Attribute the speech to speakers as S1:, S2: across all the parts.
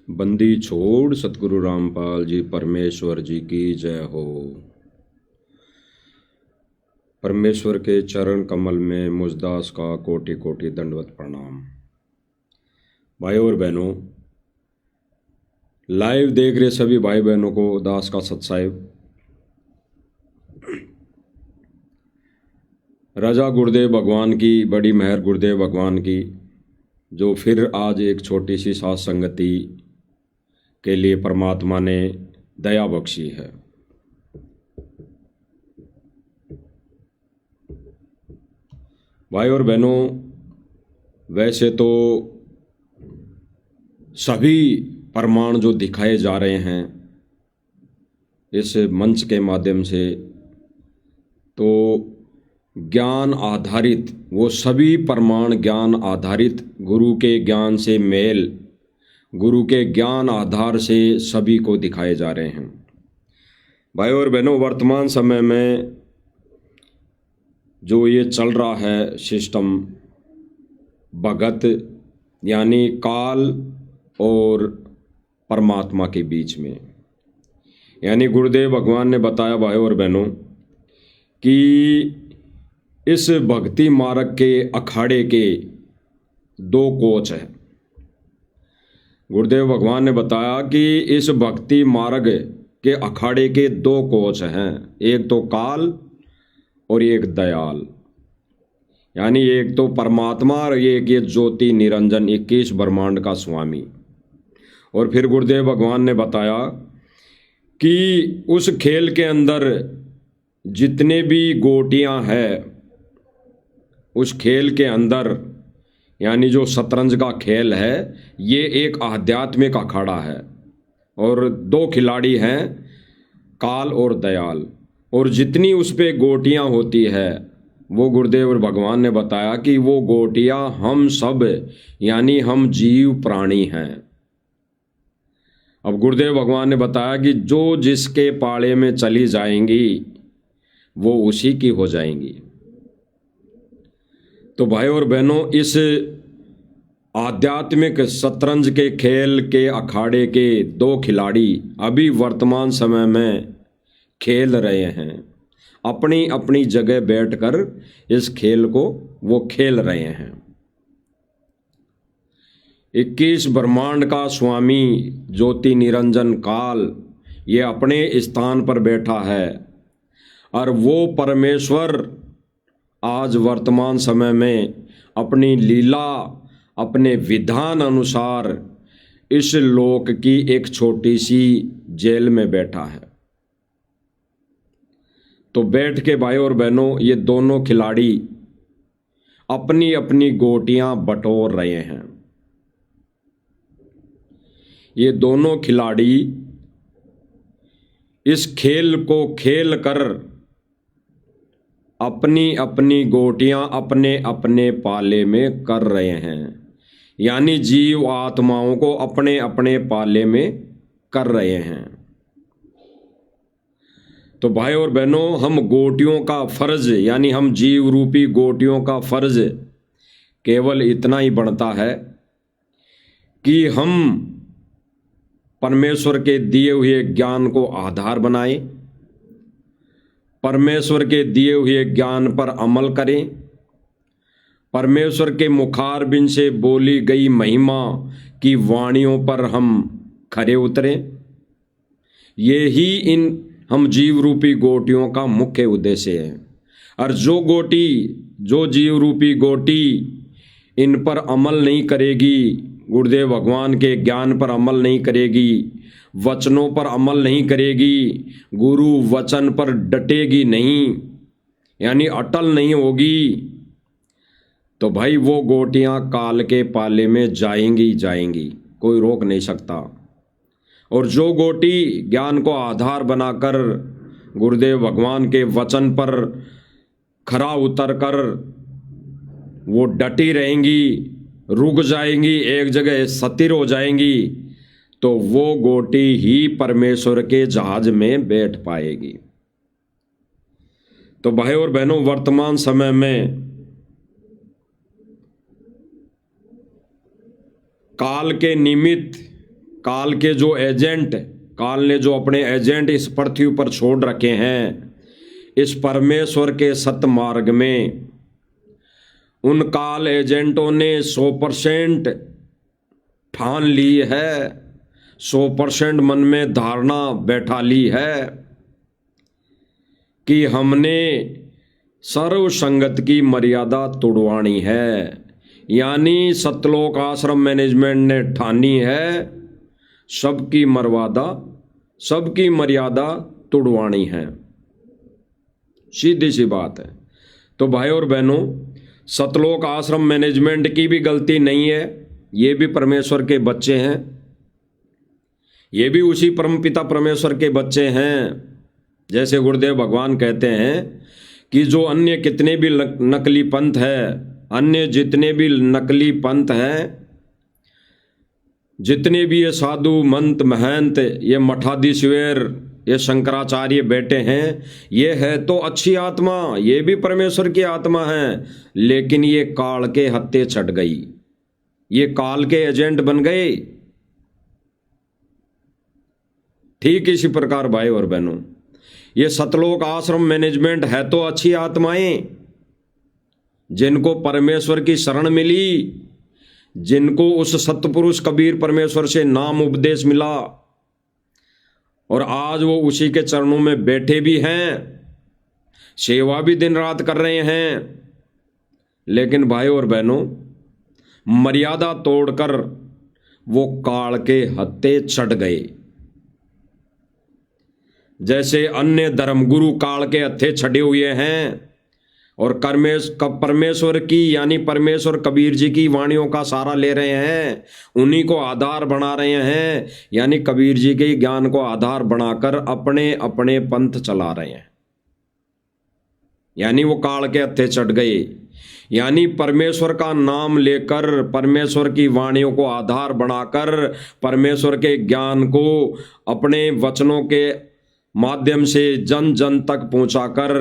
S1: बंदी छोड़ सतगुरु रामपाल जी परमेश्वर जी की जय हो। परमेश्वर के चरण कमल में मुझदास का कोटि कोटि दंडवत प्रणाम। भाइयों और बहनों, लाइव देख रहे सभी भाई बहनों को दास का सत्साहिब। राजा गुरुदेव भगवान की बड़ी मेहर, गुरुदेव भगवान की जो फिर आज एक छोटी सी साथ संगति के लिए परमात्मा ने दया बख्शी है। भाई और बहनों, वैसे तो सभी प्रमाण जो दिखाए जा रहे हैं इस मंच के माध्यम से, तो ज्ञान आधारित, वो सभी प्रमाण ज्ञान आधारित, गुरु के ज्ञान से मेल, गुरु के ज्ञान आधार से सभी को दिखाए जा रहे हैं। भाई और बहनों, वर्तमान समय में जो ये चल रहा है सिस्टम, भगत यानी काल और परमात्मा के बीच में, यानी गुरुदेव भगवान ने बताया भाई और बहनों कि इस भक्ति मार्ग के अखाड़े के दो कोच हैं। गुरुदेव भगवान ने बताया कि इस भक्ति मार्ग के अखाड़े के दो कोच हैं, एक तो काल और एक दयाल, यानी एक तो परमात्मा और एक ये ज्योति निरंजन 21 ब्रह्मांड का स्वामी। और फिर गुरुदेव भगवान ने बताया कि उस खेल के अंदर जितने भी गोटियां हैं, उस खेल के अंदर यानी जो शतरंज का खेल है, ये एक आध्यात्मिक अखाड़ा है और दो खिलाड़ी हैं, काल और दयाल। और जितनी उस पे गोटियां होती है, वो गुरुदेव भगवान ने बताया कि वो गोटियां हम सब यानी हम जीव प्राणी हैं। अब गुरुदेव भगवान ने बताया कि जो जिसके पाले में चली जाएंगी वो उसी की हो जाएंगी। तो भाई और बहनों, इस आध्यात्मिक शतरंज के खेल के अखाड़े के दो खिलाड़ी अभी वर्तमान समय में खेल रहे हैं, अपनी अपनी जगह बैठकर इस खेल को वो खेल रहे हैं। 21 ब्रह्मांड का स्वामी ज्योति निरंजन काल ये अपने स्थान पर बैठा है और वो परमेश्वर आज वर्तमान समय में अपनी लीला, अपने विधान अनुसार इस लोक की एक छोटी सी जेल में बैठा है। तो बैठ के भाई और बहनों, ये दोनों खिलाड़ी अपनी अपनी गोटियां बटोर रहे हैं। ये दोनों खिलाड़ी इस खेल को खेल कर अपनी अपनी गोटियां अपने अपने पाले में कर रहे हैं, यानी जीव आत्माओं को अपने अपने पाले में कर रहे हैं। तो भाई और बहनों, हम गोटियों का फर्ज, यानी हम जीव रूपी गोटियों का फर्ज केवल इतना ही बनता है कि हम परमेश्वर के दिए हुए ज्ञान को आधार बनाएं, परमेश्वर के दिए हुए ज्ञान पर अमल करें, परमेश्वर के मुखारबिंद से बोली गई महिमा की वाणियों पर हम खरे उतरें। ये ही इन हम जीव रूपी गोटियों का मुख्य उद्देश्य है। और जो जीव रूपी गोटी इन पर अमल नहीं करेगी, गुरुदेव भगवान के ज्ञान पर अमल नहीं करेगी, वचनों पर अमल नहीं करेगी, गुरु वचन पर डटेगी नहीं, यानी अटल नहीं होगी, तो भाई वो गोटियां काल के पाले में जाएंगी जाएंगी, कोई रोक नहीं सकता। और जो गोटी ज्ञान को आधार बनाकर गुरुदेव भगवान के वचन पर खरा उतर कर वो डटी रहेंगी, रुक जाएंगी, एक जगह स्थिर हो जाएंगी, तो वो गोटी ही परमेश्वर के जहाज में बैठ पाएगी। तो भाई और बहनों, वर्तमान समय में काल के निमित्त काल के जो एजेंट, काल ने जो अपने एजेंट इस पृथ्वी पर छोड़ रखे हैं इस परमेश्वर के सत्य मार्ग में, उन काल एजेंटों ने 100% ठान ली है, 100% मन में धारणा बैठा ली है कि हमने सर्व संगत की मर्यादा तोड़वानी है। यानी सतलोक आश्रम मैनेजमेंट ने ठानी है सबकी मर्यादा तोड़वानी है। सीधी सी बात है। तो भाई और बहनों, सतलोक आश्रम मैनेजमेंट की भी गलती नहीं है, ये भी परमेश्वर के बच्चे हैं, ये भी उसी परमपिता परमेश्वर के बच्चे हैं। जैसे गुरुदेव भगवान कहते हैं कि जो अन्य कितने भी नकली पंथ है, अन्य जितने भी नकली पंथ हैं, जितने भी ये साधु मंत महंत, ये मठाधीश्वर, ये शंकराचार्य बैठे हैं, ये है तो अच्छी आत्मा, ये भी परमेश्वर की आत्मा है, लेकिन ये काल के हत्थे चढ़ गई, ये काल के एजेंट बन गए। ठीक इसी प्रकार भाई और बहनों, ये सतलोक आश्रम मैनेजमेंट है तो अच्छी आत्माएं, जिनको परमेश्वर की शरण मिली, जिनको उस सतपुरुष कबीर परमेश्वर से नाम उपदेश मिला और आज वो उसी के चरणों में बैठे भी हैं, सेवा भी दिन रात कर रहे हैं। लेकिन भाई और बहनों, मर्यादा तोड़कर वो काल के हत्थे चढ़ गए। जैसे अन्य धर्मगुरु काल के हत्थे चढ़े हुए हैं और परमेश्वर की यानी परमेश्वर कबीर जी की वाणियों का सहारा ले रहे हैं, उन्हीं को आधार बना रहे हैं, यानी कबीर जी के ज्ञान को आधार बनाकर अपने अपने पंथ चला रहे हैं, यानी वो काल के हत्थे चढ़ गए। यानी परमेश्वर का नाम लेकर, परमेश्वर की वाणियों को आधार बनाकर, परमेश्वर के ज्ञान को अपने वचनों के माध्यम से जन जन तक पहुंचाकर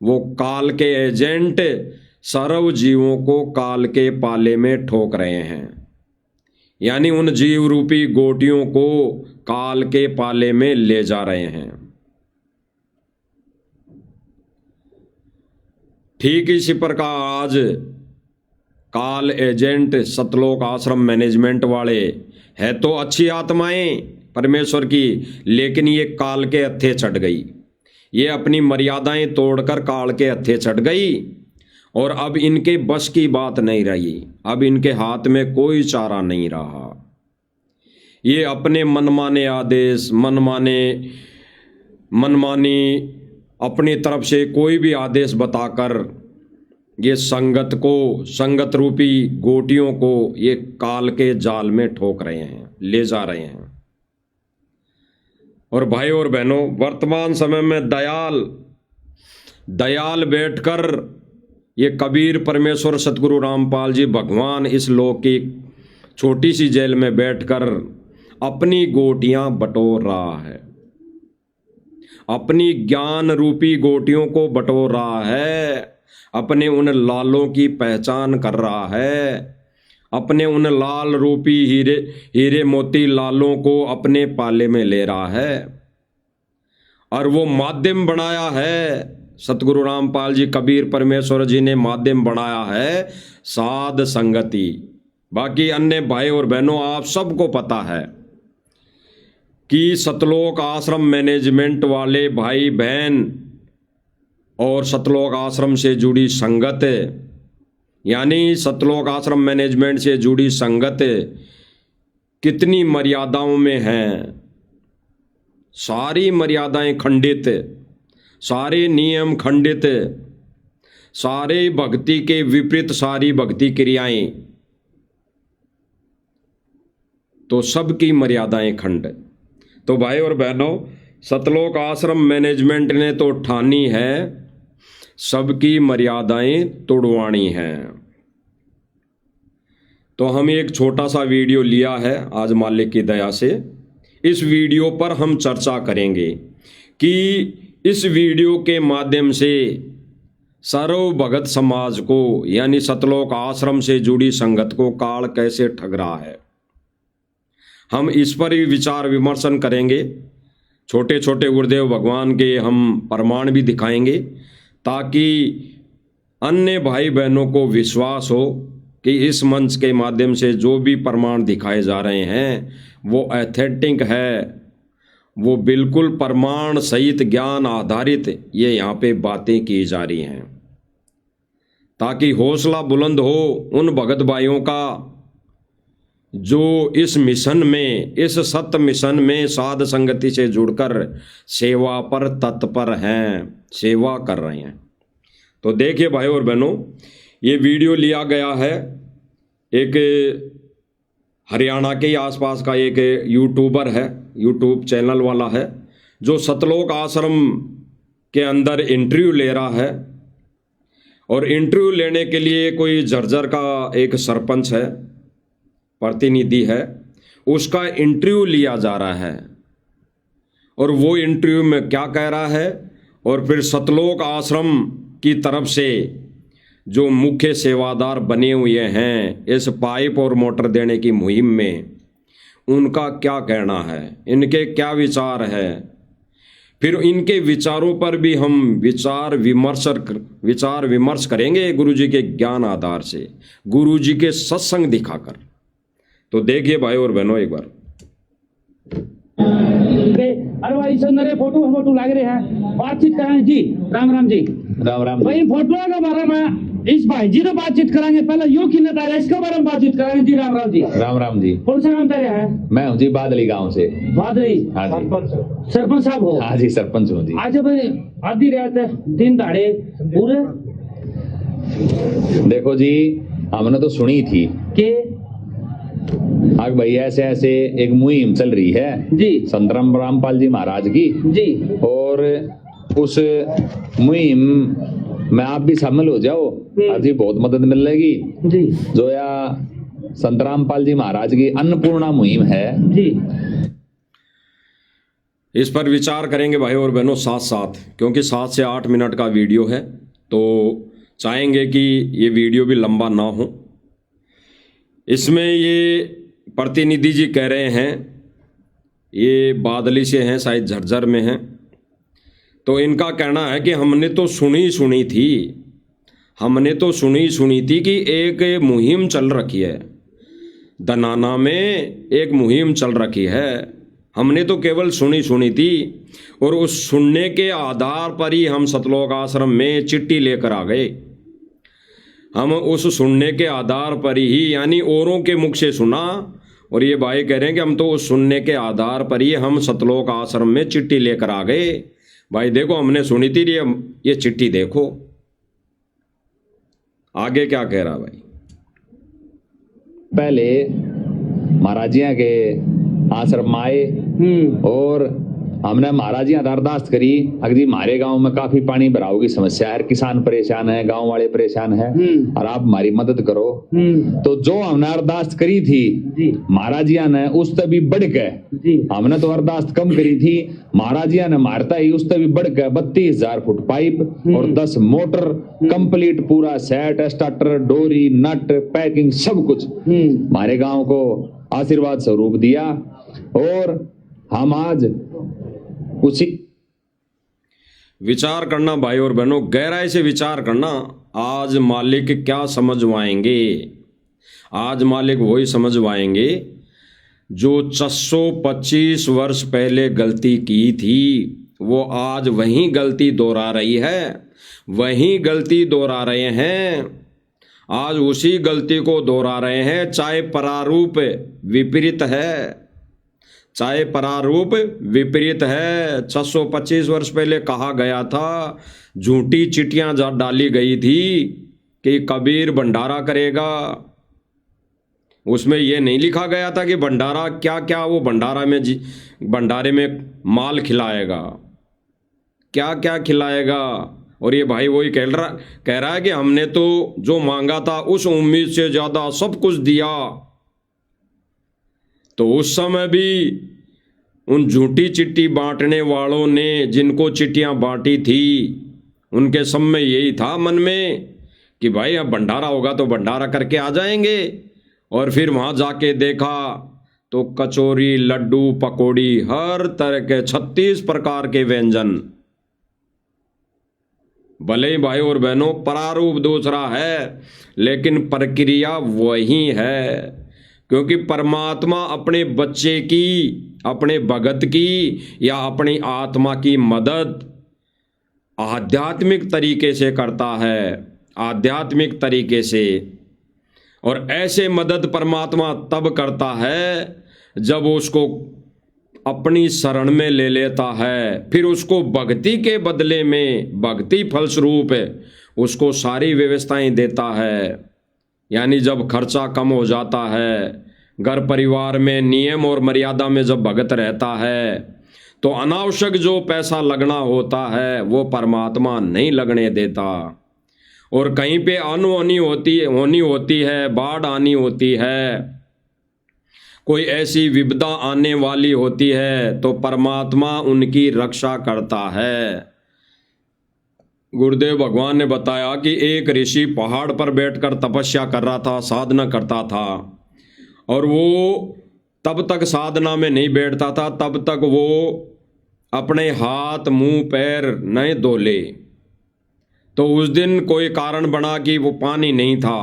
S1: वो काल के एजेंट सर्व जीवों को काल के पाले में ठोक रहे हैं, यानी उन जीव रूपी गोटियों को काल के पाले में ले जा रहे हैं। ठीक इसी प्रकार आज काल एजेंट सतलोक आश्रम मैनेजमेंट वाले है तो अच्छी आत्माएं परमेश्वर की, लेकिन ये काल के हत्थे चढ़ गई, ये अपनी मर्यादाएं तोड़कर काल के हत्थे चढ़ गई और अब इनके बस की बात नहीं रही, अब इनके हाथ में कोई चारा नहीं रहा। ये अपने मनमाने आदेश, मनमानी अपनी तरफ से कोई भी आदेश बताकर ये संगत रूपी गोटियों को ये काल के जाल में ठोक रहे हैं, ले जा रहे हैं। और भाई और बहनों, वर्तमान समय में दयाल बैठकर ये कबीर परमेश्वर सतगुरु रामपाल जी भगवान इस लोक की छोटी सी जेल में बैठकर अपनी गोटियां बटोर रहा है, अपनी ज्ञान रूपी गोटियों को बटोर रहा है, अपने उन लालों की पहचान कर रहा है, अपने उन लाल रूपी हीरे मोती लालों को अपने पाले में ले रहा है। और वो माध्यम बनाया है, सतगुरु रामपाल जी कबीर परमेश्वर जी ने माध्यम बनाया है साध संगति। बाकी अन्य भाई और बहनों, आप सबको पता है कि सतलोक आश्रम मैनेजमेंट वाले भाई बहन और सतलोक आश्रम से जुड़ी संगत, यानी सतलोक आश्रम मैनेजमेंट से जुड़ी संगत कितनी मर्यादाओं में है। सारी मर्यादाएं खंडित, सारे नियम खंडित, सारे भक्ति के विपरीत सारी भक्ति क्रियाएं, तो सबकी मर्यादाएं खंड। तो भाई और बहनों, सतलोक आश्रम मैनेजमेंट ने तो ठानी है सबकी मर्यादाएं तोड़वानी हैं। तो हम एक छोटा सा वीडियो लिया है आज मालिक की दया से। इस वीडियो पर हम चर्चा करेंगे कि इस वीडियो के माध्यम से सर्व भगत समाज को यानी सतलोक आश्रम से जुड़ी संगत को काल कैसे ठग रहा है। हम इस पर ही विचार विमर्शन करेंगे। छोटे छोटे गुरुदेव भगवान के हम प्रमाण भी दिखाएंगे, ताकि अन्य भाई बहनों को विश्वास हो कि इस मंच के माध्यम से जो भी प्रमाण दिखाए जा रहे हैं वो ऑथेंटिक है, वो बिल्कुल प्रमाण सहित ज्ञान आधारित ये यहाँ पे बातें की जा रही हैं, ताकि हौसला बुलंद हो उन भगत भाइयों का जो इस मिशन में, इस सत्य मिशन में साध संगति से जुड़कर सेवा पर तत्पर हैं, सेवा कर रहे हैं। तो देखिए भाई और बहनों, ये वीडियो लिया गया है एक हरियाणा के आसपास का एक यूट्यूबर है, यूट्यूब चैनल वाला है, जो सतलोक आश्रम के अंदर इंटरव्यू ले रहा है। और इंटरव्यू लेने के लिए कोई झज्जर का एक सरपंच है, प्रतिनिधि है, उसका इंटरव्यू लिया जा रहा है। और वो इंटरव्यू में क्या कह रहा है, और फिर सतलोक आश्रम की तरफ से जो मुख्य सेवादार बने हुए हैं इस पाइप और मोटर देने की मुहिम में, उनका क्या कहना है, इनके क्या विचार है, फिर इनके विचारों पर भी हम विचार विमर्श करेंगे गुरुजी के ज्ञान आधार से, गुरुजी के सत्संग दिखाकर। तो देखिए भाई और बहनों एक बार।
S2: अरे भाई नरे फोटो लग रहे हैं, बातचीत कराएं जी। राम राम जी।
S3: राम राम
S2: भाई फोटो के बारे में इस भाई जी ने बातचीत कराएंगे, पहले यो की नेता है इसके बारे में बातचीत कराएंगे जी। राम राम जी।
S3: राम राम जी।
S2: कौन सा नाम तेरे है?
S3: मैं हूँ जी बादली गांव से।
S2: बादली?
S3: हाँ जी।
S2: सरपंच साहब हो?
S3: हाँ जी सरपंच हूँ जी।
S2: आज भाई आधी रात दिन दाड़े पूरे
S3: देखो जी, हमने तो सुनी थी
S2: के
S3: आग भाई ऐसे ऐसे एक मुहिम चल रही है
S2: जी
S3: संत रामपाल जी महाराज की
S2: जी,
S3: और उस मुहिम में आप भी शामिल हो जाओ, आज जी बहुत मदद मिलेगी
S2: जी।
S3: जो या संत रामपाल जी महाराज की अन्नपूर्णा मुहिम है
S2: जी।
S1: इस पर विचार करेंगे भाई और बहनों साथ साथ, क्योंकि 7 से 8 मिनट का वीडियो है, तो चाहेंगे कि ये वीडियो भी लंबा ना हो। इसमें ये प्रतिनिधि जी कह रहे हैं, ये बादली से हैं, शायद झज्जर में हैं, तो इनका कहना है कि हमने तो सुनी थी कि एक मुहिम चल रखी है, दनाना में एक मुहिम चल रखी है, हमने तो केवल सुनी थी। और उस सुनने के आधार पर ही हम सतलोक आश्रम में चिट्ठी लेकर आ गए। हम उस सुनने के आधार पर ही, यानी औरों के मुख से सुना, और ये भाई कह रहे हैं कि हम तो उस सुनने के आधार पर ही हम सतलोक आश्रम में चिट्ठी लेकर आ गए। भाई देखो, हमने सुनी थी ये चिट्ठी देखो। आगे क्या कह रहा भाई?
S3: पहले महाराजिया के आश्रम आए और हमने महाराज जी अरदास करी, अगर जी हमारे गांव में काफी पानी भराव की समस्या है, किसान परेशान है, गांव वाले परेशान है, और आप हमारी मदद करो। तो जो हमने अरदास करी थी महाराज जी ने उससे भी बढ़ के, हमने तो अरदास कम करी थी, महाराज जी ने मारता ही उससे भी बढ़ के 32,000 फुट पाइप और 10 मोटर कंप्लीट पूरा सेट, स्टार्टर, डोरी, नट, पैकिंग सब कुछ हमारे गांव को आशीर्वाद स्वरूप दिया। और हम आज उसी
S1: विचार करना भाई और बहनों, गहराई से विचार करना। आज मालिक क्या समझवाएंगे? आज मालिक वही समझवाएंगे जो 625 वर्ष पहले गलती की थी, वो आज वही गलती दोहरा रही है, वही गलती दोहरा रहे हैं, आज उसी गलती को दोहरा रहे हैं। चाहे प्रारूप विपरीत है, चाहे प्रारूप विपरीत है। 625 वर्ष पहले कहा गया था, झूठी चिट्ठियां डाली गई थी कि कबीर भंडारा करेगा। उसमें यह नहीं लिखा गया था कि भंडारा क्या क्या, वो भंडारे में माल खिलाएगा, क्या क्या खिलाएगा। और ये भाई वही कह रहा है कि हमने तो जो मांगा था उस उम्मीद से ज्यादा सब कुछ दिया। तो उस समय भी उन झूठी चिट्ठी बांटने वालों ने जिनको चिट्ठियां बांटी थी, उनके सब में यही था मन में कि भाई अब भंडारा होगा तो भंडारा करके आ जाएंगे। और फिर वहां जाके देखा तो कचौरी, लड्डू, पकौड़ी, हर तरह के 36 प्रकार के व्यंजन। भले ही भाई और बहनों प्रारूप दूसरा है, लेकिन प्रक्रिया वही है, क्योंकि परमात्मा अपने बच्चे की, अपने भगत की या अपनी आत्मा की मदद आध्यात्मिक तरीके से करता है, आध्यात्मिक तरीके से। और ऐसे मदद परमात्मा तब करता है जब उसको अपनी शरण में ले लेता है, फिर उसको भक्ति के बदले में, भक्ति फलस्वरूप उसको सारी व्यवस्थाएं देता है। यानी जब खर्चा कम हो जाता है, घर परिवार में नियम और मर्यादा में जब भगत रहता है, तो अनावश्यक जो पैसा लगना होता है वो परमात्मा नहीं लगने देता। और कहीं पे अनहोनी होनी होती है, बाढ़ आनी होती है, कोई ऐसी विपदा आने वाली होती है, तो परमात्मा उनकी रक्षा करता है। गुरुदेव भगवान ने बताया कि एक ऋषि पहाड़ पर बैठकर तपस्या कर रहा था, साधना करता था, और वो तब तक साधना में नहीं बैठता था तब तक वो अपने हाथ, मुंह, पैर नहीं धोले। तो उस दिन कोई कारण बना कि वो पानी नहीं था,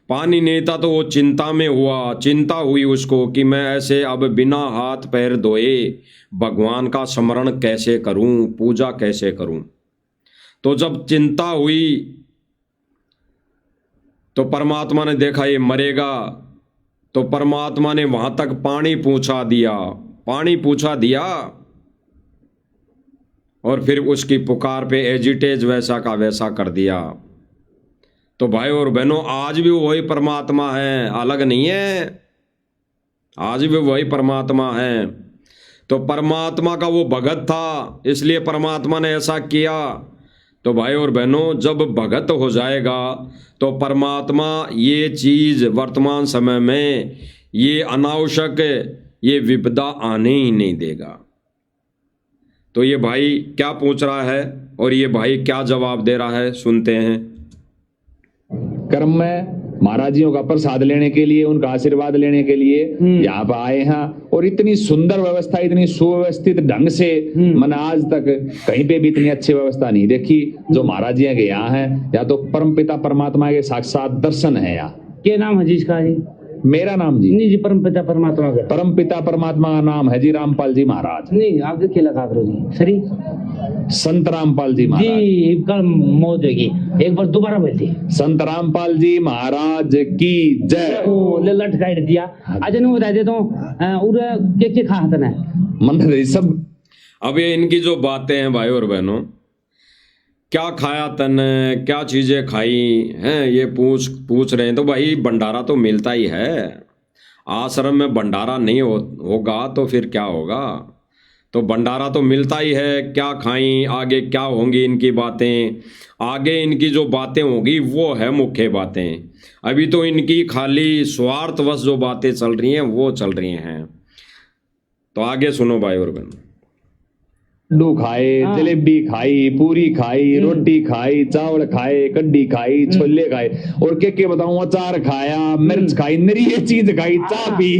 S1: तो वो चिंता में हुआ, चिंता हुई उसको कि मैं ऐसे अब बिना हाथ पैर धोए भगवान का स्मरण कैसे करूं, पूजा कैसे करूं। तो जब चिंता हुई तो परमात्मा ने देखा ये मरेगा, तो परमात्मा ने वहां तक पानी पहुंचा दिया और फिर उसकी पुकार पे एजिटेज वैसा का वैसा कर दिया। तो भाई और बहनों, आज भी वही परमात्मा है, अलग नहीं है, आज भी वही परमात्मा है। तो परमात्मा का वो भगत था, इसलिए परमात्मा ने ऐसा किया। तो भाई और बहनों, जब भगत हो जाएगा तो परमात्मा ये चीज वर्तमान समय में, ये अनावश्यक, ये विपदा आने ही नहीं देगा। तो ये भाई क्या पूछ रहा है और ये भाई क्या जवाब दे रहा है, सुनते हैं।
S3: कर्म में महाराज जियों का प्रसाद लेने के लिए, उनका आशीर्वाद लेने के लिए यहाँ पर आए हैं, और इतनी सुंदर व्यवस्था, इतनी सुव्यवस्थित ढंग से मैंने आज तक कहीं पे भी इतनी अच्छी व्यवस्था नहीं देखी जो महाराज जी के यहाँ है। या तो परमपिता परमात्मा के साक्षात दर्शन है यहाँ।
S2: क्या नाम है जी इसका? जी
S3: मेरा नाम जी
S2: नहीं जी, परमपिता परमात्मा का।
S3: परमपिता परमात्मा का नाम है जी रामपाल जी महाराज।
S2: नहीं, आगे क्या लगा करो जी, सरी
S3: संत रामपाल जी महाराज
S2: जी। कल मौत होगी, एक बार दोबारा बोलती।
S3: संत रामपाल जी महाराज की जय।
S2: ओ ले लटकाई दिया। आज नहीं बता देता हूँ उर के खा हतन है
S3: मंदिर सब।
S1: अब ये इनकी जो बातें हैं भाई और बहनों, क्या खाया तने, क्या चीजें खाई हैं, ये पूछ रहे हैं। तो भाई भंडारा तो मिलता ही है, आश्रम में भंडारा नहीं होगा तो फिर क्या होगा। तो भंडारा तो मिलता ही है। क्या खाई, आगे क्या होंगी इनकी बातें, आगे इनकी जो बातें होगी वो है मुख्य बातें। अभी तो इनकी खाली स्वार्थवश जो बातें चल रही हैं वो चल रही हैं। तो आगे सुनो भाई और बहन।
S3: लड्डू खाए, जलेबी खाई, पूरी खाई, रोटी खाई, चावल खाए, कड्डी खाई, छोले खाए, और के बताऊं, अचार खाया, मिर्च खाई, नरी ये चीज खाई, चाय पी।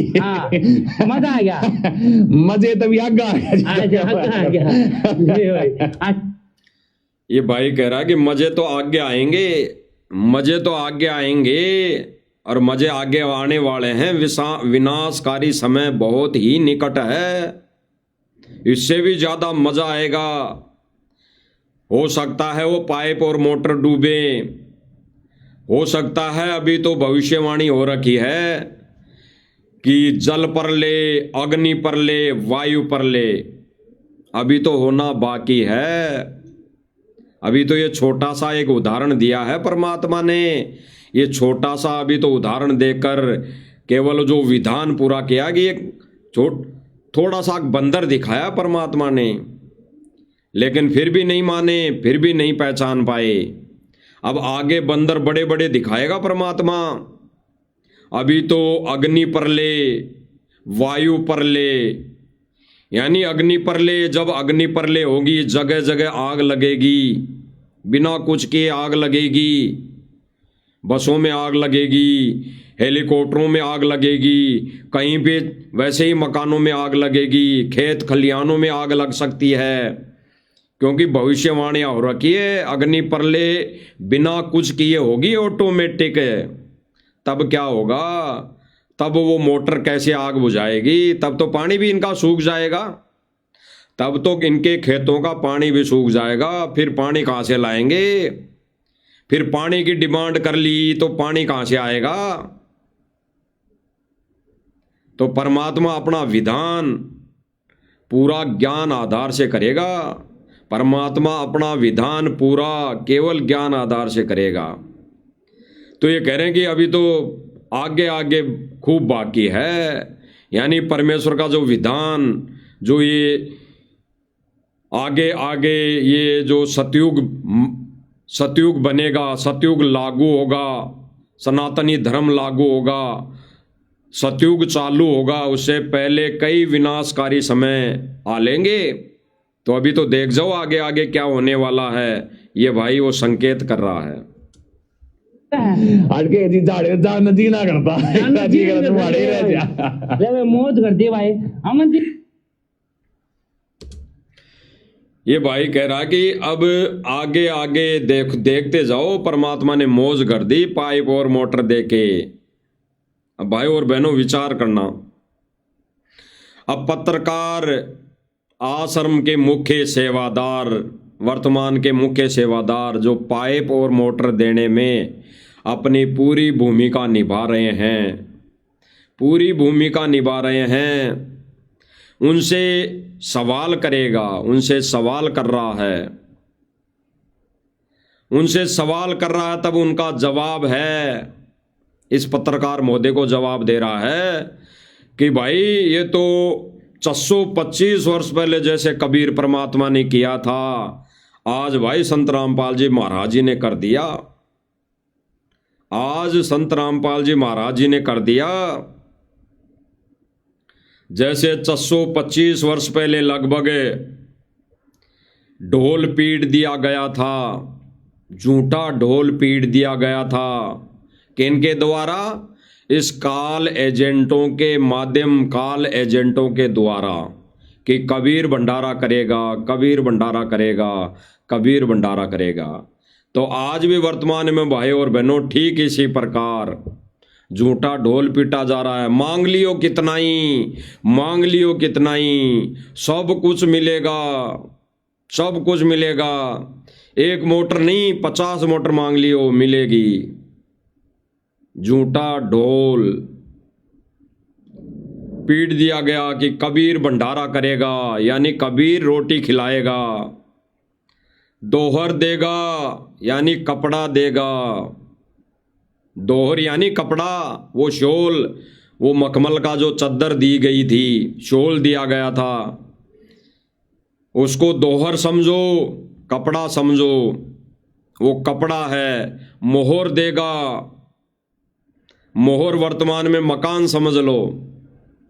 S2: मजा आ गया।
S3: मजे तभी आगा आ
S2: गया।
S1: ये भाई कह रहा है कि मजे तो आगे आएंगे, मजे तो आगे आएंगे, और मजे आगे आने वाले हैं। विनाशकारी समय बहुत ही निकट है, इससे भी ज्यादा मजा आएगा। हो सकता है वो पाइप और मोटर डूबे, हो सकता है, अभी तो भविष्यवाणी हो रखी है कि जल पर ले, अग्नि पर ले, वायु पर ले। अभी तो होना बाकी है। अभी तो ये छोटा सा एक उदाहरण दिया है परमात्मा ने। ये छोटा सा अभी तो उदाहरण देकर केवल जो विधान पूरा किया कि एक थोड़ा सा बंदर दिखाया परमात्मा ने, लेकिन फिर भी नहीं माने, फिर भी नहीं पहचान पाए। अब आगे बंदर बड़े बड़े दिखाएगा परमात्मा। अभी तो अग्नि पर ले, वायु पर ले, यानी अग्नि पर ले, जब अग्नि पर ले होगी जगह जगह आग लगेगी, बिना कुछ के आग लगेगी, बसों में आग लगेगी, हेलीकॉप्टरों में आग लगेगी, कहीं पे वैसे ही मकानों में आग लगेगी, खेत खलिहानों में आग लग सकती है, क्योंकि भविष्यवाणी हो रखी है अग्नि प्रलय बिना कुछ किए होगी ऑटोमेटिक। तब क्या होगा, तब वो मोटर कैसे आग बुझाएगी, तब तो पानी भी इनका सूख जाएगा, तब तो इनके खेतों का पानी भी सूख जाएगा, फिर पानी कहाँ से लाएंगे, फिर पानी की डिमांड कर ली तो पानी कहाँ से आएगा। तो परमात्मा अपना विधान पूरा ज्ञान आधार से करेगा, परमात्मा अपना विधान पूरा केवल ज्ञान आधार से करेगा। तो ये कह रहे हैं कि अभी तो आगे आगे खूब बाकी है, यानी परमेश्वर का जो विधान, जो ये आगे आगे ये जो सतयुग बनेगा, सतयुग लागू होगा, सनातनी धर्म लागू होगा, सतयुग चालू होगा, उससे पहले कई विनाशकारी समय आ लेंगे। तो अभी तो देख जाओ आगे आगे क्या होने वाला है, ये भाई वो संकेत कर रहा है।
S3: अटके जी झाड़े जा नदी ना करता जी कर तुम्हारे रह जा
S2: ले मौज कर दी भाई अमन जी।
S1: ये भाई कह रहा कि अब आगे आगे देखते जाओ, परमात्मा ने मौज कर दी पाइप और मोटर देके। अब भाई और बहनों विचार करना, अब पत्रकार आश्रम के मुख्य सेवादार, वर्तमान के मुख्य सेवादार जो पाइप और मोटर देने में अपनी पूरी भूमिका निभा रहे हैं, पूरी भूमिका निभा रहे हैं, उनसे सवाल करेगा, उनसे सवाल कर रहा है, उनसे सवाल कर रहा है, तब उनका जवाब है, इस पत्रकार महोदय को जवाब दे रहा है कि भाई ये तो 625 वर्ष पहले जैसे कबीर परमात्मा ने किया था, आज भाई संत रामपाल जी महाराज जी ने कर दिया, आज संत रामपाल जी महाराज जी ने कर दिया। जैसे 625 वर्ष पहले लगभग ढोल पीट दिया गया था, झूठा ढोल पीट दिया गया था, किनके द्वारा, इस काल एजेंटों के माध्यम, काल एजेंटों के द्वारा, कि कबीर भंडारा करेगा, कबीर भंडारा करेगा, कबीर भंडारा करेगा। तो आज भी वर्तमान में भाई और बहनों ठीक इसी प्रकार झूठा ढोल पीटा जा रहा है। मांग लियो कितना ही, मांग लियो कितना ही, सब कुछ मिलेगा, सब कुछ मिलेगा। एक मोटर नहीं 50 मोटर मांग लियो मिलेगी। झूठा ढोल पीट दिया गया कि कबीर भंडारा करेगा, यानी कबीर रोटी खिलाएगा, दोहर देगा यानी कपड़ा देगा, दोहर यानी कपड़ा, वो शोल, वो मखमल का जो चद्दर दी गई थी, शोल दिया गया था, उसको दोहर समझो, कपड़ा समझो, वो कपड़ा है। मोहर देगा, मोहर वर्तमान में मकान समझ लो,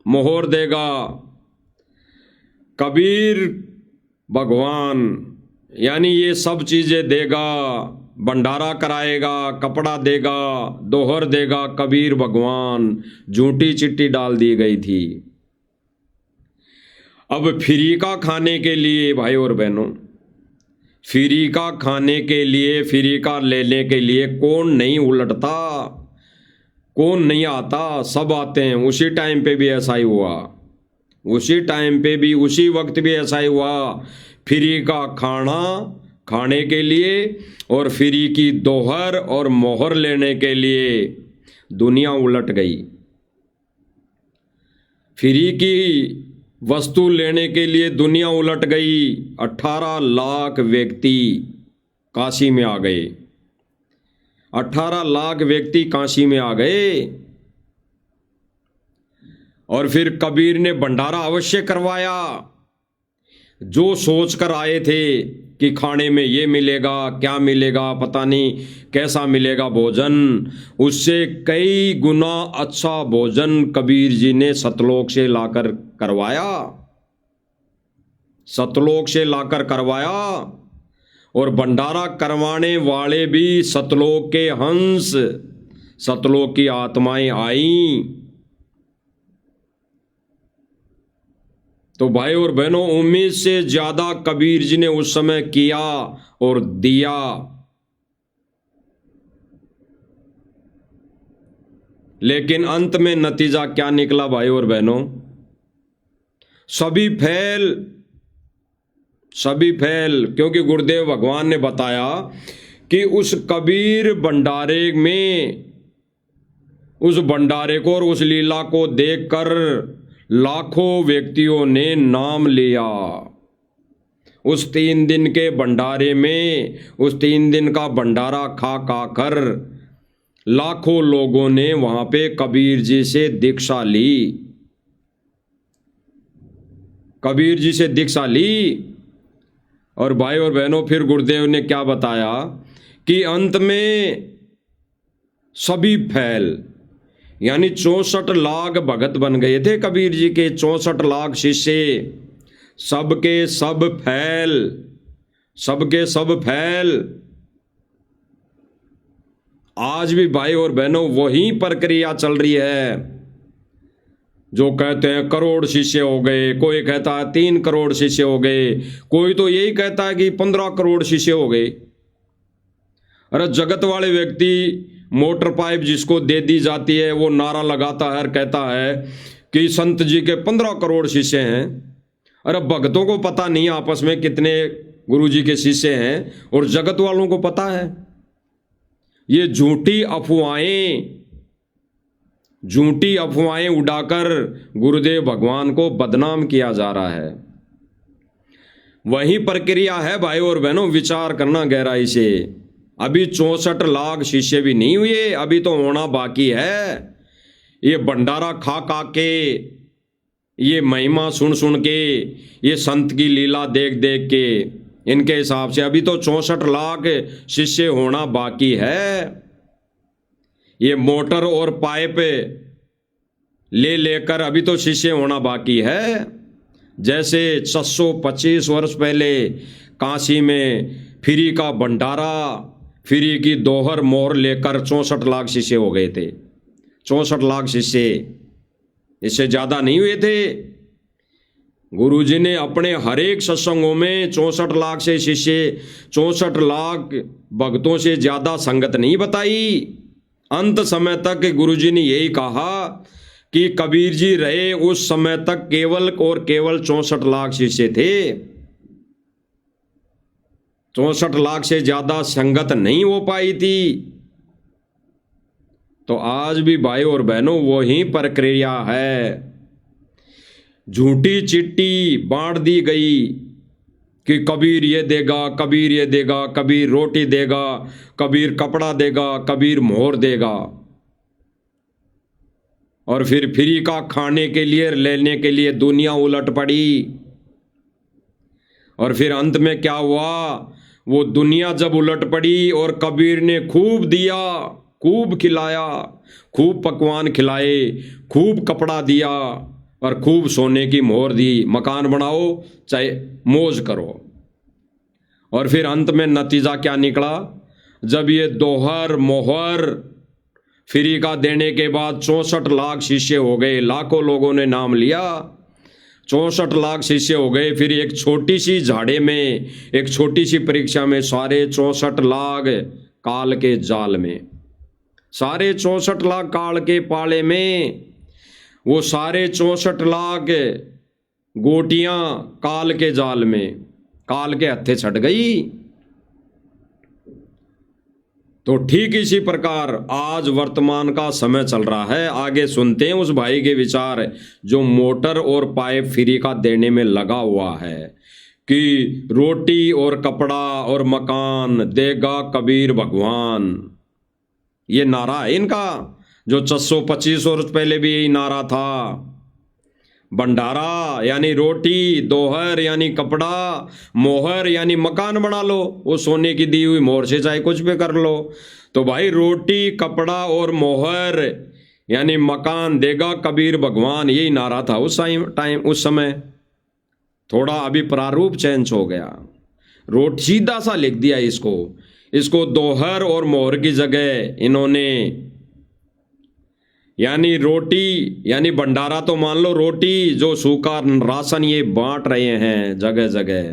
S1: मोहर देगा। कबीर भगवान यानी ये सब चीजें देगा, भंडारा कराएगा, कपड़ा देगा, दोहर देगा, कबीर भगवान। झूठी चिट्ठी डाल दी गई थी। अब फ्री का खाने के लिए भाई और बहनों, फ्री का खाने के लिए, फ्री का लेने के लिए कौन नहीं उलटता, कौन नहीं आता, सब आते हैं। उसी टाइम पे भी ऐसा ही हुआ, उसी टाइम पे भी, उसी वक्त भी ऐसा ही हुआ। फ्री का खाना खाने के लिए और फ्री की दोहर और मोहर लेने के लिए दुनिया उलट गई। फ्री की वस्तु लेने के लिए दुनिया उलट गई। 18 लाख व्यक्ति काशी में आ गए, 18 लाख व्यक्ति काशी में आ गए। और फिर कबीर ने भंडारा अवश्य करवाया। जो सोच कर आए थे कि खाने में ये मिलेगा, क्या मिलेगा पता नहीं, कैसा मिलेगा भोजन, उससे कई गुना अच्छा भोजन कबीर जी ने सतलोक से लाकर करवाया, सतलोक से लाकर करवाया। और भंडारा करवाने वाले भी सतलोक के हंस, सतलोक की आत्माएं आईं। तो भाई और बहनों, उम्मीद से ज्यादा कबीर जी ने उस समय किया और दिया। लेकिन अंत में नतीजा क्या निकला भाई और बहनों? सभी फेल, क्योंकि गुरुदेव भगवान ने बताया कि उस कबीर भंडारे में, उस भंडारे को और उस लीला को देखकर लाखों व्यक्तियों ने नाम लिया। उस 3 दिन के भंडारे में, उस 3 दिन का भंडारा खा कर लाखों लोगों ने वहां पे कबीर जी से दीक्षा ली, कबीर जी से दीक्षा ली। और भाई और बहनों, फिर गुरुदेव ने क्या बताया कि अंत में सभी फैल, यानी 64 लाख भगत बन गए थे कबीर जी के, 64 लाख शिष्य, सबके सब फैल, सबके सब फैल। आज भी भाई और बहनों वही प्रक्रिया चल रही है। जो कहते हैं करोड़ शिष्य हो गए, कोई कहता है 3 करोड़ शिष्य हो गए, कोई तो यही कहता है कि 15 करोड़ शिष्य हो गए। अरे जगत वाले व्यक्ति मोटर पाइप जिसको दे दी जाती है वो नारा लगाता है और कहता है कि संत जी के 15 करोड़ शिष्य हैं। अरे भक्तों को पता नहीं आपस में कितने गुरु जी के शिष्य हैं, और जगत वालों को पता है। ये झूठी अफवाहें उड़ाकर गुरुदेव भगवान को बदनाम किया जा रहा है। वही प्रक्रिया है भाई और बहनों, विचार करना गहराई से। अभी 64 लाख शिष्य भी नहीं हुए, अभी तो होना बाकी है। ये भंडारा खा के, ये महिमा सुन के, ये संत की लीला देख के, इनके हिसाब से अभी तो 64 लाख शिष्य होना बाकी है। ये मोटर और पाइप लेकर अभी तो शिष्य होना बाकी है। जैसे 625 वर्ष पहले काशी में फ्री का भंडारा, फ्री की दोहर मोहर लेकर 64 लाख शिष्य हो गए थे। 64 लाख शिष्य, इससे ज्यादा नहीं हुए थे। गुरुजी ने अपने हर एक सत्संगों में 64 लाख से शिष्य, 64 लाख भक्तों से ज्यादा संगत नहीं बताई। अंत समय तक गुरुजी ने यही कहा कि कबीर जी रहे उस समय तक केवल और केवल 64 लाख शिष्य थे। 64 लाख से ज्यादा संगत नहीं हो पाई थी। तो आज भी भाई और बहनों वही प्रक्रिया है। झूठी चिट्ठी बांट दी गई कि कबीर ये देगा, कबीर ये देगा, कबीर रोटी देगा, कबीर कपड़ा देगा, कबीर मोहर देगा, और फिर फ्री का खाने के लिए, लेने के लिए दुनिया उलट पड़ी। और फिर अंत में क्या हुआ? वो दुनिया जब उलट पड़ी और कबीर ने खूब दिया, खूब खिलाया, खूब पकवान खिलाए, खूब कपड़ा दिया और खूब सोने की मोहर दी, मकान बनाओ चाहे मौज करो। और फिर अंत में नतीजा क्या निकला? जब ये दोहर मोहर फ्री का देने के बाद 64 लाख शिष्य हो गए, लाखों लोगों ने नाम लिया, 64 लाख शिष्य हो गए। फिर एक छोटी सी झाड़े में, एक छोटी सी परीक्षा में सारे 64 लाख काल के जाल में, सारे 64 लाख काल के पाले में, वो सारे 64 लाख गोटियां काल के जाल में, काल के हत्थे छट गई। तो ठीक इसी प्रकार आज वर्तमान का समय चल रहा है। आगे सुनते हैं उस भाई के विचार जो मोटर और पाइप फ्री का देने में लगा हुआ है कि रोटी और कपड़ा और मकान देगा कबीर भगवान। ये नारा है इनका, जो 625 वर्ष पहले भी यही नारा था। भंडारा यानी रोटी, दोहर यानी कपड़ा, मोहर यानी मकान बना लो, वो सोने की दी हुई मोहर से चाहे कुछ भी कर लो। तो भाई रोटी, कपड़ा और मोहर यानी मकान देगा कबीर भगवान, यही नारा था उस उस समय। थोड़ा अभी प्रारूप चेंज हो गया, रोट सीधा सा लिख दिया इसको दोहर और मोहर की जगह इन्होंने यानी रोटी, यानी भंडारा तो मान लो रोटी, जो सूखा राशन ये बांट रहे हैं जगह जगह,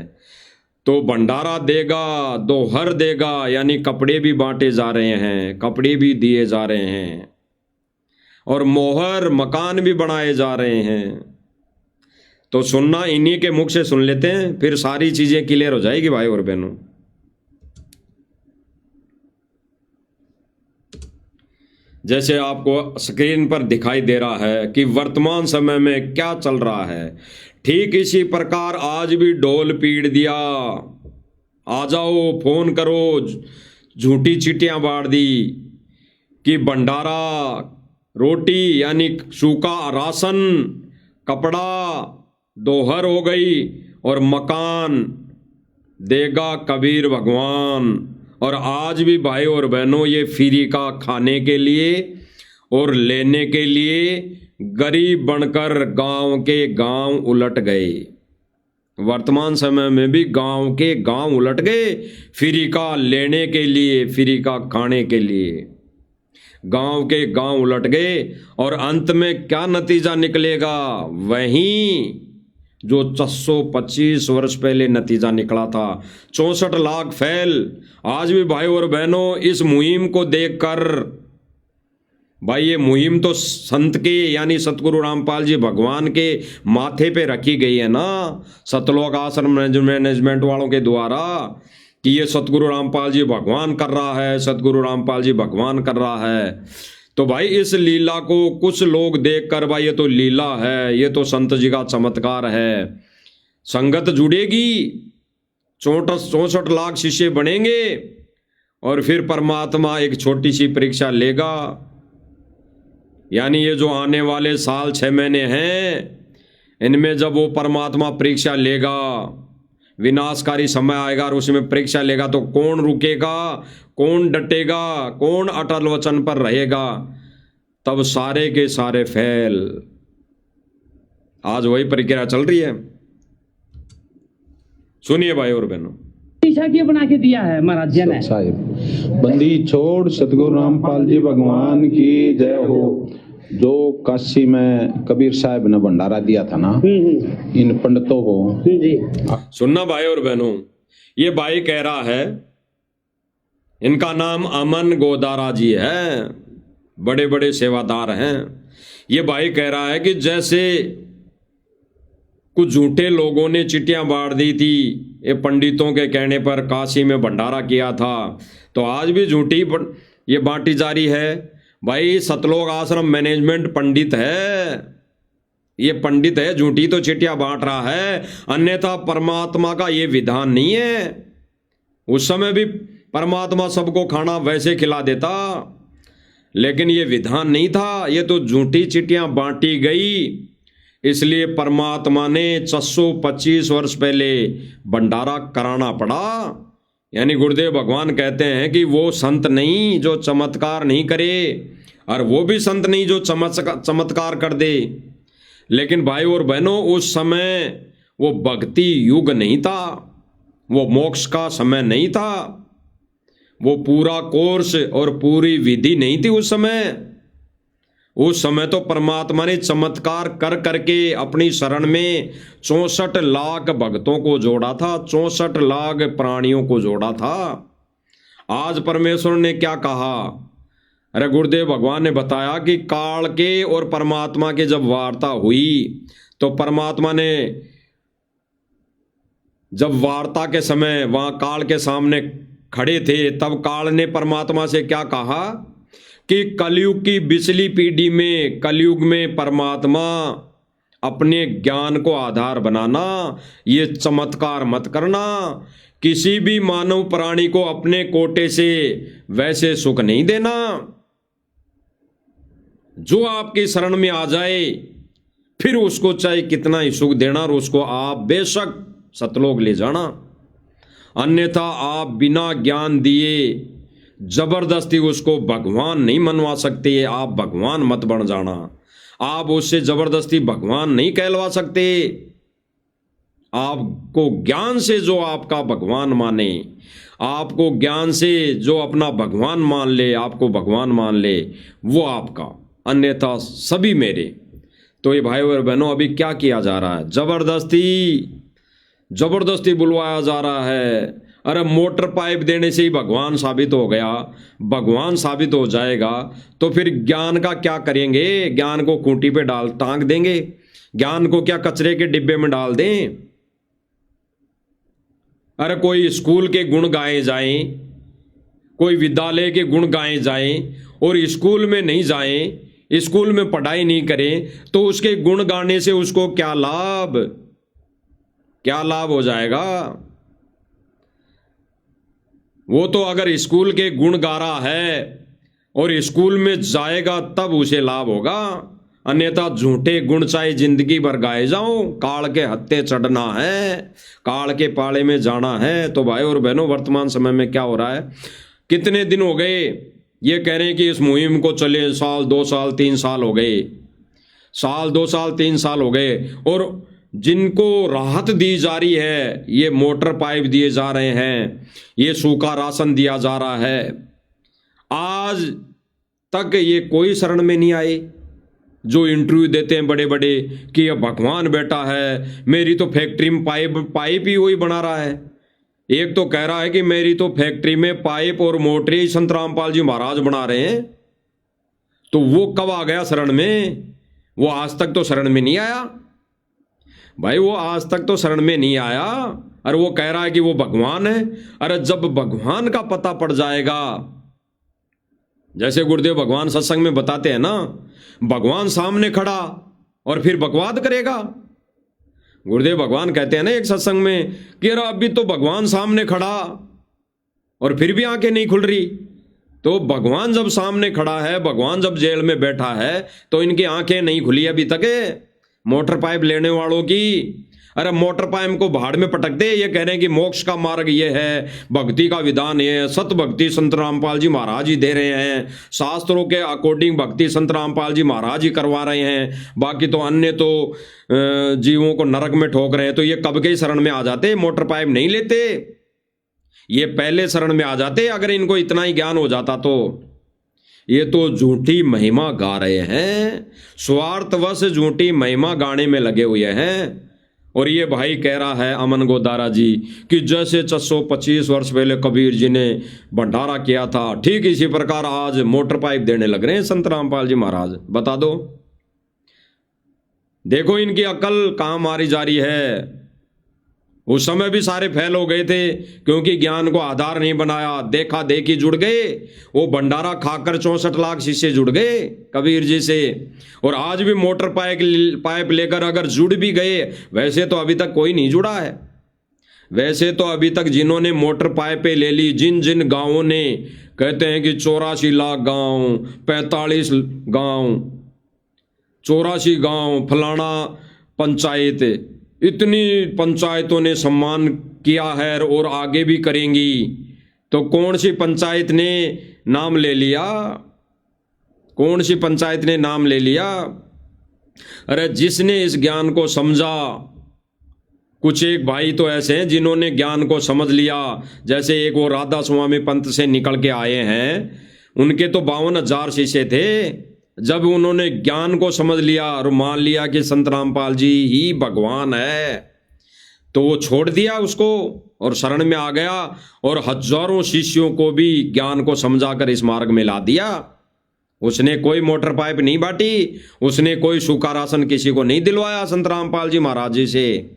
S1: तो भंडारा देगा, दोहर देगा, यानी कपड़े भी बांटे जा रहे हैं, कपड़े भी दिए जा रहे हैं, और मोहर मकान भी बनाए जा रहे हैं। तो सुनना इन्हीं के मुख से सुन लेते हैं, फिर सारी चीजें क्लियर हो जाएगी भाई और बहनों। जैसे आपको स्क्रीन पर दिखाई दे रहा है कि वर्तमान समय में क्या चल रहा है, ठीक इसी प्रकार आज भी ढोल पीट दिया, आ जाओ फोन करो, झूठी चिट्ठियां बांट दी कि भंडारा, रोटी यानी सूखा राशन, कपड़ा दोहर हो गई, और मकान देगा कबीर भगवान। और आज भी भाई और बहनों ये फ्री का खाने के लिए और लेने के लिए गरीब बनकर गांव के गांव उलट गए। वर्तमान समय में भी गांव के गांव उलट गए फ्री का लेने के लिए, फ्री का खाने के लिए गांव के गांव उलट गए। और अंत में क्या नतीजा निकलेगा, वहीं जो 625 वर्ष पहले नतीजा निकला था, 64 लाख फैल। आज भी भाई और बहनों इस मुहिम को देखकर, भाई ये मुहिम तो संत के यानी सतगुरु रामपाल जी भगवान के माथे पे रखी गई है ना, सतलोक आश्रम मैनेजमेंट वालों के द्वारा, कि ये सतगुरु रामपाल जी भगवान कर रहा है, सतगुरु रामपाल जी भगवान कर रहा है। तो भाई इस लीला को कुछ लोग देखकर, भाई ये तो लीला है, ये तो संत जी का चमत्कार है, संगत जुड़ेगी, 64 लाख शिष्य बनेंगे, और फिर परमात्मा एक छोटी सी परीक्षा लेगा। यानी ये जो आने वाले साल 6 महीने हैं, इनमें जब वो परमात्मा परीक्षा लेगा, विनाशकारी समय आएगा और उसमें परीक्षा लेगा, तो कौन रुकेगा, कौन डटेगा, कौन अटल वचन पर रहेगा, तब सारे के सारे फेल। आज वही प्रक्रिया चल रही है, सुनिए भाई और बहनों।
S2: शीशा क्यों बना के दिया है महाराज जी ने?
S4: साहिब बंदी छोड़ सतगुरु रामपाल जी भगवान की जय हो। जो काशी में कबीर साहब ने भंडारा दिया था ना इन पंडितों को,
S2: जी
S1: सुनना भाई और बहनों, ये भाई कह रहा है, इनका नाम अमन गोदारा जी है, बड़े बड़े सेवादार हैं। ये भाई कह रहा है कि जैसे कुछ झूठे लोगों ने चिट्ठियां बांट दी थी, ये पंडितों के कहने पर काशी में भंडारा किया था, तो आज भी झूठी ये बांटी जा रही है। भाई सतलोक आश्रम मैनेजमेंट पंडित है, ये पंडित है, झूठी तो चिट्ठियां बांट रहा है, अन्यथा परमात्मा का ये विधान नहीं है। उस समय भी परमात्मा सबको खाना वैसे खिला देता, लेकिन ये विधान नहीं था, ये तो झूठी चिट्ठियां बांटी गई, इसलिए परमात्मा ने 625 वर्ष पहले भंडारा कराना पड़ा। यानी गुरुदेव भगवान कहते हैं कि वो संत नहीं जो चमत्कार नहीं करे, और वो भी संत नहीं जो चमत्कार कर दे। लेकिन भाई और बहनों उस समय वो भक्ति युग नहीं था, वो मोक्ष का समय नहीं था, वो पूरा कोर्स और पूरी विधि नहीं थी उस समय। उस समय तो परमात्मा ने चमत्कार कर करके अपनी शरण में 64 लाख भक्तों को जोड़ा था, 64 लाख प्राणियों को जोड़ा था। आज परमेश्वर ने क्या कहा, अरे गुरुदेव भगवान ने बताया कि काल के और परमात्मा के जब वार्ता हुई, तो परमात्मा ने जब वार्ता के समय वहां काल के सामने खड़े थे, तब काल ने परमात्मा से क्या कहा कि कलयुग की बिचली पीढ़ी में, कलयुग में परमात्मा अपने ज्ञान को आधार बनाना, ये चमत्कार मत करना, किसी भी मानव प्राणी को अपने कोटे से वैसे सुख नहीं देना। जो आपकी शरण में आ जाए फिर उसको चाहे कितना ही सुख देना, और उसको आप बेशक सतलोक ले जाना, अन्यथा आप बिना ज्ञान दिए जबरदस्ती उसको भगवान नहीं मनवा सकते। आप भगवान मत बन जाना, आप उससे जबरदस्ती भगवान नहीं कहलवा सकते। आपको ज्ञान से जो आपका भगवान माने, आपको ज्ञान से जो अपना भगवान मान ले, आपको भगवान मान ले, वो आपका अन्यथा सभी मेरे। तो ये भाई और बहनों, अभी क्या किया जा रहा है? जबरदस्ती बुलवाया जा रहा है। अरे मोटर पाइप देने से ही भगवान साबित हो गया, भगवान साबित हो जाएगा तो फिर ज्ञान का क्या करेंगे? ज्ञान को खूंटी पे डाल टांग देंगे? ज्ञान को क्या कचरे के डिब्बे में डाल दें? अरे कोई स्कूल के गुण गाए जाएं, कोई विद्यालय के गुण गाए जाएं और स्कूल में नहीं जाएं, स्कूल में पढ़ाई नहीं करें तो उसके गुण गाने से उसको क्या लाभ हो जाएगा? वो तो अगर स्कूल के गुण गा रहा है और स्कूल में जाएगा तब उसे लाभ होगा, अन्यथा झूठे गुण चाहे जिंदगी भर गाए जाओ, काल के हत्थे चढ़ना है, काल के पाले में जाना है। तो भाई और बहनों, वर्तमान समय में क्या हो रहा है? कितने दिन हो गए ये कह रहे हैं कि इस मुहिम को चले, साल 2 साल 3 साल हो गए, साल 2 साल 3 साल हो गए, और जिनको राहत दी जा रही है, ये मोटर पाइप दिए जा रहे हैं, ये सूखा राशन दिया जा रहा है, आज तक ये कोई शरण में नहीं आए। जो इंटरव्यू देते हैं बड़े बड़े कि ये भगवान बेटा है, मेरी तो फैक्ट्री में पाइप ही वही बना रहा है। एक तो कह रहा है कि मेरी तो फैक्ट्री में पाइप और मोटरें संत रामपाल जी महाराज बना रहे हैं। तो वो कब आ गया शरण में? वो आज तक तो शरण में नहीं आया भाई, वो आज तक तो शरण में नहीं आया। और वो कह रहा है कि वो भगवान है। अरे जब भगवान का पता पड़ जाएगा, जैसे गुरुदेव भगवान सत्संग में बताते हैं ना, भगवान सामने खड़ा और फिर बकवाद करेगा। गुरुदेव भगवान कहते हैं ना एक सत्संग में कि अरे अभी तो भगवान सामने खड़ा और फिर भी आंखें नहीं खुल रही। तो भगवान जब सामने खड़ा है, भगवान जब जेल में बैठा है, तो इनकी आंखें नहीं खुली अभी तक है मोटर पाइप लेने वालों की। अरे मोटर पाइप को भाड़ में पटक दे। ये कह रहे हैं कि मोक्ष का मार्ग ये है, भक्ति का विधान ये है, सत भक्ति संत रामपाल जी महाराज ही दे रहे हैं, शास्त्रों के अकॉर्डिंग भक्ति संत रामपाल जी महाराज ही करवा रहे हैं, बाकी तो अन्य तो जीवों को नरक में ठोक रहे हैं। तो ये कब के शरण में आ जाते, मोटर पाइप नहीं लेते, ये पहले शरण में आ जाते अगर इनको इतना ही ज्ञान हो जाता। तो ये तो झूठी महिमा गा रहे हैं, स्वार्थवश झूठी महिमा गाने में लगे हुए हैं। और ये भाई कह रहा है अमन गोदारा जी कि जैसे 625 वर्ष पहले कबीर जी ने भंडारा किया था, ठीक इसी प्रकार आज मोटर पाइप देने लग रहे हैं संत रामपाल जी महाराज। बता दो, देखो इनकी अकल कहां मारी जा रही है। उस समय भी सारे फेल हो गए थे क्योंकि ज्ञान को आधार नहीं बनाया, देखा देखी जुड़ गए। वो भंडारा खाकर 64 लाख शिष्य जुड़ गए कबीर जी से। और आज भी मोटर पाइप लेकर अगर जुड़ भी गए, वैसे तो अभी तक कोई नहीं जुड़ा है। वैसे तो अभी तक जिन्होंने मोटर पाइपें ले ली, जिन जिन गांवों ने, कहते हैं कि 84 लाख गांव, 45 गांव, 84 गांव, फलाना पंचायत, इतनी पंचायतों ने सम्मान किया है और आगे भी करेंगी। तो कौन सी पंचायत ने नाम ले लिया? कौन सी पंचायत ने नाम ले लिया? अरे जिसने इस ज्ञान को समझा, कुछ एक भाई तो ऐसे हैं जिन्होंने ज्ञान को समझ लिया, जैसे एक वो राधा स्वामी पंथ से निकल के आए हैं, उनके तो 52,000 शिष्य थे। जब उन्होंने ज्ञान को समझ लिया और मान लिया कि संत रामपाल जी ही भगवान है, तो वो छोड़ दिया उसको और शरण में आ गया और हजारों शिष्यों को भी ज्ञान को समझाकर इस मार्ग में ला दिया। उसने कोई मोटर पाइप नहीं बांटी, उसने कोई सूखा राशन किसी को नहीं दिलवाया संत रामपाल जी महाराज जी से।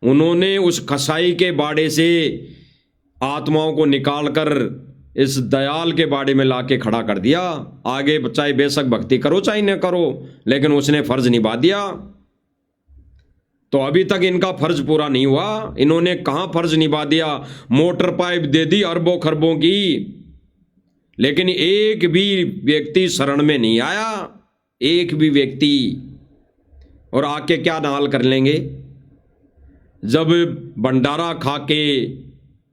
S1: उन्होंने उस कसाई के बाड़े से आत्माओं को निकालकर इस दयाल के बाड़े में लाके खड़ा कर दिया। आगे चाहे बेशक भक्ति करो चाहे न करो, लेकिन उसने फर्ज निभा दिया। तो अभी तक इनका फर्ज पूरा नहीं हुआ। इन्होंने कहां फर्ज निभा दिया? मोटर पाइप दे दी अरबों खरबों की, लेकिन एक भी व्यक्ति शरण में नहीं आया, एक भी व्यक्ति। और आके क्या नाल कर लेंगे? जब भंडारा खा के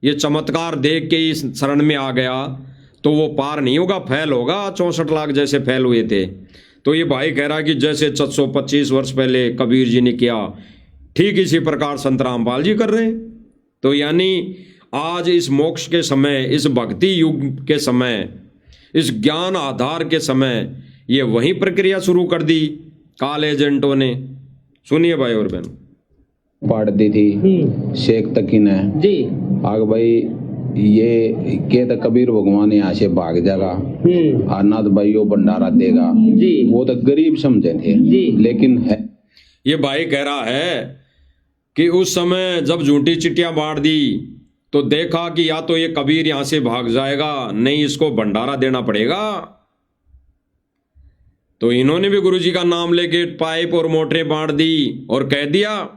S1: ये चमत्कार देख के इस शरण में आ गया तो वो पार नहीं होगा, फेल होगा, 64 लाख जैसे फेल हुए थे। तो ये भाई कह रहा कि जैसे 625 वर्ष पहले कबीर जी ने किया, ठीक इसी प्रकार संत रामपाल जी कर रहे हैं। तो यानी आज इस मोक्ष के समय, इस भक्ति युग के समय, इस ज्ञान आधार के समय, ये वही प्रक्रिया शुरू कर दी काले एजेंटों ने। सुनिए भाई और बहनों।
S4: पाड़ दी थी शेख तकी ने
S2: जी
S4: आग भाई ये के तो कबीर भगवान यहाँ से भाग जाएगा, अनाथ भाई वो भंडारा देगा
S2: जी
S4: वो तो गरीब समझे थे
S2: जी।
S4: लेकिन है
S1: ये भाई कह रहा है कि उस समय जब झूठी चिट्ठियां बांट दी तो देखा कि या तो ये कबीर यहां से भाग जाएगा, नहीं इसको भंडारा देना पड़ेगा। तो इन्होंने भी गुरुजी का नाम लेके पाइप और मोटरें बांट दी और कह दिया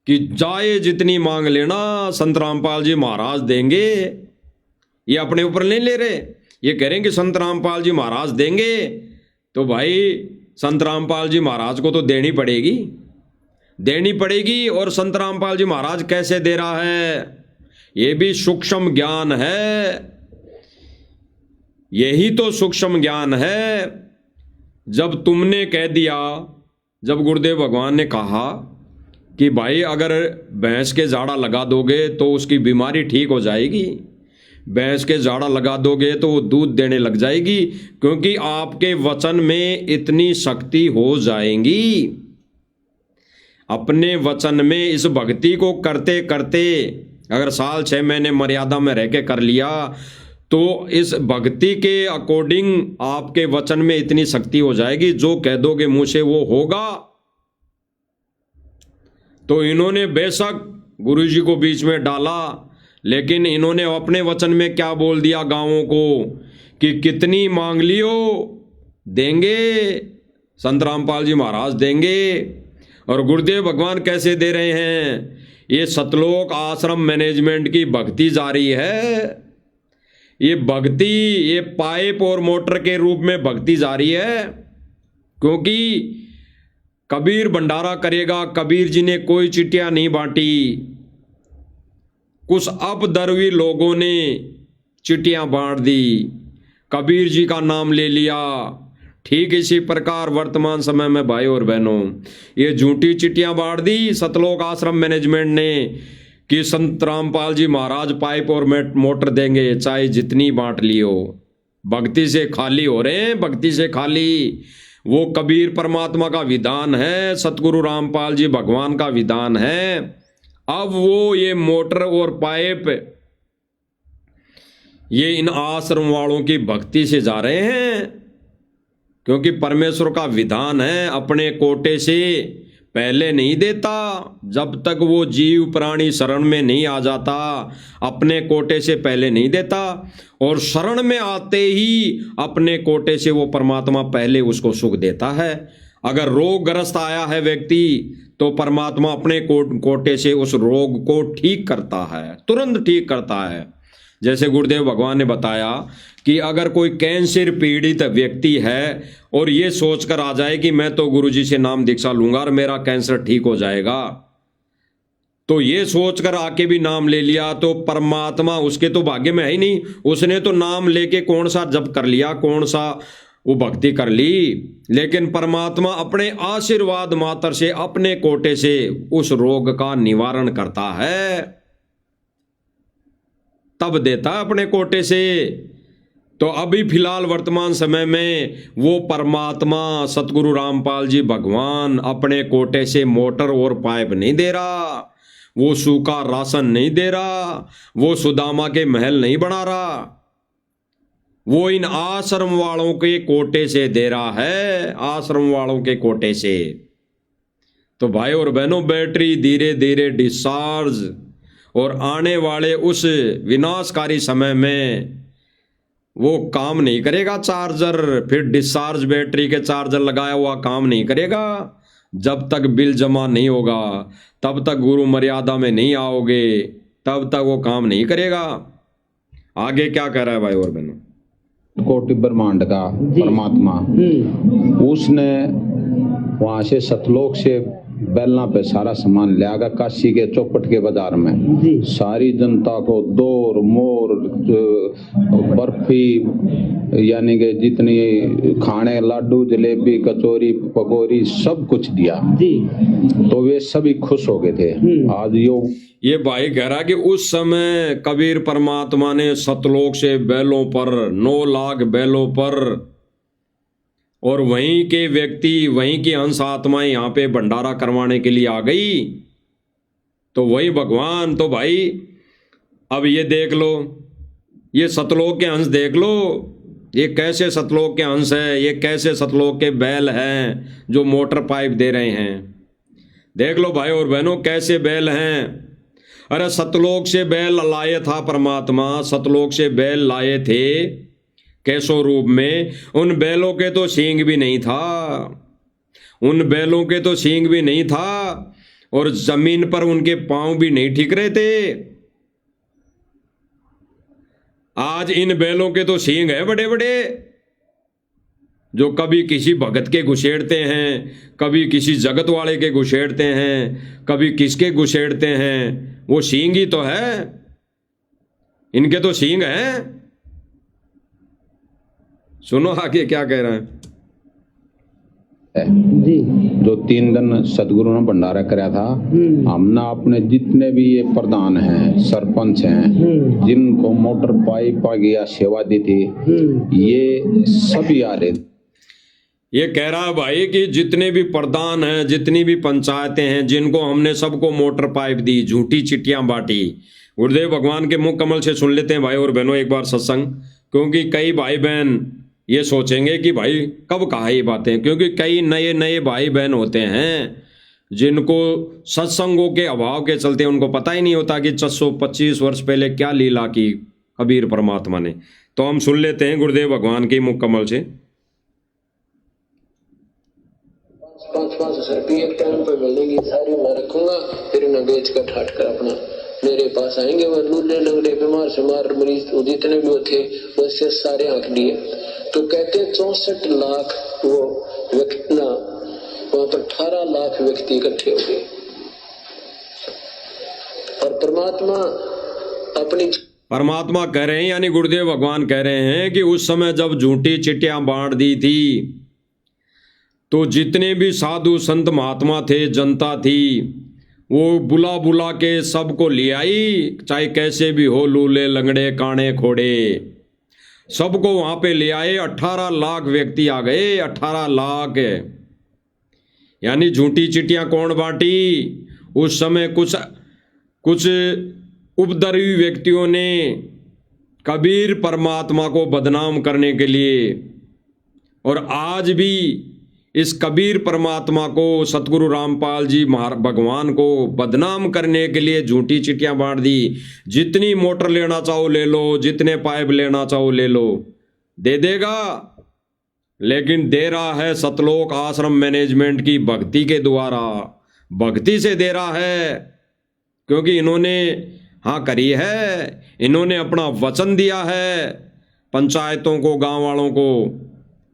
S1: कि जाए जितनी मांग लेना, संत रामपाल जी महाराज देंगे। ये अपने ऊपर नहीं ले रहे, ये कह रहे हैं कि संत रामपाल जी महाराज देंगे। तो भाई संत रामपाल जी महाराज को तो देनी पड़ेगी। और संत रामपाल जी महाराज कैसे दे रहा है, ये भी सूक्ष्म ज्ञान है। यही तो सूक्ष्म ज्ञान है। जब तुमने कह दिया, जब गुरुदेव भगवान ने कहा कि भाई अगर भैंस के जाड़ा लगा दोगे तो उसकी बीमारी ठीक हो जाएगी, भैंस के जाड़ा लगा दोगे तो वो दूध देने लग जाएगी, क्योंकि आपके वचन में इतनी शक्ति हो जाएगी। अपने वचन में इस भक्ति को करते करते अगर साल 6 महीने मर्यादा में रह के कर लिया तो इस भक्ति के अकॉर्डिंग आपके वचन में इतनी शक्ति हो जाएगी, जो कह दोगे मुंह से वो होगा। तो इन्होंने बेशक गुरुजी को बीच में डाला, लेकिन इन्होंने अपने वचन में क्या बोल दिया गांवों को कि कितनी मांग लियो देंगे, संत रामपाल जी महाराज देंगे। और गुरुदेव भगवान कैसे दे रहे हैं, ये सतलोक आश्रम मैनेजमेंट की भक्ति जारी है। ये भक्ति ये पाइप और मोटर के रूप में भक्ति जारी है, क्योंकि कबीर भंडारा करेगा। कबीर जी ने कोई चिट्ठियां नहीं बांटी, कुछ अपदर्वी लोगों ने चिट्ठियां बांट दी, कबीर जी का नाम ले लिया। ठीक इसी प्रकार वर्तमान समय में भाई और बहनों ये झूठी चिट्ठियां बांट दी सतलोक आश्रम मैनेजमेंट ने कि संत रामपाल जी महाराज पाइप और मोटर देंगे, चाहे जितनी बांट लियो। भक्ति से खाली हो रहे हैं, भक्ति से खाली। वो कबीर परमात्मा का विधान है, सतगुरु रामपाल जी भगवान का विधान है। अब वो ये मोटर और पाइप ये इन आश्रम वालों की भक्ति से जा रहे हैं, क्योंकि परमेश्वर का विधान है अपने कोटे से पहले नहीं देता। जब तक वो जीव प्राणी शरण में नहीं आ जाता अपने कोटे से पहले नहीं देता, और शरण में आते ही अपने कोटे से वो परमात्मा पहले उसको सुख देता है। अगर रोगग्रस्त आया है व्यक्ति तो परमात्मा अपने कोटे से उस रोग को ठीक करता है, तुरंत ठीक करता है। जैसे गुरुदेव भगवान ने बताया कि अगर कोई कैंसर पीड़ित व्यक्ति है और ये सोचकर आ जाए कि मैं तो गुरुजी से नाम दीक्षा लूंगा और मेरा कैंसर ठीक हो जाएगा, तो ये सोचकर आके भी नाम ले लिया तो परमात्मा उसके तो भाग्य में है ही नहीं। उसने तो नाम लेके कौन सा जप कर लिया, कौन सा वो भक्ति कर ली, लेकिन परमात्मा अपने आशीर्वाद मात्र से अपने कोटे से उस रोग का निवारण करता है, तब देता अपने कोटे से। तो अभी फिलहाल वर्तमान समय में वो परमात्मा सतगुरु रामपाल जी भगवान अपने कोटे से मोटर और पाइप नहीं दे रहा, वो सूखा राशन नहीं दे रहा, वो सुदामा के महल नहीं बना रहा, वो इन आश्रम वालों के कोटे से दे रहा है, आश्रम वालों के कोटे से। तो भाई और बहनों बैटरी धीरे धीरे डिस्चार्ज, और आने वाले उस विनाशकारी समय में वो काम नहीं करेगा चार्जर, फिर डिस्चार्ज बैटरी के चार्जर लगाया हुआ काम नहीं करेगा। जब तक बिल जमा नहीं होगा, तब तक गुरु मर्यादा में नहीं आओगे, तब तक वो काम नहीं करेगा। आगे क्या कह रहा है भाई और बहनों,
S4: कोटि ब्रह्मांड का परमात्मा उसने वहां से सतलोक से बेलना पे सारा सामान ले आगा काशी के चौपट के बाजार में। सारी जनता को दोर मोर बर्फी यानी कि जितनी खाने लाडू जलेबी कचौरी पकौड़ी सब कुछ दिया जी। तो वे सभी खुश हो गए थे। आज
S1: ये भाई कह रहा कि उस समय कबीर परमात्मा ने सतलोक से बैलों पर 9 लाख बैलों पर और वहीं के व्यक्ति, वहीं की अंश आत्माएं यहाँ पे भंडारा करवाने के लिए आ गई, तो वही भगवान। तो भाई अब ये देख लो, ये सतलोक के अंश देख लो, ये कैसे सतलोक के अंश है, ये कैसे सतलोक के बैल हैं जो मोटर पाइप दे रहे हैं। देख लो भाई और बहनों कैसे बैल हैं। अरे सतलोक से बैल लाए था परमात्मा, सतलोक से बैल लाए थे कैसो रूप में। उन बैलों के तो सींग भी नहीं था, उन बैलों के तो सींग भी नहीं था, और जमीन पर उनके पांव भी नहीं ठिक रहे थे। आज इन बैलों के तो सींग है बड़े बड़े, जो कभी किसी भगत के घुसेड़ते हैं, कभी किसी जगत वाले के घुसेड़ते हैं, कभी किसके घुसेड़ते हैं। वो सींग ही तो है, इनके तो सींग हैं। सुनो आगे क्या कह रहा है
S2: जी।
S4: जो 3 दिन सदगुरु ने भंडारा कराया था, हमने अपने जितने भी ये प्रधान हैं, सरपंच हैं, जिनको मोटर पाइप आ गया सेवा दी थी, ये सभी आ रहे।
S1: ये कह रहा है भाई कि जितने भी प्रधान हैं, जितनी भी पंचायतें हैं, जिनको हमने सबको मोटर पाइप दी, झूठी चिट्ठियां बांटी। गुरुदेव भगवान के मुख कमल से सुन लेते हैं भाई और बहनों एक बार सत्संग, क्योंकि कई भाई बहन ये सोचेंगे कि भाई कब कहा ये बातें, क्योंकि कई नए नए भाई बहन होते हैं जिनको सत्संगों के अभाव के चलते उनको पता ही नहीं होता कि 625 वर्ष पहले क्या लीला की कबीर परमात्मा ने। तो हम सुन लेते हैं गुरुदेव भगवान के मुख कमल से।
S5: 5-5 रुपये एक टाइम पे मिलेगी, सारी मैं रखूंगा, फिर उन्हें बेच कर ठाट कर अपना मेरे पास आएंगे। वह लूले लंगड़े बीमार शुमार मरीज जितने भी थे वैसे सारे आंख लिए। तो कहते हैं 64 लाख वो व्यक्ति ना, वहां पर 18 लाख व्यक्ति इकट्ठे हो गए, और
S1: परमात्मा कह रहे हैं, यानी गुरुदेव भगवान कह रहे हैं कि उस समय जब झूठी चिट्ठियां बांट दी थी, तो जितने भी साधु संत महात्मा थे, जनता थी, वो बुला बुला के सबको ले आई, चाहे कैसे भी हो, लूले लंगड़े काणे खोड़े, सबको वहां पे ले आए। 18 लाख व्यक्ति आ गए, 18 लाख। यानी झूठी चिट्ठियां कौन बांटी? उस समय कुछ उपद्रवी व्यक्तियों ने कबीर परमात्मा को बदनाम करने के लिए, और आज भी इस कबीर परमात्मा को, सतगुरु रामपाल जी भगवान को बदनाम करने के लिए झूठी चिट्ठियां बांट दी। जितनी मोटर लेना चाहो ले लो, जितने पाइप लेना चाहो ले लो, दे देगा, लेकिन दे रहा है सतलोक आश्रम मैनेजमेंट की भक्ति के द्वारा, भक्ति से दे रहा है, क्योंकि इन्होंने हाँ करी है, इन्होंने अपना वचन दिया है पंचायतों को, गांव वालों को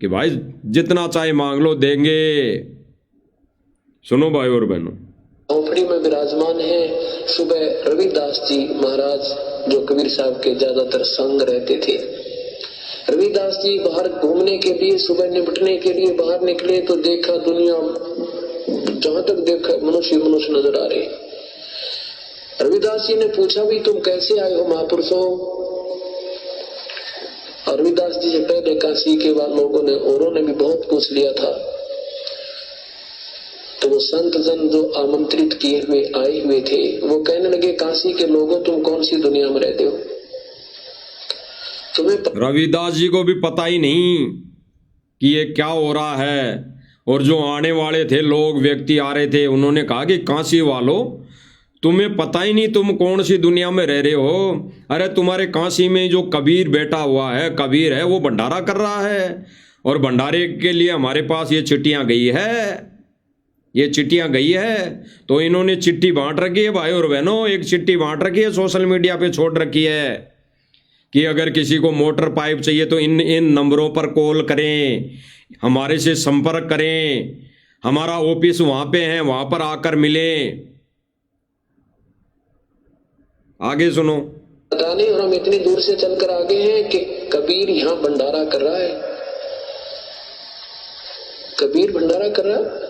S1: कि भाई जितना चाहे मांग लो, देंगे। सुनो भाई और बहनों,
S5: झोपड़ी में विराजमान है। सुबह रविदास जी महाराज जो कबीर साहब के ज्यादातर संग रहते थे, रविदास जी बाहर घूमने के लिए, सुबह निपटने के लिए बाहर निकले तो देखा दुनिया, जहां तक देखा मनुष्य मनुष्य नजर आ रहे। रविदास जी ने पूछा भी तुम कैसे आए हो महापुरुषों? और रविदास जी से पहले काशी के लोगों ने, औरों ने भी बहुत पूछ लिया था। तो वो संत जन जो आमंत्रित किए हुए आए हुए थे, वो कहने लगे काशी के लोगों तुम कौन सी दुनिया में रहते हो? तुम्हें
S1: रविदास जी को भी पता ही नहीं कि ये क्या हो रहा है। और जो आने वाले थे लोग, व्यक्ति आ रहे थे, उन्होंने कहा कि काशी वालों तुम्हें पता ही नहीं तुम कौन सी दुनिया में रह रहे हो। अरे तुम्हारे काशी में जो कबीर बैठा हुआ है, कबीर है, वो भंडारा कर रहा है, और भंडारे के लिए हमारे पास ये चिट्ठियां गई है, ये चिट्ठियां गई है। तो इन्होंने चिट्ठी बांट रखी है भाई और बहनों, एक चिट्ठी बांट रखी है, सोशल मीडिया पे छोड़ रखी है कि अगर किसी को मोटर पाइप चाहिए तो इन नंबरों पर कॉल करें, हमारे से संपर्क करें, हमारा ऑफिस वहां पे है, वहां पर आकर मिले। आगे सुनो।
S5: पता नहीं, और हम इतनी दूर से चलकर आ गए हैं कि कबीर यहाँ भंडारा कर रहा है, कबीर भंडारा कर रहा है।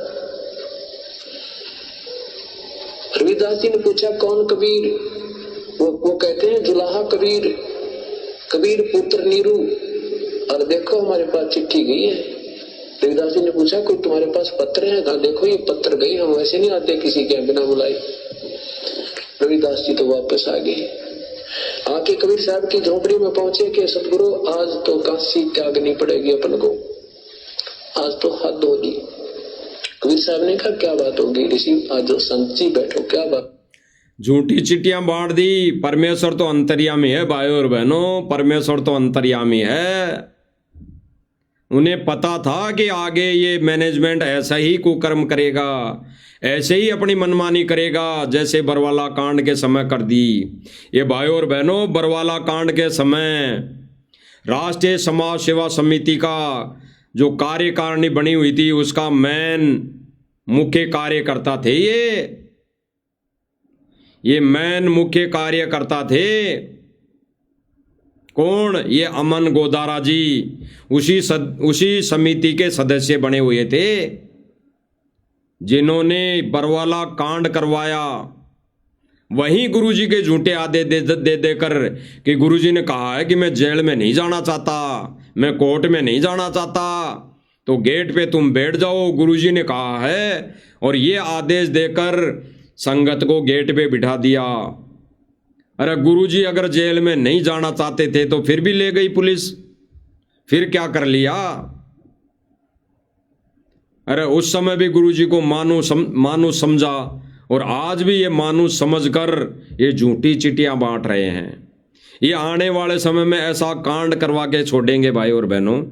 S5: रविदास जी ने पूछा कौन कबीर? वो कहते हैं जुलाहा कबीर, कबीर पुत्र नीरू। और देखो हमारे पास चिट्ठी गई है, रविदास जी ने पूछा कोई तुम्हारे पास पत्र है? कहा देखो ये पत्र गई, हम वैसे नहीं आते किसी के बिना बुलाए। रविदास जी तो वापस आ गए। आके कबीर साहब की झोपड़ी में पहुंचे कि सतगुरु आज तो काशी त्यागनी पड़ेगी अपन को, आज तो हद होगी। कबीर साहब ने कहा क्या बात होगी ऋषि? आज जो संत जी बैठो, क्या बात?
S1: झूठी चिट्ठियां बांट दी। परमेश्वर तो अंतर्यामी है भाइयों और बहनों, परमेश्वर तो अंतर्यामी है। उन्हें पता था कि आगे ये मैनेजमेंट ऐसा ही कुकर्म करेगा, ऐसे ही अपनी मनमानी करेगा जैसे बरवाला कांड के समय कर दी। ये भाइयों और बहनों, बरवाला कांड के समय राष्ट्रीय समाज सेवा समिति का जो कार्यकारिणी बनी हुई थी उसका मेन मुख्य कार्यकर्ता थे ये मेन मुख्य कार्यकर्ता थे। कौन? ये अमन गोदारा जी उसी समिति के सदस्य बने हुए थे जिन्होंने बरवाला कांड करवाया। वहीं गुरुजी के झूठे आदे दे देकर कि गुरुजी ने कहा है कि मैं जेल में नहीं जाना चाहता, मैं कोर्ट में नहीं जाना चाहता, तो गेट पे तुम बैठ जाओ, गुरुजी ने कहा है। और ये आदेश देकर संगत को गेट पे बिठा दिया। अरे गुरुजी अगर जेल में नहीं जाना चाहते थे तो फिर भी ले गई पुलिस, फिर क्या कर लिया? अरे उस समय भी गुरुजी को मानुस समझा और आज भी ये मानुस समझकर ये झूठी चिट्ठियां बांट रहे हैं। ये आने वाले समय में ऐसा कांड करवा के छोड़ेंगे भाई और बहनों।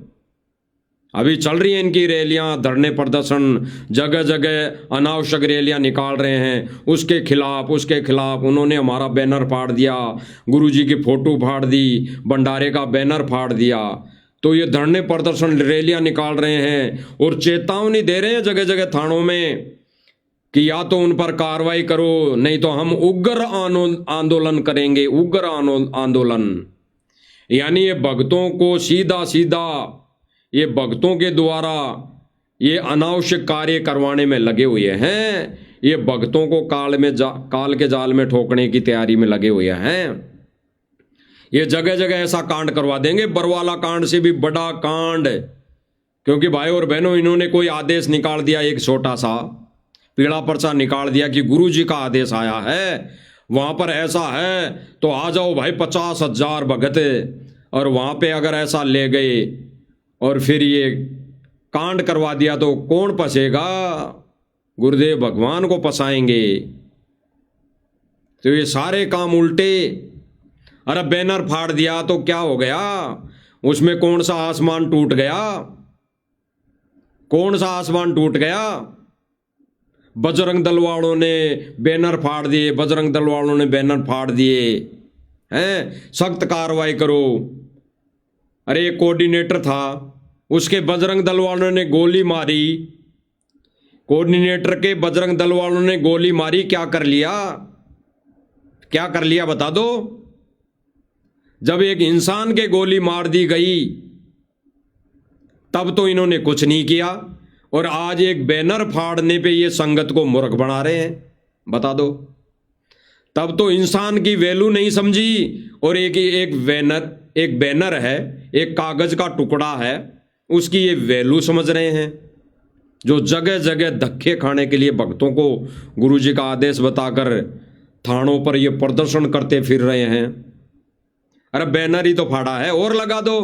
S1: अभी चल रही हैं इनकी रैलियां, धरने प्रदर्शन, जगह जगह अनावश्यक रैलियां निकाल रहे हैं उसके खिलाफ। उन्होंने हमारा बैनर फाड़ दिया, गुरुजी की फोटो फाड़ दी, भंडारे का बैनर फाड़ दिया। तो ये धरने प्रदर्शन रैलियां निकाल रहे हैं और चेतावनी दे रहे हैं जगह जगह थानों में कि या तो उन पर कार्रवाई करो, नहीं तो हम उग्र आंदोलन करेंगे, उग्र आंदोलन। यानी ये भक्तों को सीधा ये भक्तों के द्वारा ये अनावश्यक कार्य करवाने में लगे हुए हैं। ये भक्तों को काल के जाल में ठोकने की तैयारी में लगे हुए हैं। ये जगह जगह ऐसा कांड करवा देंगे, बरवाला कांड से भी बड़ा कांड। क्योंकि भाई और बहनों, इन्होंने कोई आदेश निकाल दिया, एक छोटा सा पीला पर्चा निकाल दिया कि गुरुजी का आदेश आया है, वहां पर ऐसा है तो आ जाओ भाई 50,000 भगत। और वहां पे अगर ऐसा ले गए और फिर ये कांड करवा दिया तो कौन फंसेगा? गुरुदेव भगवान को फंसाएंगे। तो ये सारे काम उल्टे। अरे बैनर फाड़ दिया तो क्या हो गया? उसमें कौन सा आसमान टूट गया? कौन सा आसमान टूट गया? बजरंग दल वालों ने बैनर फाड़ दिए, बजरंग दल वालों ने बैनर फाड़ दिए हैं, सख्त कार्रवाई करो। अरे एक कोऑर्डिनेटर था, उसके बजरंग दल वालों ने गोली मारी, कोऑर्डिनेटर के बजरंग दल वालों ने गोली मारी, क्या कर लिया? क्या कर लिया बता दो? जब एक इंसान के गोली मार दी गई तब तो इन्होंने कुछ नहीं किया, और आज एक बैनर फाड़ने पे ये संगत को मूर्ख बना रहे हैं। बता दो, तब तो इंसान की वैल्यू नहीं समझी, और एक बैनर है, एक कागज का टुकड़ा है, उसकी ये वैल्यू समझ रहे हैं। जो जगह जगह धक्के खाने के लिए भक्तों को गुरुजी का आदेश बताकर थानों पर ये प्रदर्शन करते फिर रहे हैं। अरे बैनर ही तो फाड़ा है, और लगा दो।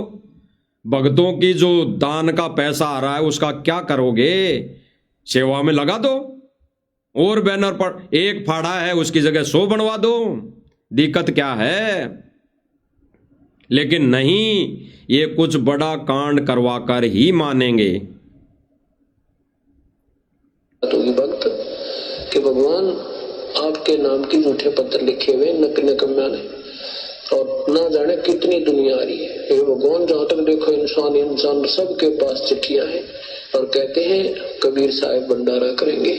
S1: भक्तों की जो दान का पैसा आ रहा है उसका क्या करोगे? सेवा में लगा दो। और बैनर पर एक फाड़ा है उसकी जगह 100 बनवा दो, दिक्कत क्या है? लेकिन नहीं, ये कुछ बड़ा कांड करवाकर ही मानेंगे।
S5: भक्त कि भगवान आपके नाम की झूठे पत्र लिखे हुए नकम्या ने, और ना जाने कितनी दुनिया आ रही है। ये भगवान जहां तक देखो इंसान सबके पास चिट्ठियां हैं, और कहते हैं कबीर साहब भंडारा करेंगे।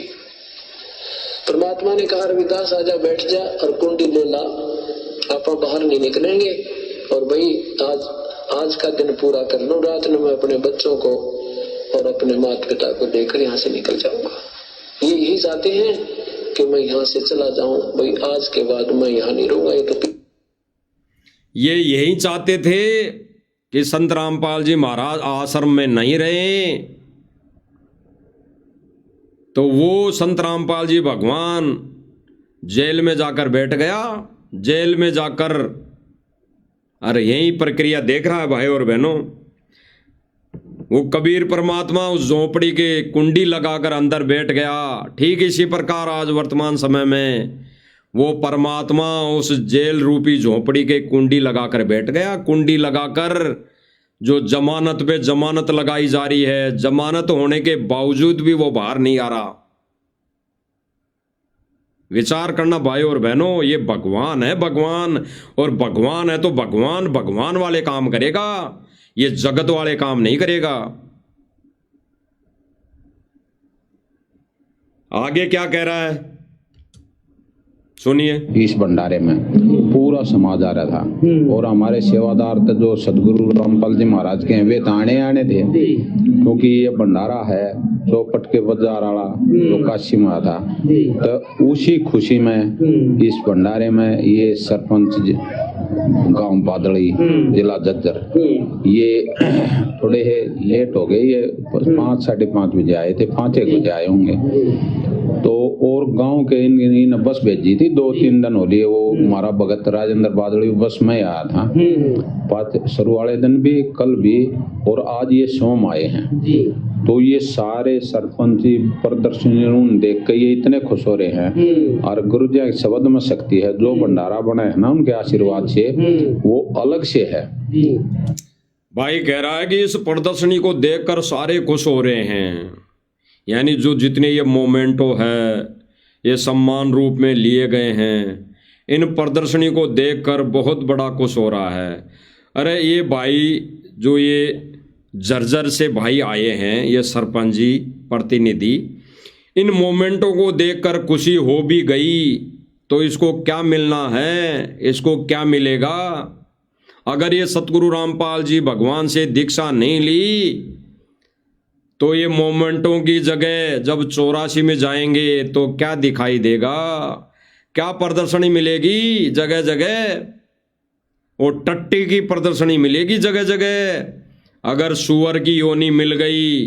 S5: परमात्मा ने कहा रविदास आजा बैठ जा और कुंडी ले ला, आप बाहर नहीं निकलेंगे, और भाई आज का दिन पूरा कर लो, रात में मैं अपने बच्चों को और अपने माता पिता को लेकर यहाँ से निकल जाऊंगा। ये यही चाहते हैं कि मैं यहाँ से चला जाऊं, भाई आज के बाद मैं यहाँ नहीं रहूंगा।
S1: ये यही चाहते थे कि संत रामपाल जी महाराज आश्रम में नहीं रहे, तो वो संत रामपाल जी भगवान जेल में जाकर बैठ गया। जेल में जाकर अरे यही प्रक्रिया देख रहा है भाई और बहनों। वो कबीर परमात्मा उस झोपड़ी के कुंडी लगाकर अंदर बैठ गया। ठीक इसी प्रकार आज वर्तमान समय में वो परमात्मा उस जेल रूपी झोपड़ी के कुंडी लगाकर बैठ गया। कुंडी लगाकर जो जमानत पे जमानत लगाई जा रही है, जमानत होने के बावजूद भी वो बाहर नहीं आ रहा। विचार करना भाई और बहनों, ये भगवान है भगवान, और भगवान है तो भगवान भगवान वाले काम करेगा, ये जगत वाले काम नहीं करेगा। आगे क्या कह रहा है सुनिए।
S4: इस भंडारे में पूरा समाज आ रहा था और हमारे सेवादार तो जो सदगुरु रामपाल जी महाराज के हैं वे तो आने थे, क्योंकि ये भंडारा है चौपट के बाजार वाला जो काशी में था। तो उसी खुशी में इस भंडारे में ये सरपंच गांव बादड़ी जिला झज्जर ये थोड़े लेट हो गए, ये 5 साढ़े 5 बजे आए थे, 5 एक बजे आए होंगे। तो और गांव के इन बस भेजी थी, 2-3 दिन हो लिए वो हमारा भगत राजेंद्र बादड़ी बस में आया था। शुरू वाले दिन भी, कल भी और आज ये सोम आए हैं। तो ये सारे सरपंच प्रदर्शन देख के ये इतने खुश हो रहे हैं। और गुरु जी के शब्द में शक्ति है, जो भंडारा बना है ना उनके आशीर्वाद से वो अलग से है।
S1: भाई कह रहा है कि इस प्रदर्शनी को देखकर सारे खुश हो रहे हैं, यानी जो जितने ये मोमेंटो है ये सम्मान रूप में लिए गए हैं, इन प्रदर्शनी को देखकर बहुत बड़ा खुश हो रहा है। अरे ये भाई जो ये जर्जर से भाई आए हैं, ये सरपंच जी प्रतिनिधि, इन मोमेंटों को देखकर खुशी हो भी गई तो इसको क्या मिलना है, इसको क्या मिलेगा। अगर ये सतगुरु रामपाल जी भगवान से दीक्षा नहीं ली तो ये मोमेंटों की जगह जब 84 में जाएंगे तो क्या दिखाई देगा, क्या प्रदर्शनी मिलेगी जगह जगह, और टट्टी की प्रदर्शनी मिलेगी जगह जगह। अगर सुअर की योनी मिल गई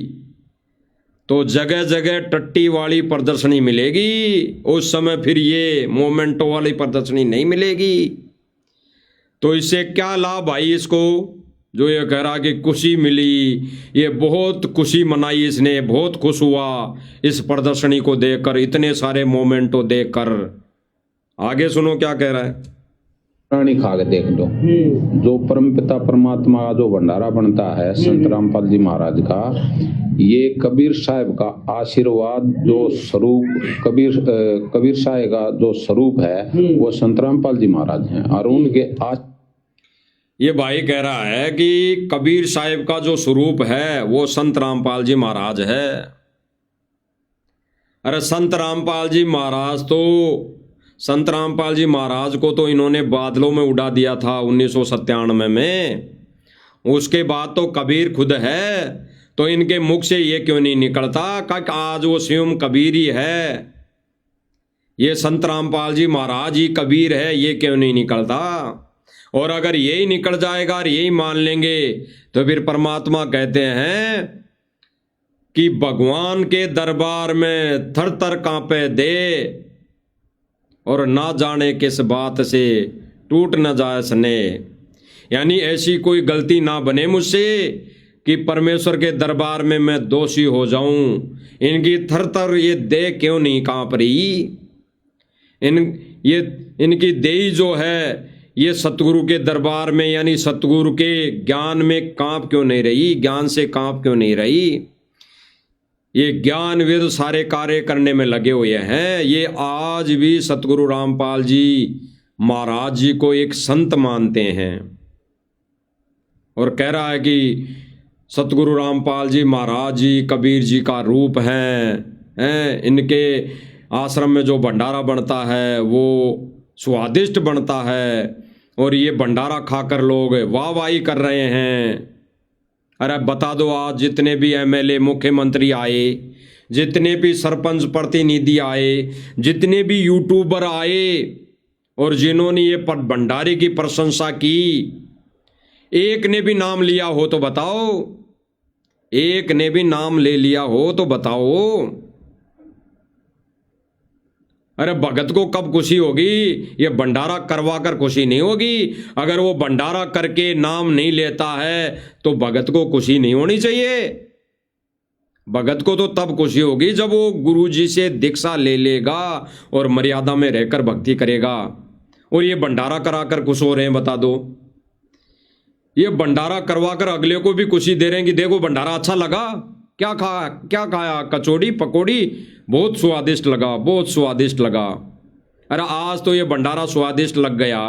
S1: तो जगह जगह टट्टी वाली प्रदर्शनी मिलेगी, उस समय फिर ये मोमेंटो वाली प्रदर्शनी नहीं मिलेगी। तो इससे क्या लाभ भाई इसको, जो ये कह रहा कि खुशी मिली, ये बहुत खुशी मनाई इसने, बहुत खुश हुआ इस प्रदर्शनी को देखकर, इतने सारे मोमेंटो देखकर। आगे सुनो क्या कह रहा है।
S4: प्राणी खा के देख लो, जो परम पिता परमात्मा का जो भंडारा बनता है संत रामपाल जी महाराज का, ये कबीर साहब का आशीर्वाद जो स्वरूप, कबीर साहब का जो स्वरूप है वो संत रामपाल जी महाराज हैं। और उनके
S1: ये भाई कह रहा है कि कबीर साहब का जो स्वरूप है वो संत रामपाल जी महाराज है। अरे संत रामपाल जी महाराज तो, संत रामपाल जी महाराज को तो इन्होंने बादलों में उड़ा दिया था 1997 में। उसके बाद तो कबीर खुद है, तो इनके मुख से ये क्यों नहीं निकलता कि आज वो स्वयं कबीर ही है, ये संत रामपाल जी महाराज ही कबीर है, ये क्यों नहीं निकलता। और अगर यही निकल जाएगा और यही मान लेंगे तो फिर परमात्मा कहते हैं कि भगवान के दरबार में थर थर कांपे दे, और ना जाने किस बात से टूट न जाए सने। यानी ऐसी कोई गलती ना बने मुझसे कि परमेश्वर के दरबार में मैं दोषी हो जाऊं। इनकी थर थर ये देह क्यों नहीं कांप रही, इनकी देही जो है ये सतगुरु के दरबार में यानी सतगुरु के ज्ञान में कांप क्यों नहीं रही, ज्ञान से कांप क्यों नहीं रही। ये ज्ञान वेद सारे कार्य करने में लगे हुए हैं। ये आज भी सतगुरु रामपाल जी महाराज जी को एक संत मानते हैं, और कह रहा है कि सतगुरु रामपाल जी महाराज जी कबीर जी का रूप हैं। इनके आश्रम में जो भंडारा बनता है वो स्वादिष्ट बनता है, और ये भंडारा खाकर लोग वाहवाही कर रहे हैं। अरे बता दो, आज जितने भी एमएलए मुख्यमंत्री आए, जितने भी सरपंच प्रतिनिधि आए, जितने भी यूट्यूबर आए और जिन्होंने ये भंडारे की प्रशंसा की, एक ने भी नाम लिया हो तो बताओ, एक ने भी नाम ले लिया हो तो बताओ। अरे भगत को कब खुशी होगी? ये भंडारा करवा कर खुशी नहीं होगी। अगर वो भंडारा करके नाम नहीं लेता है तो भगत को खुशी नहीं होनी चाहिए। भगत को तो तब खुशी होगी जब वो गुरु जी से दीक्षा ले लेगा और मर्यादा में रहकर भक्ति करेगा। और ये भंडारा कराकर खुश हो रहे हैं, बता दो। ये भंडारा करवा कर अगले को भी खुशी दे रहे हैं कि देखो भंडारा अच्छा लगा, क्या खाया? कचौड़ी पकौड़ी, बहुत स्वादिष्ट लगा, बहुत स्वादिष्ट लगा। अरे आज तो ये भंडारा स्वादिष्ट लग गया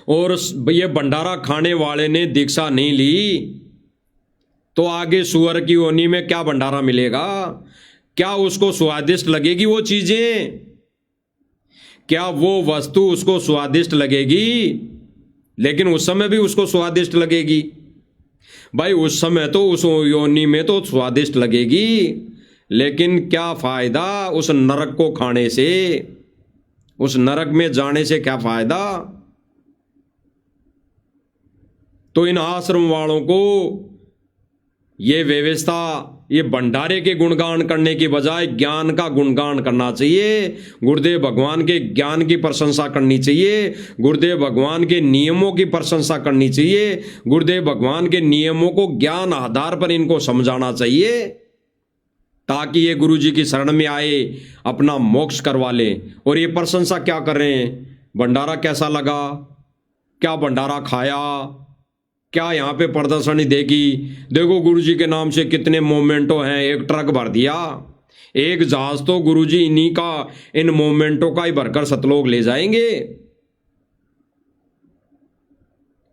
S1: और ये भंडारा खाने वाले ने दीक्षा नहीं ली तो आगे सुअर की योनि में क्या भंडारा मिलेगा? क्या उसको स्वादिष्ट लगेगी वो चीजें? क्या वो वस्तु उसको स्वादिष्ट लगेगी? लेकिन उस समय भी उसको स्वादिष्ट लगेगी भाई, उस समय तो उस योनि में तो स्वादिष्ट लगेगी, लेकिन क्या फायदा उस नरक को खाने से? उस नरक में जाने से क्या फायदा? तो इन आश्रम वालों को ये व्यवस्था, ये भंडारे के गुणगान करने की बजाय ज्ञान का गुणगान करना चाहिए। गुरुदेव भगवान के ज्ञान की प्रशंसा करनी चाहिए, गुरुदेव भगवान के नियमों की प्रशंसा करनी चाहिए, गुरुदेव भगवान के नियमों को ज्ञान आधार पर इनको समझाना चाहिए ताकि ये गुरु जी की शरण में आए, अपना मोक्ष करवा ले। और ये प्रशंसा क्या कर रहे हैं? भंडारा कैसा लगा, क्या भंडारा खाया, क्या यहाँ पे प्रदर्शनी देगी, देखो गुरुजी के नाम से कितने मोमेंटो हैं, एक ट्रक भर दिया। एक जहाज तो गुरुजी इन्हीं का, इन मोमेंटो का ही भरकर सतलोक ले जाएंगे।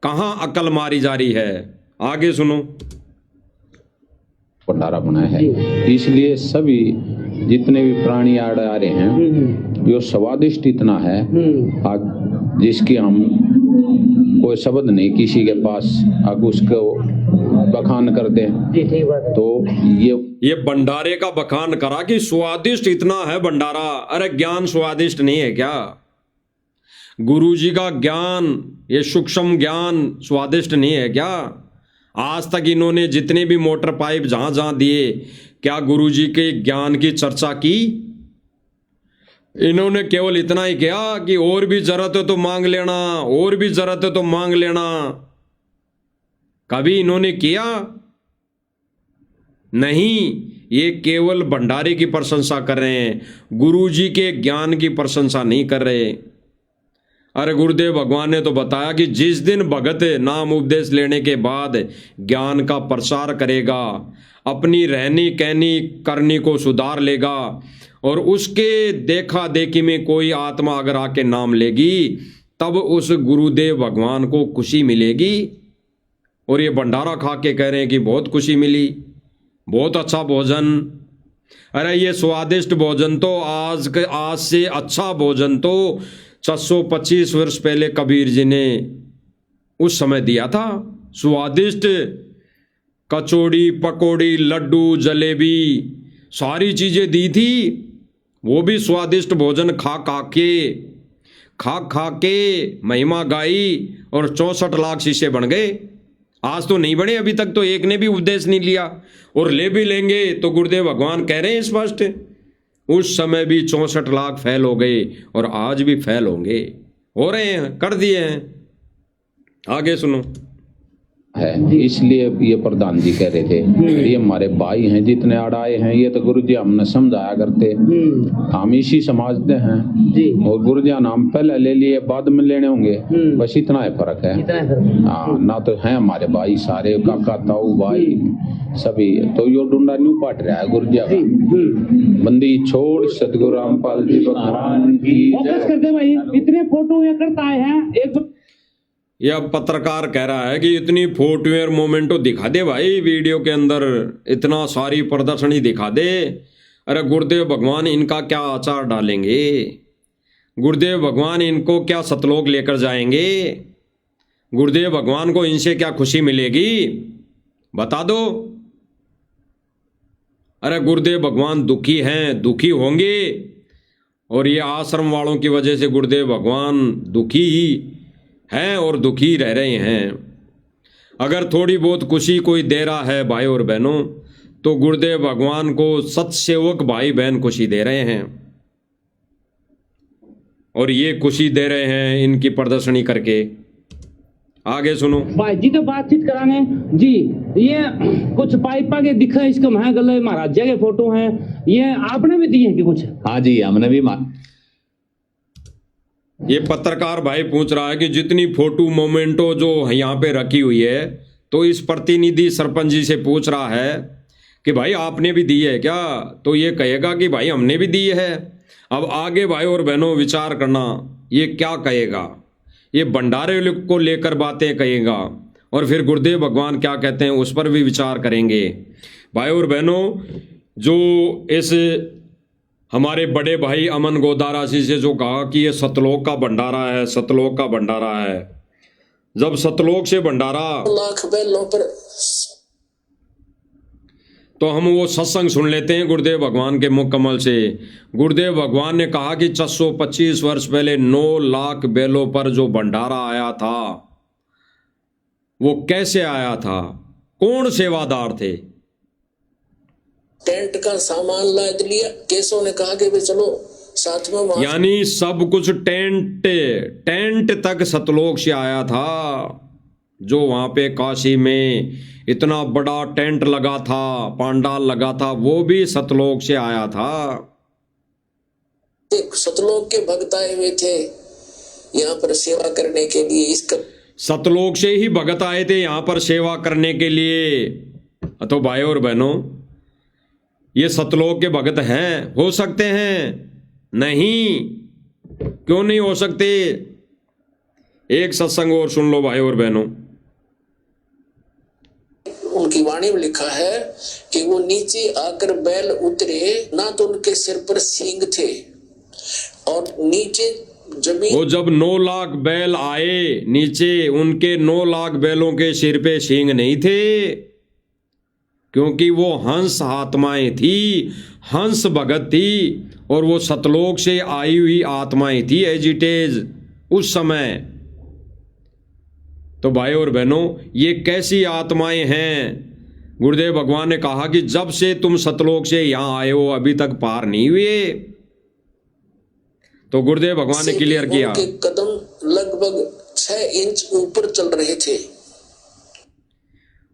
S1: कहां अकल मारी जा रही है? आगे सुनो।
S4: भंडारा बनाया है, इसलिए सभी जितने भी प्राणी आ रहे हैं यो स्वादिष्ट इतना है जिसकी हम कोई शब्द नहीं किसी के पास अगर उसको बखान कर दे तो ये
S1: भंडारे का बखान करा कि स्वादिष्ट इतना है भंडारा। अरे ज्ञान स्वादिष्ट नहीं है क्या? गुरुजी का ज्ञान, ये सूक्ष्म ज्ञान स्वादिष्ट नहीं है क्या? आज तक इन्होंने जितने भी मोटर पाइप जहां जहां दिए, क्या गुरुजी के ज्ञान की चर्चा की? इन्होंने केवल इतना ही किया कि और भी जरूरत है तो मांग लेना, और भी जरूरत है तो मांग लेना। कभी इन्होंने किया नहीं। ये केवल भंडारे की प्रशंसा कर रहे हैं, गुरुजी के ज्ञान की प्रशंसा नहीं कर रहे। अरे गुरुदेव भगवान ने तो बताया कि जिस दिन भगत नाम उपदेश लेने के बाद ज्ञान का प्रसार करेगा, अपनी रहनी कहनी करनी को सुधार लेगा और उसके देखा देखी में कोई आत्मा अगर आके नाम लेगी, तब उस गुरुदेव भगवान को खुशी मिलेगी। और ये भंडारा खा के कह रहे हैं कि बहुत खुशी मिली, बहुत अच्छा भोजन। अरे ये स्वादिष्ट भोजन तो आज से अच्छा भोजन तो 625 वर्ष पहले कबीर जी ने उस समय दिया था। स्वादिष्ट कचौड़ी पकौड़ी लड्डू जलेबी सारी चीजें दी थी। वो भी स्वादिष्ट भोजन खा खा के महिमा गाई और 64 लाख शिष्य बन गए। आज तो नहीं बने, अभी तक तो एक ने भी उपदेश नहीं लिया, और ले भी लेंगे तो गुरुदेव भगवान कह रहे हैं स्पष्ट, उस समय भी 64 लाख फेल हो गए और आज भी फेल होंगे, हो रहे हैं, कर दिए हैं। आगे सुनो।
S4: है इसलिए ये प्रधान जी कह रहे थे ये हमारे भाई हैं, जितने अड़ाए हैं ये तो गुरु जी हमने समझाया करते, हम इसी समझते हैं और गुरु जी नाम पहले ले लिए बाद में लेने होंगे, बस इतना ही फर्क है। हाँ, ना तो है हमारे भाई सारे, काका ताऊ भाई सभी, तो यो डूंडा न्यू पाट रहा है गुरु जी का। बंदी छोड़ सतगुरु रामपाल जी भगवान की
S2: करते भाई। इतने फोटो ये करता है एक।
S1: यह पत्रकार कह रहा है कि इतनी फोटो और मोमेंटो दिखा दे भाई, वीडियो के अंदर इतना सारी प्रदर्शनी दिखा दे। अरे गुरुदेव भगवान इनका क्या आचार डालेंगे? गुरुदेव भगवान इनको क्या सतलोक लेकर जाएंगे? गुरुदेव भगवान को इनसे क्या खुशी मिलेगी? बता दो। अरे गुरुदेव भगवान दुखी हैं, दुखी होंगे, और ये आश्रम वालों की वजह से गुरुदेव भगवान दुखी ही हैं और दुखी रह रहे हैं। अगर थोड़ी बहुत खुशी कोई दे रहा है भाई और बहनों, तो गुरुदेव भगवान को सत्सेवक भाई बहन खुशी दे रहे हैं। और ये खुशी दे रहे हैं इनकी प्रदर्शनी करके। आगे सुनो।
S2: भाई जी तो बातचीत करांगे जी। ये कुछ पाइपा के दिखे इसके महा गले महाराजा के फोटो हैं, ये आपने भी दिए हैं कि कुछ?
S3: हाँ जी, हमने भी
S1: ये पत्रकार भाई पूछ रहा है कि जितनी फोटो मोमेंटो जो यहाँ पे रखी हुई है, तो इस प्रतिनिधि सरपंच जी से पूछ रहा है कि भाई आपने भी दी है क्या? तो ये कहेगा कि भाई हमने भी दी है। अब आगे भाई और बहनों विचार करना, ये क्या कहेगा, ये भंडारे को लेकर बातें कहेगा, और फिर गुरुदेव भगवान क्या कहते हैं उस पर भी विचार करेंगे। भाई और बहनों, जो इस हमारे बड़े भाई अमन गोदारा जी से जो कहा कि ये सतलोक का भंडारा है, सतलोक का भंडारा है, जब सतलोक से भंडारा,
S5: लाख बैलों पर
S1: तो हम वो सत्संग सुन लेते हैं गुरुदेव भगवान के मुख कमल से। गुरुदेव भगवान ने कहा कि 625 वर्ष पहले 9 लाख बैलों पर जो भंडारा आया था, वो कैसे आया था, कौन सेवादार थे?
S5: टेंट का सामान लाद लिया, केसों ने कहा कि भाई चलो साथ में वहां,
S1: यानी सब कुछ टेंट तक सतलोक से आया था। जो वहां पे काशी में इतना बड़ा टेंट लगा था, पांडाल लगा था, वो भी सतलोक से आया था।
S5: सतलोक के भक्त आए हुए थे यहाँ पर सेवा करने के लिए। इसका
S1: सतलोक से ही भगत आए थे यहाँ पर सेवा करने के लिए। तो भाई और बहनों, ये सतलोक के भगत हैं, हो सकते हैं? नहीं, क्यों नहीं हो सकते? एक सत्संग और सुन लो भाई और बहनों।
S5: उनकी वाणी में लिखा है कि वो नीचे आकर बैल उतरे, ना तो उनके सिर पर सींग थे और नीचे जमीन,
S1: वो जब 9 लाख बैल आए नीचे, उनके 9 लाख बैलों के सिर पे सींग नहीं थे, क्योंकि वो हंस आत्माएं थी, हंस भगत थी, और वो सतलोक से आई हुई आत्माएं थी एजिटेज उस समय। तो भाई और बहनों, ये कैसी आत्माएं हैं? गुरुदेव भगवान ने कहा कि जब से तुम सतलोक से यहां आए हो अभी तक पार नहीं हुए। तो गुरुदेव भगवान ने क्लियर किया,
S5: उनके कदम लगभग 6 इंच ऊपर चल रहे थे।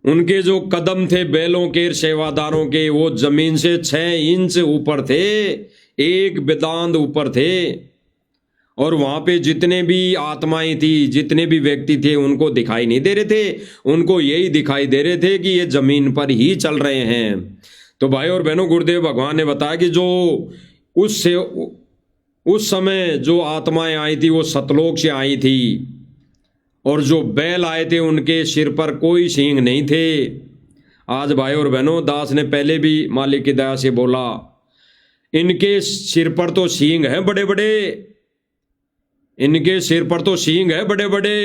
S1: उनके जो कदम थे बैलों के सेवादारों के, वो जमीन से 6 इंच ऊपर थे, एक वेदांत ऊपर थे। और वहां पे जितने भी आत्माएं थी, जितने भी व्यक्ति थे, उनको दिखाई नहीं दे रहे थे, उनको यही दिखाई दे रहे थे कि ये जमीन पर ही चल रहे हैं। तो भाई और बहनों, गुरुदेव भगवान ने बताया कि जो उस समय जो आत्माएं आई थी वो सतलोक से आई थी, और जो बैल आए थे उनके सिर पर कोई सींग नहीं थे। आज भाई और बहनों, दास ने पहले भी मालिक की दया से बोला, इनके सिर पर तो सींग है बड़े बड़े, इनके सिर पर तो सींग है बड़े बड़े।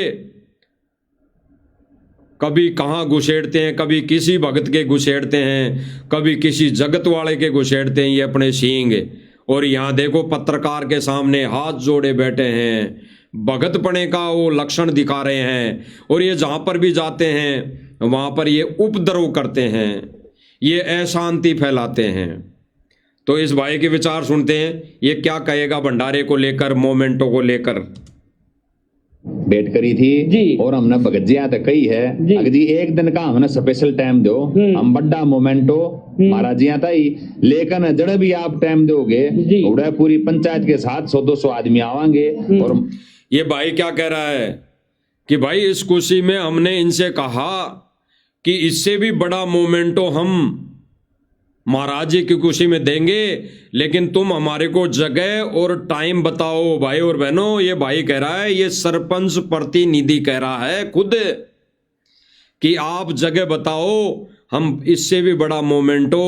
S1: कभी कहाँ घुसेड़ते हैं, कभी किसी भगत के घुसेड़ते हैं, कभी किसी जगत वाले के घुसेड़ते हैं ये अपने सींग। और यहाँ देखो पत्रकार के सामने हाथ जोड़े बैठे हैं, भगतपने का वो लक्षण दिखा रहे हैं। और ये जहाँ पर भी जाते हैं वहाँ पर ये उपद्रव करते हैं, ये अशांति फैलाते हैं। तो इस भाई के विचार सुनते हैं, ये क्या कहेगा भंडारे को लेकर, मोमेंटो को लेकर।
S3: भेंट करी थी
S2: जी।
S3: और हमने भगत जी यहाँ तक कही है
S2: जी।
S3: अगर जी एक दिन का हमने स्पेशल टाइम दो, हम बड़ा मोमेंटो महाराज जी आता ही, लेकिन जड़ भी आप टाइम दोगे उड़ा पूरी पंचायत के साथ 100-200 आदमी आवांगे। और
S1: ये भाई क्या कह रहा है कि भाई इस खुशी में हमने इनसे कहा कि इससे भी बड़ा मोमेंटो हम महाराज जी की खुशी में देंगे, लेकिन तुम हमारे को जगह और टाइम बताओ। भाई और बहनों, ये भाई कह रहा है, ये सरपंच प्रतिनिधि कह रहा है खुद कि आप जगह बताओ, हम इससे भी बड़ा मोमेंटो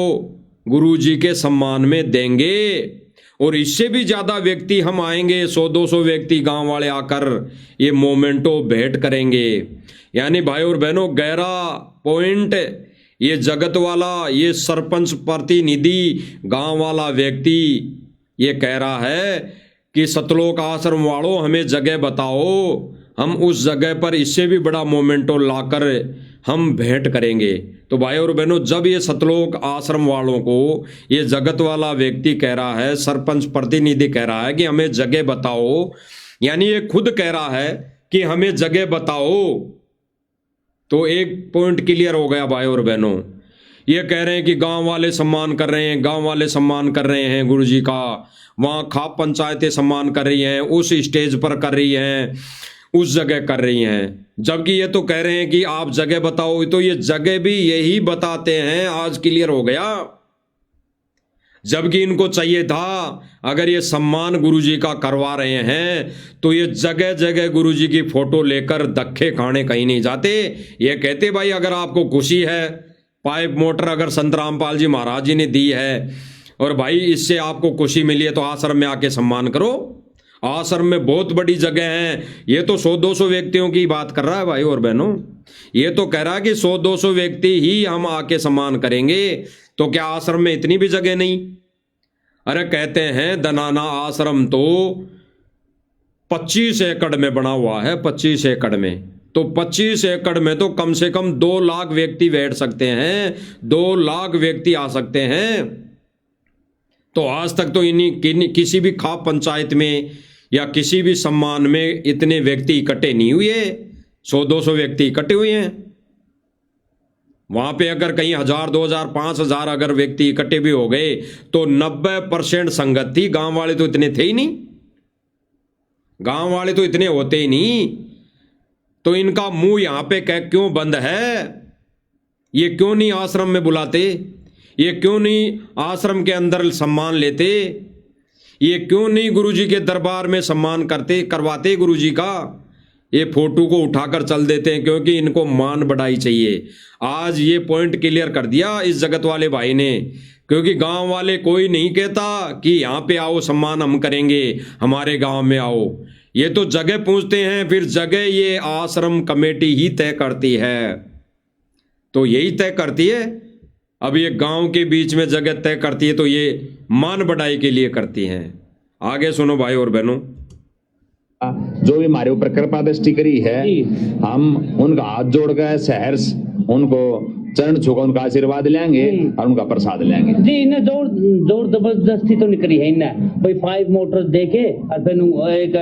S1: गुरुजी के सम्मान में देंगे, और इससे भी ज्यादा व्यक्ति हम आएंगे, 100-200 व्यक्ति गांव वाले आकर ये मोमेंटो भेंट करेंगे। यानी भाई और बहनों, गहरा पॉइंट, ये जगत वाला, ये सरपंच प्रतिनिधि गांव वाला व्यक्ति ये कह रहा है कि सतलोक आश्रम वालों हमें जगह बताओ, हम उस जगह पर इससे भी बड़ा मोमेंटो लाकर हम भेंट करेंगे। तो भाई और बहनों, जब ये सतलोक आश्रम वालों को ये जगत वाला व्यक्ति कह रहा है, सरपंच प्रतिनिधि कह रहा है कि हमें जगह बताओ, यानी ये खुद कह रहा है कि हमें जगह बताओ, तो एक पॉइंट क्लियर हो गया भाई और बहनों। ये कह रहे हैं कि गांव वाले सम्मान कर रहे हैं, गांव वाले सम्मान कर रहे हैं गुरुजी का, वहां खाप पंचायतें सम्मान कर रही हैं, उस स्टेज पर कर रही हैं, उस जगह कर रही हैं, जबकि ये तो कह रहे हैं कि आप जगह बताओ। तो ये जगह भी यही बताते हैं, आज क्लियर हो गया। जबकि इनको चाहिए था, अगर ये सम्मान गुरुजी का करवा रहे हैं तो ये जगह जगह गुरुजी की फोटो लेकर धक्के खाने कहीं नहीं जाते। ये कहते भाई अगर आपको खुशी है, पाइप मोटर अगर संत रामपाल जी महाराज जी ने दी है और भाई इससे आपको खुशी मिली है, तो आश्रम में आके सम्मान करो। आश्रम में बहुत बड़ी जगह है। ये तो 100-200 व्यक्तियों की बात कर रहा है भाई और बहनों। ये तो कह रहा है कि 100-200 व्यक्ति ही हम आके सम्मान करेंगे, तो क्या आश्रम में इतनी भी जगह नहीं? अरे कहते हैं दनाना आश्रम तो 25 एकड़ में बना हुआ है, 25 एकड़ में। तो 25 एकड़ में तो कम से कम 2 लाख व्यक्ति बैठ सकते हैं, 2 लाख व्यक्ति आ सकते हैं। तो आज तक तो किसी भी खाप पंचायत में या किसी भी सम्मान में इतने व्यक्ति इकट्ठे नहीं हुए। 100-200 व्यक्ति इकट्ठे हुए हैं। वहां पे अगर कहीं 1000, 2000, 5000 अगर व्यक्ति इकट्ठे भी हो गए तो 90% संगत थी। गांव वाले तो इतने थे ही नहीं, गांव वाले तो इतने होते ही नहीं। तो इनका मुंह यहां पे क्यों बंद है? ये क्यों नहीं आश्रम में बुलाते? ये क्यों नहीं आश्रम के अंदर सम्मान लेते? ये क्यों नहीं गुरुजी के दरबार में सम्मान करवाते गुरुजी का? ये फोटो को उठाकर चल देते हैं क्योंकि इनको मान बढ़ाई चाहिए। आज ये पॉइंट क्लियर कर दिया इस जगत वाले भाई ने, क्योंकि गांव वाले कोई नहीं कहता कि यहाँ पे आओ सम्मान हम करेंगे, हमारे गांव में आओ। ये तो जगह पूछते हैं, फिर जगह ये आश्रम कमेटी ही तय करती है। तो यही तय करती है। अब ये गांव के बीच में जगह तय करती है तो ये मान बढ़ाई के लिए करती हैं। आगे सुनो भाई और बहनों।
S3: जो भी हमारे ऊपर कृपा दृष्टि करी है, हम उनका हाथ जोड़कर सहर्ष उनको चरण छूकर उनका आशीर्वाद लेंगे और उनका प्रसाद लेंगे।
S2: जी, इन्हें जोर जबरदस्ती तो नहीं करी है इन्हें। भाई 5 मोटर देके और फिर एक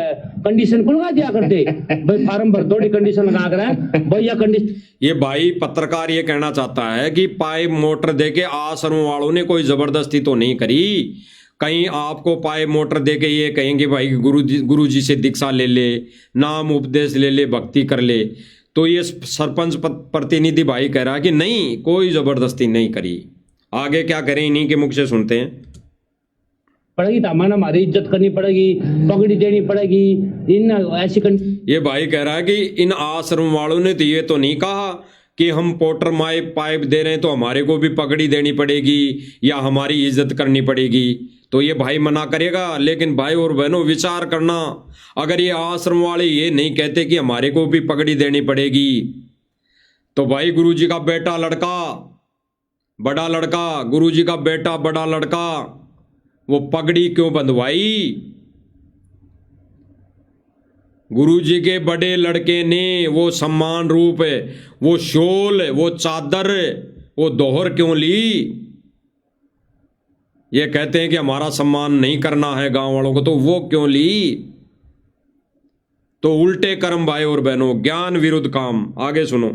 S2: कंडीशन को लगा दिया करते भाई फार्म भर थोड़ी कंडीशन लगा कर भैया कंडीशन।
S1: ये भाई पत्रकार ये कहना चाहता है कि पाइप मोटर देके आश्रम वालों ने कोई जबरदस्ती तो नहीं करी। कहीं आपको पाइप मोटर देके ये कहेंगे भाई गुरुजी से दीक्षा ले ले, नाम उपदेश ले ले, भक्ति कर ले। तो ये सरपंच प्रतिनिधि भाई कह रहा है कि नहीं, कोई जबरदस्ती नहीं करी। आगे क्या करें, इन्हीं के मुख से सुनते हैं।
S2: पड़ेगी तामान, हमारी इज्जत करनी पड़ेगी, पगड़ी देनी पड़ेगी। इन ऐसी
S1: ये भाई कह रहा है कि इन आश्रम वालों ने तो ये तो नहीं कहा कि हम पोटर पाइप दे रहे हैं तो हमारे को भी पगड़ी देनी पड़ेगी या हमारी इज्जत करनी पड़ेगी। तो ये भाई मना करेगा। लेकिन भाई और बहनों विचार करना, अगर ये आश्रम वाले ये नहीं कहते कि हमारे को भी पगड़ी देनी पड़ेगी, तो भाई गुरुजी का बेटा लड़का, बड़ा लड़का, गुरुजी का बेटा बड़ा लड़का, वो पगड़ी क्यों बंधवाई? गुरुजी के बड़े लड़के ने वो सम्मान रूप, वो शोल, वो चादर, वो दोहर क्यों ली? ये कहते हैं कि हमारा सम्मान नहीं करना है गांव वालों को, तो वो क्यों ली? तो उल्टे कर्म भाई और बहनों, ज्ञान विरुद्ध काम। आगे सुनो।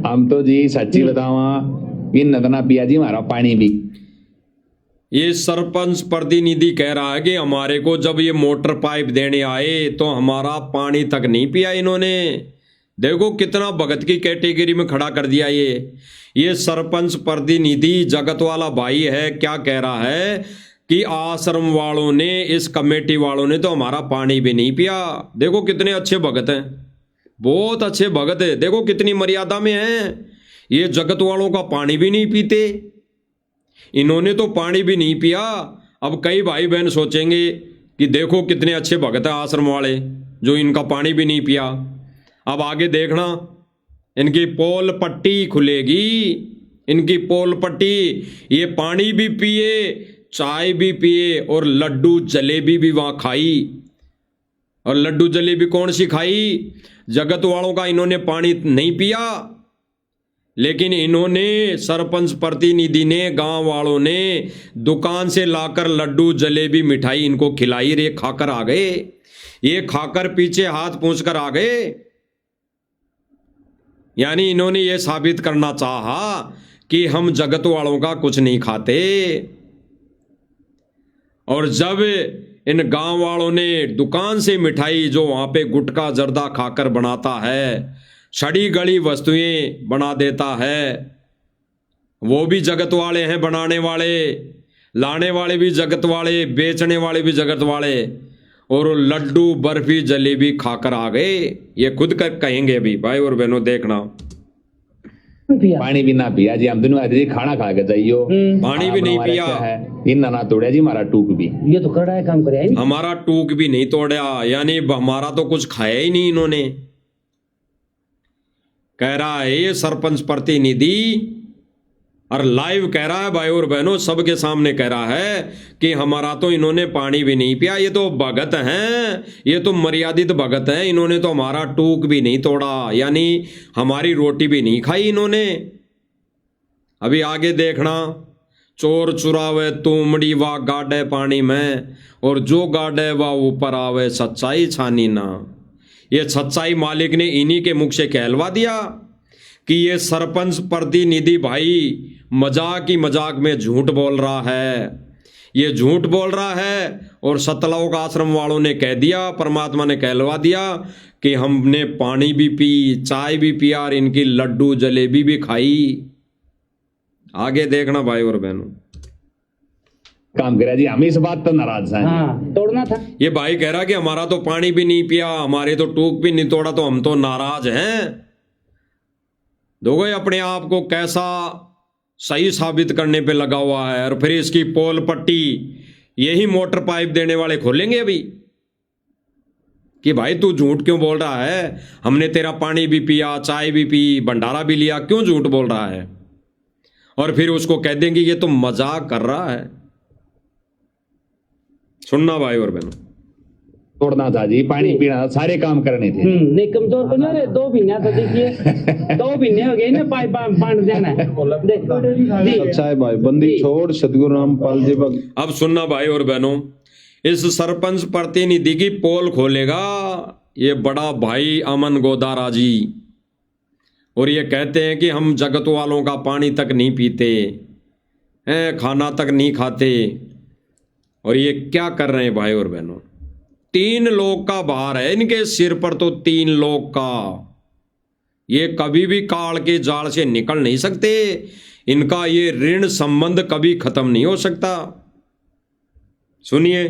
S3: हम तो जी सच्ची बतावा इन नदना पिया जी हमारा पानी भी।
S1: ये सरपंच प्रतिनिधि कह रहा है कि हमारे को जब ये मोटर पाइप देने आए तो हमारा पानी तक नहीं पिया इन्होंने। देखो कितना भगत की कैटेगरी में खड़ा कर दिया। ये सरपंच प्रतिनिधि जगत वाला भाई है, क्या कह रहा है कि आश्रम वालों ने, इस कमेटी वालों ने तो हमारा पानी भी नहीं पिया। देखो कितने अच्छे भगत हैं, बहुत अच्छे भगत है। देखो कितनी मर्यादा में हैं। ये जगत वालों का पानी भी नहीं पीते, इन्होंने तो पानी भी नहीं पिया। अब कई भाई बहन सोचेंगे कि देखो कितने अच्छे भगत हैं आश्रम वाले, जो इनका पानी भी नहीं पिया। अब आगे देखना, इनकी पोल पट्टी खुलेगी, इनकी पोल पट्टी। ये पानी भी पिए, चाय भी पिए और लड्डू जलेबी भी वहां खाई। और लड्डू जलेबी कौन सी खाई? जगत वालों का इन्होंने पानी नहीं पिया, लेकिन इन्होंने सरपंच प्रतिनिधि ने, गांव वालों ने दुकान से लाकर लड्डू जलेबी मिठाई इनको खिलाई, रे खाकर आ गए, ये खाकर पीछे हाथ पूंछकर आ गए। यानी इन्होंने ये साबित करना चाहा कि हम जगत वालों का कुछ नहीं खाते। और जब इन गांव वालों ने दुकान से मिठाई, जो वहां पे गुटखा जर्दा खाकर बनाता है, सड़ी गली वस्तुएं बना देता है, वो भी जगत वाले हैं, बनाने वाले, लाने वाले भी जगत वाले, बेचने वाले भी जगत वाले, और लड्डू बर्फी जलेबी खाकर आ गए। ये खुद कर कहेंगे भी, भाई और बहनों देखना।
S3: पानी भी ना पिया जी, हम दोनों आज जी खाना खा के जाइयो,
S1: पानी भी नहीं पिया
S3: है, इन ना तोड़ा जी हमारा टूक भी।
S2: ये तो कड़ा है काम करे है।
S1: हमारा टूक भी नहीं तोड़ा, यानी हमारा तो कुछ खाया ही नहीं इन्होंने। कह रहा है ये सरपंच प्रतिनिधि, और लाइव कह रहा है भाई और बहनों, सबके सामने कह रहा है कि हमारा तो इन्होंने पानी भी नहीं पिया, ये तो भगत हैं, ये तो मर्यादित भगत हैं, इन्होंने तो हमारा टूक भी नहीं तोड़ा, यानी हमारी रोटी भी नहीं खाई इन्होंने। अभी आगे देखना, चोर चुरावे तुमड़ी वा गाड़े पानी में, और जो गाड़े वा ऊपर आवे सच्चाई छानी ना। ये सच्चाई मालिक ने इन्हीं के मुख से कहलवा दिया कि ये सरपंच प्रतिनिधि भाई मजाक ही मजाक में झूठ बोल रहा है, ये झूठ बोल रहा है। और सतलोक आश्रम वालों ने कह दिया, परमात्मा ने कहलवा दिया कि हमने पानी भी पी, चाय भी पिया, और इनकी लड्डू जलेबी भी खाई। आगे देखना भाई और बहनों।
S3: काम करा जी, हम इस बात पर नाराज हैं।
S2: हाँ, तोड़ना था।
S1: ये भाई कह रहा कि हमारा तो पानी भी नहीं पिया, हमारे तो टूक भी नहीं तोड़ा, तो हम तो नाराज हैं। दोगे अपने आप को कैसा सही साबित करने पे लगा हुआ है। और फिर इसकी पोल पट्टी यही मोटर पाइप देने वाले खोलेंगे अभी कि भाई तू झूठ क्यों बोल रहा है, हमने तेरा पानी भी पिया, चाय भी पी, भंडारा भी लिया, क्यों झूठ बोल रहा है। और फिर उसको कह देंगे ये तो मजाक कर रहा है। सुनना भाई और बहनों,
S3: तोड़ना था जी, पानी पीना था, सारे काम करने थे।
S2: नहीं कमजोर तो नहीं रहे, 2 महीना तो देखिए 2 महीने हो गए ना, पाइप बांट देना है।
S4: अच्छा है भाई, बंदी छोड़ सतगुरु रामपाल जी भगत।
S1: अब सुनना भाई और बहनों, इस सरपंच प्रतिनिधि की पोल खोलेगा ये बड़ा भाई अमन गोदारा जी, और ये कहते हैं कि हम जगत वालों का पानी तक नहीं पीते हैं, खाना तक नहीं खाते। और ये क्या कर रहे हैं भाई और बहनों, 3 लोग का भार है इनके सिर पर, तो 3 लोग का। ये कभी भी काल के जाल से निकल नहीं सकते, इनका ये ऋण संबंध कभी खत्म नहीं हो सकता। सुनिए,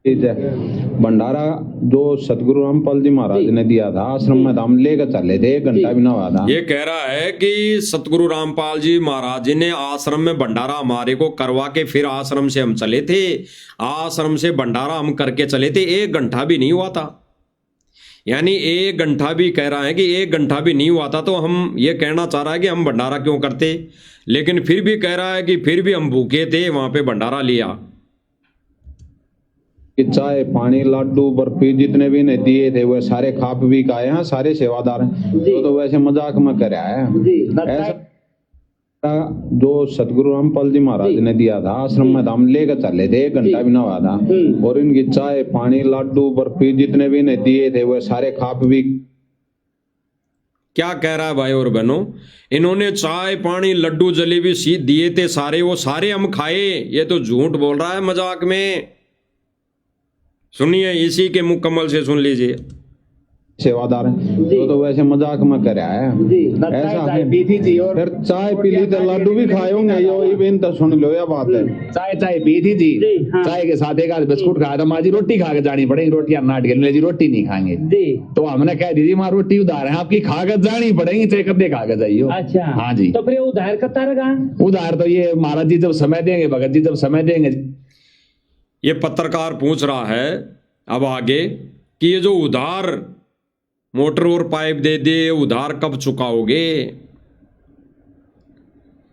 S4: भंडारा जो सतगुरु रामपाल जी महाराज ने दिया था आश्रम में, हम लेकर चले थे, 1 घंटा भी ना हुआ था।
S1: ये कह रहा है कि सतगुरु रामपाल जी महाराज जी ने आश्रम में भंडारा हमारे को करवा के फिर आश्रम से हम चले थे, आश्रम से भंडारा हम करके चले थे, 1 घंटा भी नहीं हुआ था। यानी 1 घंटा भी कह रहा है कि 1 घंटा भी नहीं हुआ था, तो हम ये कहना चाह रहा है कि हम भंडारा क्यों करते। लेकिन फिर भी कह रहा है कि फिर भी हम भूखे थे, वहां पे भंडारा लिया।
S4: चाय पानी लड्डू बर्फी जितने भी ने दिए थे वो सारे खा पी के आए हैं, सारे सेवादार हैं। तो वैसे मजाक में कराया है ऐसा। जो सतगुरु रामपाल जी महाराज ने दिया था आश्रम में, हम लेकर चले थे, 1 घंटा भी ना हुआ था। और इनकी चाय पानी लड्डू बर्फी जितने भी ने दिए थे वो सारे खा पी।
S1: क्या कह रहा है भाई और बहनों, इन्होंने चाय पानी लड्डू जलेबी सी दिए थे सारे, वो सारे हम खाए। ये तो झूठ बोल रहा है मजाक में। सुनिए, इसी के मुकम्मल से सुन लीजिए।
S4: सेवादार हैं तो वैसे मजाक में कराया है ऐसा है। फिर चाय पी ली तो लड्डू भी खाए होंगे, ये तो सुन लो, यह बात है।
S3: चाय पी थी जी, चाय के साथ 1 आध बिस्कुट खाया था। माँ जी रोटी खा के जानी पड़ेगी, रोटियां नाट के जी रोटी नहीं खाएंगे। तो हमने कह दी माँ रोटी उधार है आपकी, खा कर जानी पड़ेगी, चाहे कदे खा के जाइयो।
S2: अच्छा,
S3: हाँ जी।
S2: तो फिर उधार कब रहेगा?
S3: उधार तो ये महाराज जी जब समय देंगे, भगत जी जब समय देंगे।
S1: ये पत्रकार पूछ रहा है अब आगे कि ये जो उधार मोटर और पाइप दे दे, उधार कब चुकाओगे,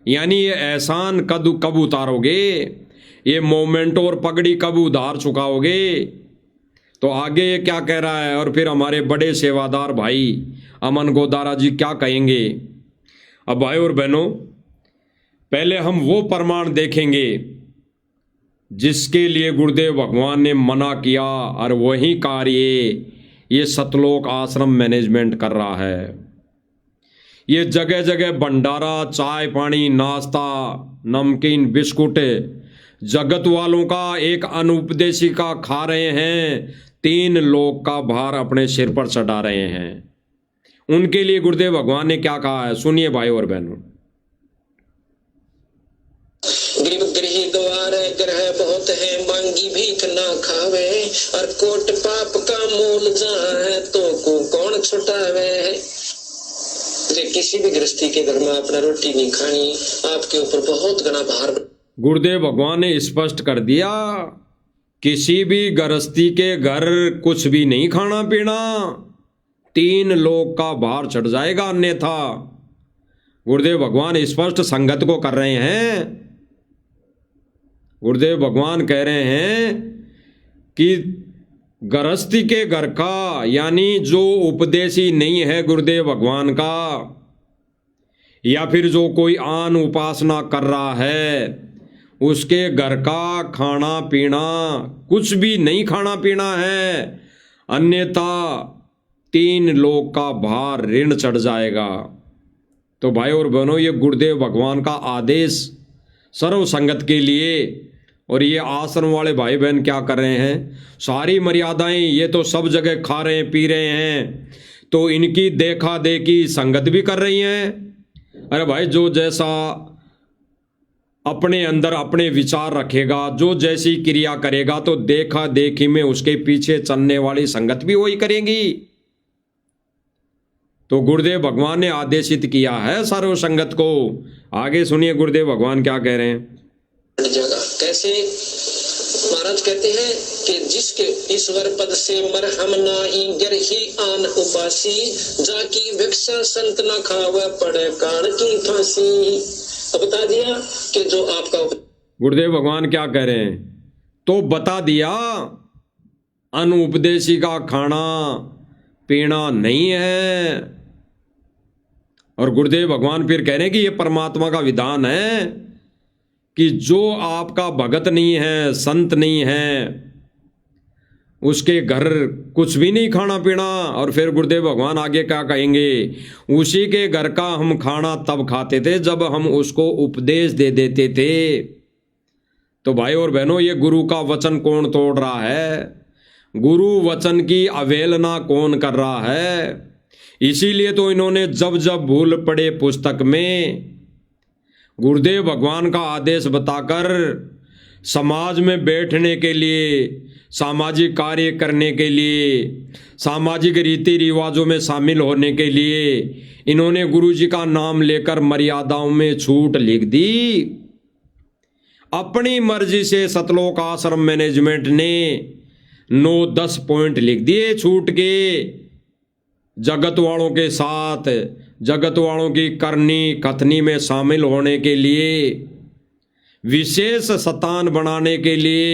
S1: यानी ये एहसान कब उतारोगे, ये मोमेंट और पगड़ी कब उधार चुकाओगे। तो आगे ये क्या कह रहा है, और फिर हमारे बड़े सेवादार भाई अमन गोदारा जी क्या कहेंगे। अब भाई और बहनों, पहले हम वो प्रमाण देखेंगे जिसके लिए गुरुदेव भगवान ने मना किया, और वही कार्य ये सतलोक आश्रम मैनेजमेंट कर रहा है। ये जगह जगह भंडारा, चाय पानी, नाश्ता, नमकीन, बिस्कुट जगत वालों का एक अनुपदेशिका खा रहे हैं, 3 लोग का भार अपने सिर पर चढ़ा रहे हैं। उनके लिए गुरुदेव भगवान ने क्या कहा है, सुनिए भाई और बहनों।
S5: गृह द्वार ग्रह बहुत है, मांगी भीख ना खावे, और कोट पाप का मोल जहाँ है तो को कौन छुटावे। किसी भी गृहस्थी के घर में अपना रोटी नहीं खानी, आपके ऊपर बहुत घना भार।
S1: गुरुदेव भगवान ने स्पष्ट कर दिया, किसी भी गृहस्थी के घर कुछ भी नहीं खाना पीना, 3 लोग का भार चढ़ जाएगा अन्यथा। गुरुदेव भगवान स्पष्ट संगत को कर रहे हैं। गुरुदेव भगवान कह रहे हैं कि गृहस्थी के घर का, यानी जो उपदेशी नहीं है गुरुदेव भगवान का, या फिर जो कोई आन उपासना कर रहा है, उसके घर का खाना पीना कुछ भी नहीं खाना पीना है, अन्यथा 3 लोग का भार ऋण चढ़ जाएगा। तो भाई और बहनों, ये गुरुदेव भगवान का आदेश सर्व संगत के लिए। और ये आश्रम वाले भाई बहन क्या कर रहे हैं, सारी मर्यादाएं ये तो सब जगह खा रहे हैं, पी रहे हैं, तो इनकी देखा देखी संगत भी कर रही हैं। अरे भाई, जो जैसा अपने अंदर अपने विचार रखेगा, जो जैसी क्रिया करेगा, तो देखा देखी में उसके पीछे चलने वाली संगत भी वही करेगी। तो गुरुदेव भगवान ने आदेशित किया है सर्व संगत को। आगे सुनिए गुरुदेव भगवान क्या कह रहे हैं।
S5: जगह कैसे महाराज कहते हैं कि जिसके ईश्वर पद से मरहम नाही गिरही आन उपासी, जाकी भिक्षा संत न खावे पड़े कान की फांसी। तो बता दिया कि जो आपका,
S1: गुरुदेव भगवान क्या कह रहे हैं, तो बता दिया अनुपदेशी का खाना पीना नहीं है। और गुरुदेव भगवान फिर कह रहे हैं कि यह परमात्मा का विधान है कि जो आपका भगत नहीं है, संत नहीं है, उसके घर कुछ भी नहीं खाना पीना। और फिर गुरुदेव भगवान आगे क्या कहेंगे, उसी के घर का हम खाना तब खाते थे जब हम उसको उपदेश दे देते थे। तो भाई और बहनों, ये गुरु का वचन कौन तोड़ रहा है, गुरु वचन की अवहेलना कौन कर रहा है। इसीलिए तो इन्होंने जब जब भूल पड़े पुस्तक में गुरुदेव भगवान का आदेश बताकर समाज में बैठने के लिए, सामाजिक कार्य करने के लिए, सामाजिक रीति रिवाजों में शामिल होने के लिए इन्होंने गुरु जी का नाम लेकर मर्यादाओं में छूट लिख दी। अपनी मर्जी से सतलोक आश्रम मैनेजमेंट ने 9-10 पॉइंट लिख दिए छूट के, जगत वालों के साथ, जगत वालों की करनी कथनी में शामिल होने के लिए, विशेष शतान बनाने के लिए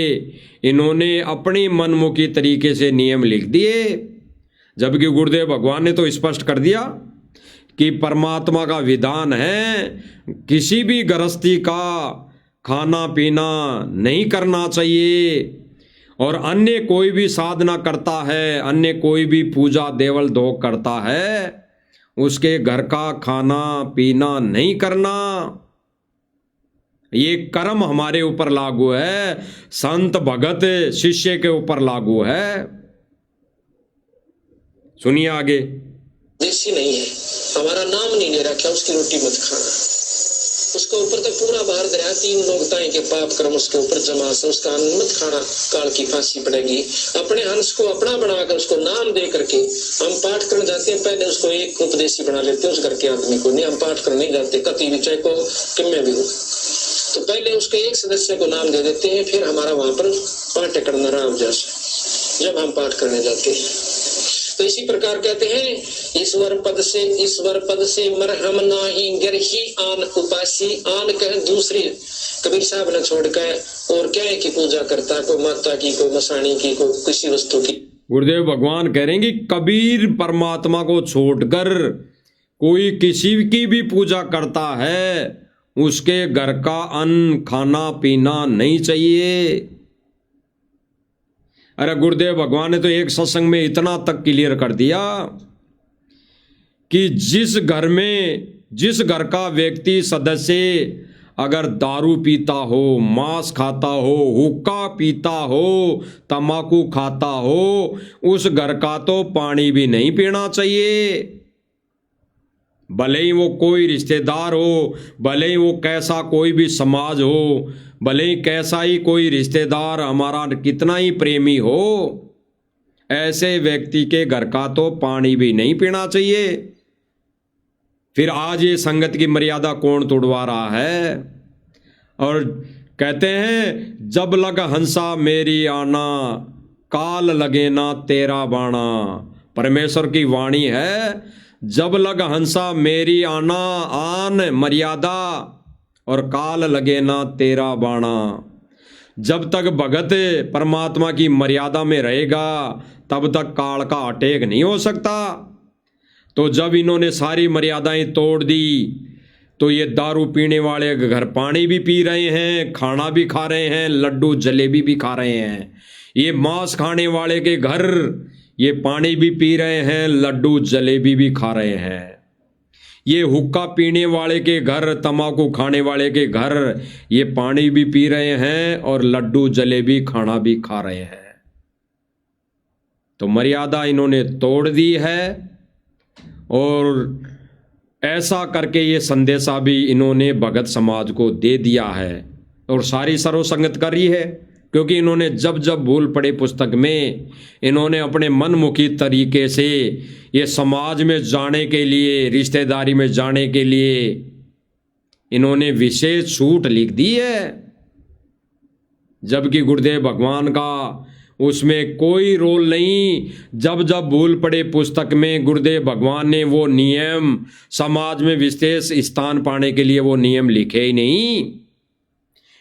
S1: इन्होंने अपनी मनमुखी तरीके से नियम लिख दिए। जबकि गुरुदेव भगवान ने तो स्पष्ट कर दिया कि परमात्मा का विधान है किसी भी गृहस्थी का खाना पीना नहीं करना चाहिए, और अन्य कोई भी साधना करता है, अन्य कोई भी पूजा देवल दोग करता है, उसके घर का खाना पीना नहीं करना। ये कर्म हमारे ऊपर लागू है, संत भगत शिष्य के ऊपर लागू है। सुनिए आगे।
S5: देसी नहीं है, हमारा नाम नहीं ले रखा, उसकी रोटी मत खाना। उसके ऊपर तो पूरा भार दरिया, 3 लोकताएं के पाप कर्म उसके ऊपर जमा से, उसका अन्न मत खाना, काल की फांसी पड़ेगी। अपने हंस को अपना बनाकर उसको नाम दे करके हम पाठ करने जाते हैं, पहले उसको एक उपदेशी बना लेते हैं उस घर के आदमी को। नहीं, हम पाठ करने नहीं जाते, कति भी चाहे को किम में भी हो, तो पहले उसके एक सदस्य को नाम दे देते हैं, फिर हमारा वहां पर पाठ करना राम जैसे जब हम पाठ करने जाते हैं। तो इसी प्रकार कहते हैं ईश्वर पद से मरहम नाही गिरही आन उपासी। आन कह दूसरी, कबीर साहब ने छोड़कर और क्या है कि पूजा करता, कोई माता की, कोई मसाणी की, कोई किसी वस्तु की।
S1: गुरुदेव भगवान कह रहे हैं कि कबीर परमात्मा को छोड़कर कोई किसी की भी पूजा करता है, उसके घर का अन्न खाना पीना नहीं चाहिए। अरे गुरुदेव भगवान ने तो एक सत्संग में इतना तक क्लियर कर दिया कि जिस घर का व्यक्ति सदस्य अगर दारू पीता हो, मांस खाता हो, हुक्का पीता हो, तंबाकू खाता हो, उस घर का तो पानी भी नहीं पीना चाहिए। भले ही वो कोई रिश्तेदार हो, भले ही वो कैसा कोई भी समाज हो, भले ही कैसा ही कोई रिश्तेदार हमारा कितना ही प्रेमी हो, ऐसे व्यक्ति के घर का तो पानी भी नहीं पीना चाहिए। फिर आज ये संगत की मर्यादा कौन तोड़वा रहा है? और कहते हैं जब लग हंसा मेरी आना, काल लगे ना तेरा बाणा। परमेश्वर की वाणी है, जब लग हंसा मेरी आना, आन मर्यादा, और काल लगे ना तेरा बाणा। जब तक भगत परमात्मा की मर्यादा में रहेगा तब तक काल का अटैक नहीं हो सकता। तो जब इन्होंने सारी मर्यादाएं तोड़ दी तो ये दारू पीने वाले के घर पानी भी पी रहे हैं, खाना भी खा रहे हैं, लड्डू जलेबी भी खा रहे हैं। ये मांस खाने वाले के घर ये पानी भी पी रहे हैं, लड्डू जलेबी भी खा रहे हैं। ये हुक्का पीने वाले के घर, तंबाकू खाने वाले के घर ये पानी भी पी रहे हैं और लड्डू जलेबी खाना भी खा रहे हैं। तो मर्यादा इन्होंने तोड़ दी है और ऐसा करके ये संदेशा भी इन्होंने भगत समाज को दे दिया है और सारी सर्वसंगत करी है। क्योंकि इन्होंने जब जब भूल पड़े पुस्तक में इन्होंने अपने मनमुखी तरीके से ये समाज में जाने के लिए, रिश्तेदारी में जाने के लिए इन्होंने विशेष छूट लिख दी है, जबकि गुरुदेव भगवान का उसमें कोई रोल नहीं। जब जब भूल पड़े पुस्तक में गुरुदेव भगवान ने वो नियम समाज में विशेष स्थान पाने के लिए वो नियम लिखे ही नहीं।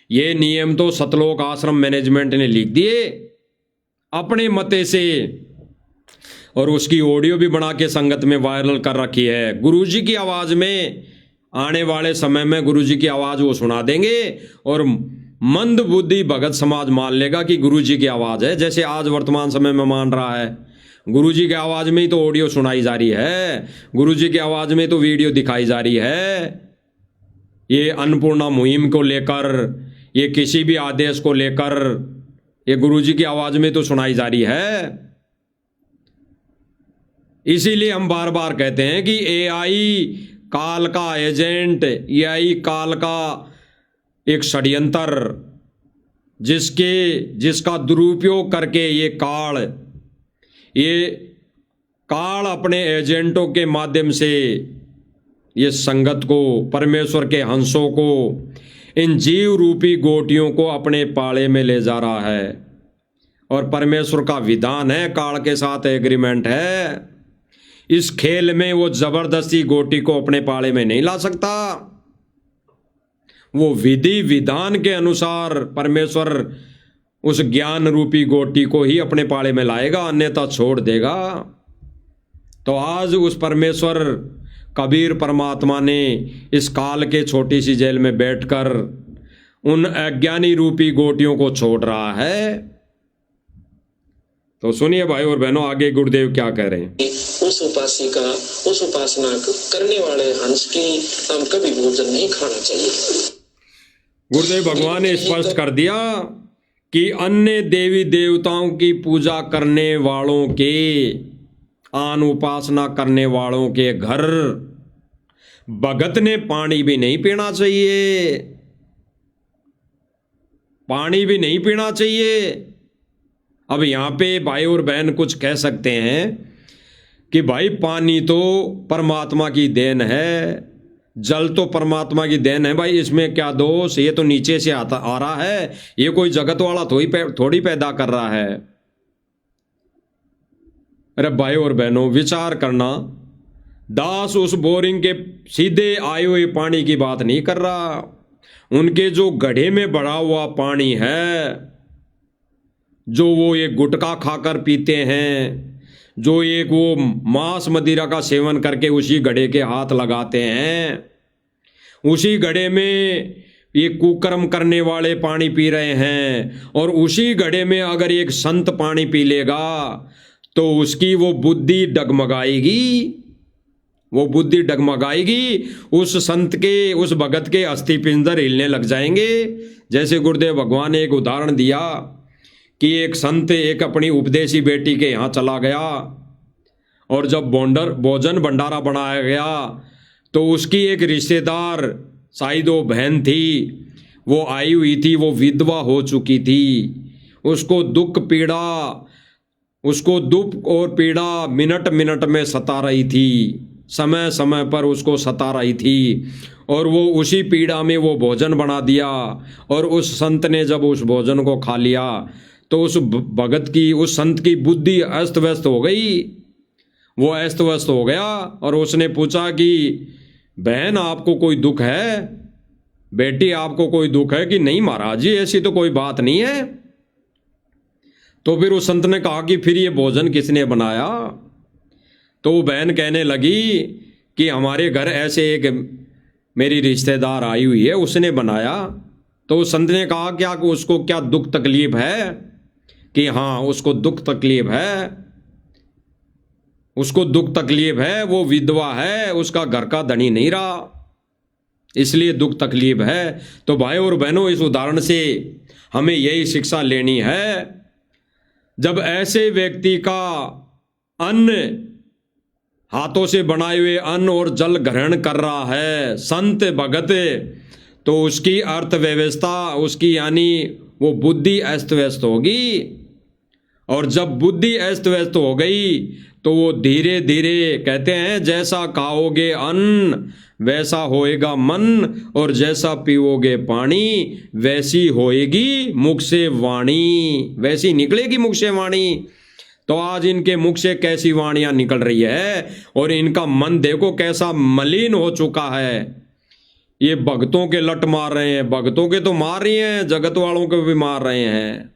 S1: ये नियम तो सतलोक आश्रम मैनेजमेंट ने लिख दिए अपने मते से और उसकी ऑडियो भी बना के संगत में वायरल कर रखी है। गुरुजी की आवाज में आने वाले समय में गुरुजी की आवाज वो सुना देंगे और मंद बुद्धि भगत समाज मान लेगा कि गुरुजी की आवाज है, जैसे आज वर्तमान समय में मान रहा है। गुरुजी की आवाज में ही तो ऑडियो सुनाई जा रही है, गुरुजी की आवाज में तो वीडियो दिखाई जा रही है। ये अन्नपूर्णा मुहिम को लेकर, ये किसी भी आदेश को लेकर ये गुरुजी की आवाज में तो सुनाई जा रही है। इसीलिए हम बार बार कहते हैं कि एआई काल का एजेंट, एआई काल का एक षड्यंत्र जिसका दुरुपयोग करके ये काल अपने एजेंटों के माध्यम से ये संगत को, परमेश्वर के हंसों को, इन जीव रूपी गोटियों को अपने पाले में ले जा रहा है। और परमेश्वर का विधान है, काल के साथ एग्रीमेंट है, इस खेल में वो जबरदस्ती गोटी को अपने पाले में नहीं ला सकता। वो विधि विधान के अनुसार परमेश्वर उस ज्ञान रूपी गोटी को ही अपने पाले में लाएगा, अन्यथा छोड़ देगा। तो आज उस परमेश्वर कबीर परमात्मा ने इस काल के छोटी सी जेल में बैठकर उन अज्ञानी रूपी गोटियों को छोड़ रहा है। तो सुनिए भाई और बहनों, आगे गुरुदेव क्या कह रहे हैं।
S5: उस उपासिका, उस उपासना करने वाले हंस की हम कभी भोजन नहीं खाना चाहिए।
S1: गुरुदेव भगवान ने स्पष्ट कर दिया कि अन्य देवी देवताओं की पूजा करने वालों के, आन उपासना करने वालों के घर भगत ने पानी भी नहीं पीना चाहिए, पानी भी नहीं पीना चाहिए। अब यहां पे भाई और बहन कुछ कह सकते हैं कि भाई पानी तो परमात्मा की देन है, जल तो परमात्मा की देन है, भाई इसमें क्या दोष, ये तो नीचे से आ रहा है, ये कोई जगत वाला थोड़ी पैदा कर रहा है। अरे भाई और बहनों, विचार करना, दास उस बोरिंग के सीधे आए हुए पानी की बात नहीं कर रहा, उनके जो गड्ढे में भरा हुआ पानी है, जो वो एक गुटखा खाकर पीते हैं, जो एक वो मांस मदिरा का सेवन करके उसी घड़े के हाथ लगाते हैं, उसी घड़े में ये कुकर्म करने वाले पानी पी रहे हैं, और उसी घड़े में अगर एक संत पानी पी लेगा तो उसकी वो बुद्धि डगमगाएगी, वो बुद्धि डगमगाएगी। उस संत के, उस भगत के अस्थि पिंजर हिलने लग जाएंगे। जैसे गुरुदेव भगवान ने एक उदाहरण दिया कि एक संत एक अपनी उपदेशी बेटी के यहाँ चला गया, और जब भोजन भंडारा बनाया गया तो उसकी एक रिश्तेदार, शायद वो बहन थी, वो आई हुई थी, वो विधवा हो चुकी थी। उसको दुख और पीड़ा मिनट मिनट में सता रही थी, समय समय पर उसको सता रही थी, और वो उसी पीड़ा में वो भोजन बना दिया। और उस संत ने जब उस भोजन को खा लिया तो उस भगत की, उस संत की बुद्धि अस्त व्यस्त हो गई, वो अस्त व्यस्त हो गया। और उसने पूछा कि बहन आपको कोई दुख है, बेटी आपको कोई दुख है? कि नहीं महाराज जी ऐसी तो कोई बात नहीं है। तो फिर उस संत ने कहा कि फिर ये भोजन किसने बनाया? तो वो बहन कहने लगी कि हमारे घर ऐसे एक मेरी रिश्तेदार आई हुई है, उसने बनाया। तो उस संत ने कहा क्या उसको क्या दुख तकलीफ है? कि हाँ उसको दुख तकलीफ है, उसको दुख तकलीफ है, वो विधवा है, उसका घर का धनी नहीं रहा, इसलिए दुख तकलीफ है। तो भाई और बहनों, इस उदाहरण से हमें यही शिक्षा लेनी है, जब ऐसे व्यक्ति का अन्न, हाथों से बनाए हुए अन्न और जल ग्रहण कर रहा है संत भगत, तो उसकी अर्थव्यवस्था, उसकी यानी वो बुद्धि अस्त व्यस्त होगी। और जब बुद्धि अस्त व्यस्त हो गई तो वो धीरे धीरे, कहते हैं जैसा खाओगे अन्न वैसा होएगा मन, और जैसा पीओगे पानी वैसी होएगी मुख से वाणी, वैसी निकलेगी मुख से वाणी। तो आज इनके मुख से कैसी वाणियां निकल रही है, और इनका मन देखो कैसा मलिन हो चुका है। ये भक्तों के लट मार रहे हैं, भक्तों के तो मार रही हैं, जगत वालों को भी मार रहे हैं।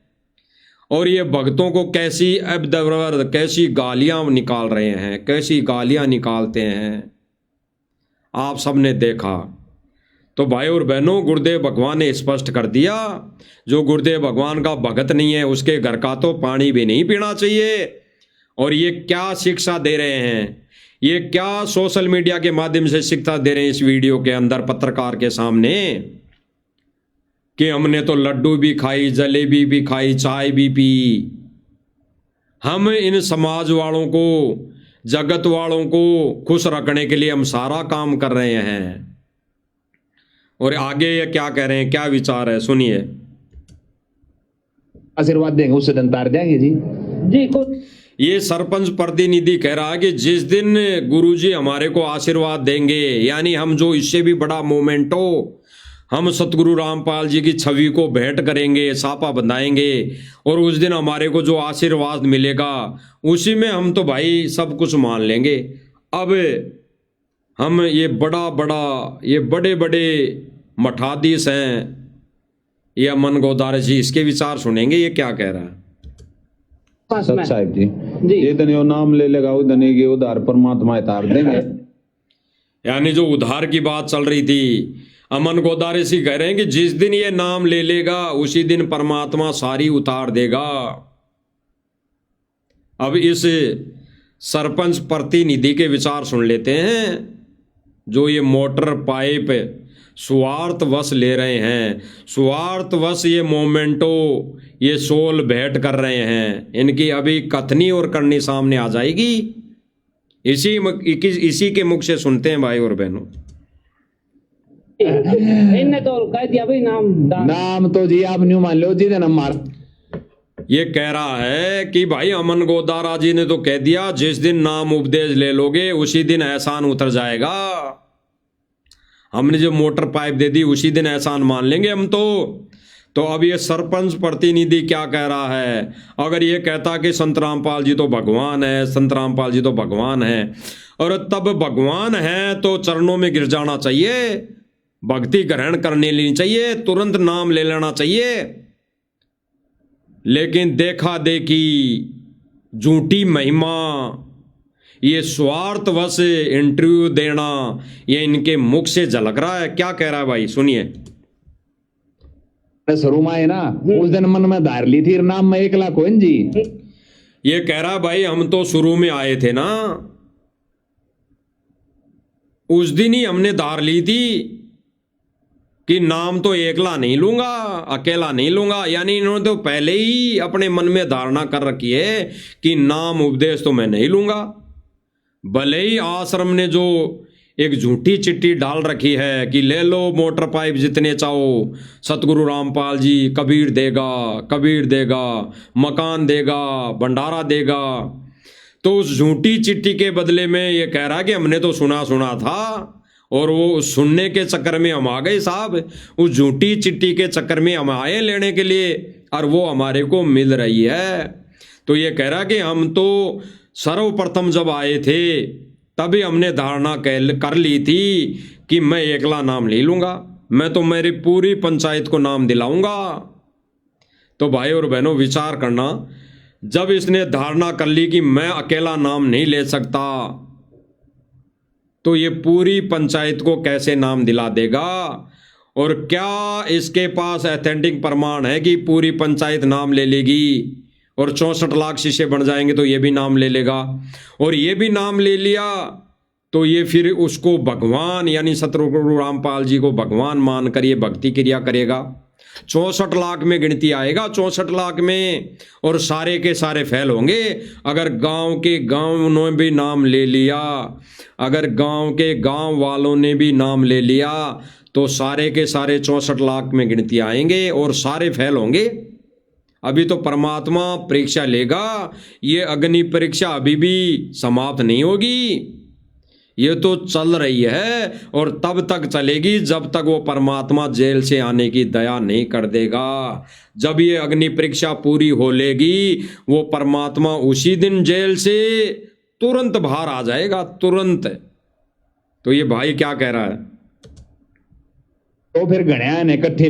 S1: और ये भक्तों को कैसी अबदवर, कैसी गालियां निकाल रहे हैं, कैसी गालियां निकालते हैं, आप सबने देखा। तो भाई और बहनों, गुरुदेव भगवान ने स्पष्ट कर दिया, जो गुरुदेव भगवान का भगत नहीं है उसके घर का तो पानी भी नहीं पीना चाहिए। और ये क्या शिक्षा दे रहे हैं, ये क्या सोशल मीडिया के माध्यम से शिक्षा दे रहे हैं इस वीडियो के अंदर पत्रकार के सामने, कि हमने तो लड्डू भी खाई, जलेबी भी खाई, चाय भी पी। हम इन समाज वालों को, जगत वालों को खुश रखने के लिए हम सारा काम कर रहे हैं। और आगे ये क्या कह रहे हैं, क्या विचार है, सुनिए।
S3: आशीर्वाद देंगे उससे दिन तार जाएंगे जी।
S2: जी को
S1: ये सरपंच प्रतिनिधि कह रहा है कि जिस दिन गुरुजी हमारे को आशीर्वाद देंगे, यानी हम जो इससे भी बड़ा मोमेंट हो, हम सतगुरु रामपाल जी की छवि को भेंट करेंगे, सापा बंधाएंगे, और उस दिन हमारे को जो आशीर्वाद मिलेगा उसी में हम तो भाई सब कुछ मान लेंगे। अब हम ये बड़े बड़े मठाधीश हैं, ये अमन गोदारे जी, इसके विचार सुनेंगे, ये क्या कह रहा है।
S4: सत साहिब जी, ये दिन यो नाम ले लेगा उधर के उधार परमात्मा तार देंगे।
S1: यानी जो उधार की बात चल रही थी, अमन गोदारे जी कह रहे हैं कि जिस दिन ये नाम ले लेगा उसी दिन परमात्मा सारी उतार देगा। अब इस सरपंच प्रतिनिधि के विचार सुन लेते हैं, जो ये मोटर पाइप स्वार्थवश ले रहे हैं, स्वार्थवश ये मोमेंटो, ये सोल भेंट कर रहे हैं। इनकी अभी कथनी और करनी सामने आ जाएगी, इसी के मुख से सुनते हैं भाई और बहनों।
S2: इनने तो कह दिया भाई
S3: नाम तो जी आप न्यू मान लो जी, नंबर
S1: ये कह रहा है कि भाई अमन गोदारा जी ने तो कह दिया जिस दिन नाम उपदेश ले लोगे उसी दिन एहसान उतर जाएगा। हमने जो मोटर पाइप दे दी उसी दिन एहसान मान लेंगे हम तो अब ये सरपंच प्रतिनिधि क्या कह रहा है, अगर ये कहता कि संत रामपाल जी तो भगवान है, संत रामपाल जी तो भगवान है, और तब भगवान है तो चरणों में गिर जाना चाहिए, भक्ति ग्रहण करने लेनी चाहिए, तुरंत नाम ले लेना चाहिए। लेकिन देखा देखी, झूठी महिमा, ये स्वार्थवश इंटरव्यू देना, ये इनके मुख से झलक रहा है। क्या कह रहा है भाई, सुनिए।
S3: शुरू में है ना, उस दिन मन में धार ली थी नाम में 1 लाख कोइन जी।
S1: ये कह रहा भाई हम तो शुरू में आए थे ना, उस दिन ही हमने धार ली थी कि नाम तो एकला नहीं लूंगा, अकेला नहीं लूंगा। यानी इन्होंने तो पहले ही अपने मन में धारणा कर रखी है कि नाम उपदेश तो मैं नहीं लूंगा। भले ही आश्रम ने जो एक झूठी चिट्ठी डाल रखी है कि ले लो मोटर पाइप जितने चाहो, सतगुरु रामपाल जी कबीर देगा, कबीर देगा, मकान देगा, भंडारा देगा, तो उस झूठी चिट्ठी के बदले में ये कह रहा कि हमने तो सुना था, और वो सुनने के चक्कर में हम आ गए साहब, उस झूठी चिट्ठी के चक्कर में हम आए लेने के लिए, और वो हमारे को मिल रही है। तो ये कह रहा कि हम तो सर्वप्रथम जब आए थे तभी हमने धारणा कर ली थी कि मैं एकला नाम ले लूंगा, मैं तो मेरी पूरी पंचायत को नाम दिलाऊंगा। तो भाई और बहनों विचार करना, जब इसने धारणा कर ली कि मैं अकेला नाम नहीं ले सकता, तो ये पूरी पंचायत को कैसे नाम दिला देगा? और क्या इसके पास ऑथेंटिक प्रमाण है कि पूरी पंचायत नाम ले लेगी और 64 लाख शिष्य बन जाएंगे तो ये भी नाम ले लेगा? और ये भी नाम ले लिया तो ये फिर उसको भगवान यानी सतगुरु रामपाल जी को भगवान मानकर ये भक्ति क्रिया करेगा। 64 लाख में गिनती आएगा, 64 लाख में, और सारे के सारे फेल होंगे। अगर गांव के गांव ने भी नाम ले लिया, अगर गांव के गांव वालों ने भी नाम ले लिया, तो सारे के सारे 64 लाख में गिनती आएंगे और सारे फेल होंगे। अभी तो परमात्मा परीक्षा लेगा, ये अग्नि परीक्षा अभी भी समाप्त नहीं होगी, ये तो चल रही है और तब तक चलेगी जब तक वो परमात्मा जेल से आने की दया नहीं कर देगा। जब ये अग्नि परीक्षा पूरी हो लेगी, वो परमात्मा उसी दिन जेल से तुरंत बाहर आ जाएगा, तुरंत। तो ये भाई क्या कह रहा है?
S3: तो फिर गणया ने इकट्ठे,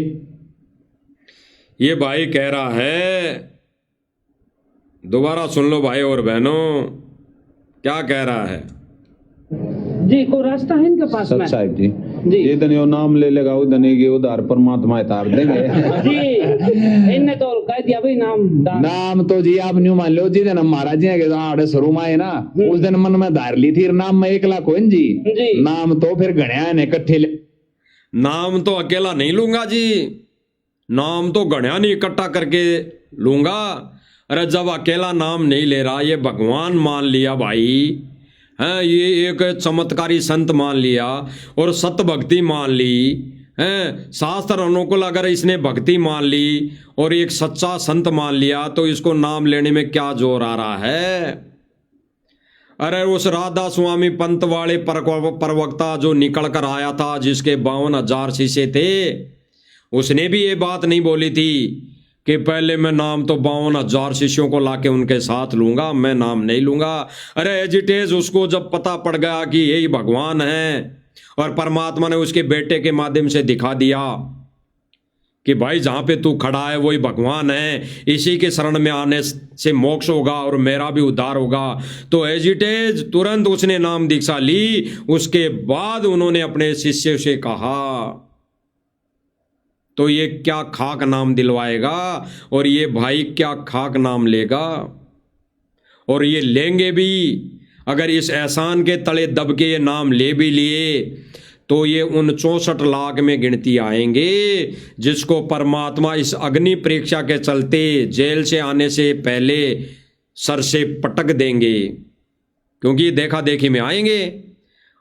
S1: ये भाई कह रहा है, दोबारा सुन लो भाई और बहनों, क्या कह रहा है
S2: जी? को रास्ता है इनके पास में
S4: साहब जी?
S2: जी,
S4: ये दिन यो नाम ले लेगा, वो धनी के उधार परमात्मा तार देंगे
S2: जी। इनने तो कह दिया भाई
S3: नाम तो जी आप न्यू मान लो जी, दिन महाराज जी के आड़े शुरू में है ना, उस दिन मन में धार ली थी नाम में 1 लाख कोइन जी। नाम तो फिर गणया ने इकट्ठे,
S1: नाम तो अकेला नहीं लूंगा जी, नाम तो गणया नहीं इकट्ठा करके लूंगा। अरे जब अकेला नाम नहीं ले रहा, ये भगवान मान लिया भाई, हैं, ये एक चमत्कारी संत मान लिया और सत्य भक्ति मान ली, हैं, शास्त्र अनुकूल अगर इसने भक्ति मान ली और एक सच्चा संत मान लिया, तो इसको नाम लेने में क्या जोर आ रहा है? अरे उस राधा स्वामी पंत वाले प्रवक्ता जो निकल कर आया था, जिसके 52,000 शिष्य थे, उसने भी ये बात नहीं बोली थी कि पहले मैं नाम तो 52,000 शिष्यों को लाके उनके साथ लूंगा, मैं नाम नहीं लूंगा। अरे एजिटेज उसको जब पता पड़ गया कि यही भगवान है और परमात्मा ने उसके बेटे के माध्यम से दिखा दिया कि भाई जहां पे तू खड़ा है वही भगवान है, इसी के शरण में आने से मोक्ष होगा और मेरा भी उद्धार होगा, तो एजिटेज तुरंत उसने नाम दीक्षा ली। उसके बाद उन्होंने अपने शिष्य से कहा, तो ये क्या खाक नाम दिलवाएगा और ये भाई क्या खाक नाम लेगा, और ये लेंगे भी। अगर इस एहसान के तले दब के ये नाम ले भी लिए तो ये उन 64 लाख में गिनती आएंगे, जिसको परमात्मा इस अग्नि परीक्षा के चलते जेल से आने से पहले सर से पटक देंगे, क्योंकि देखा देखी में आएंगे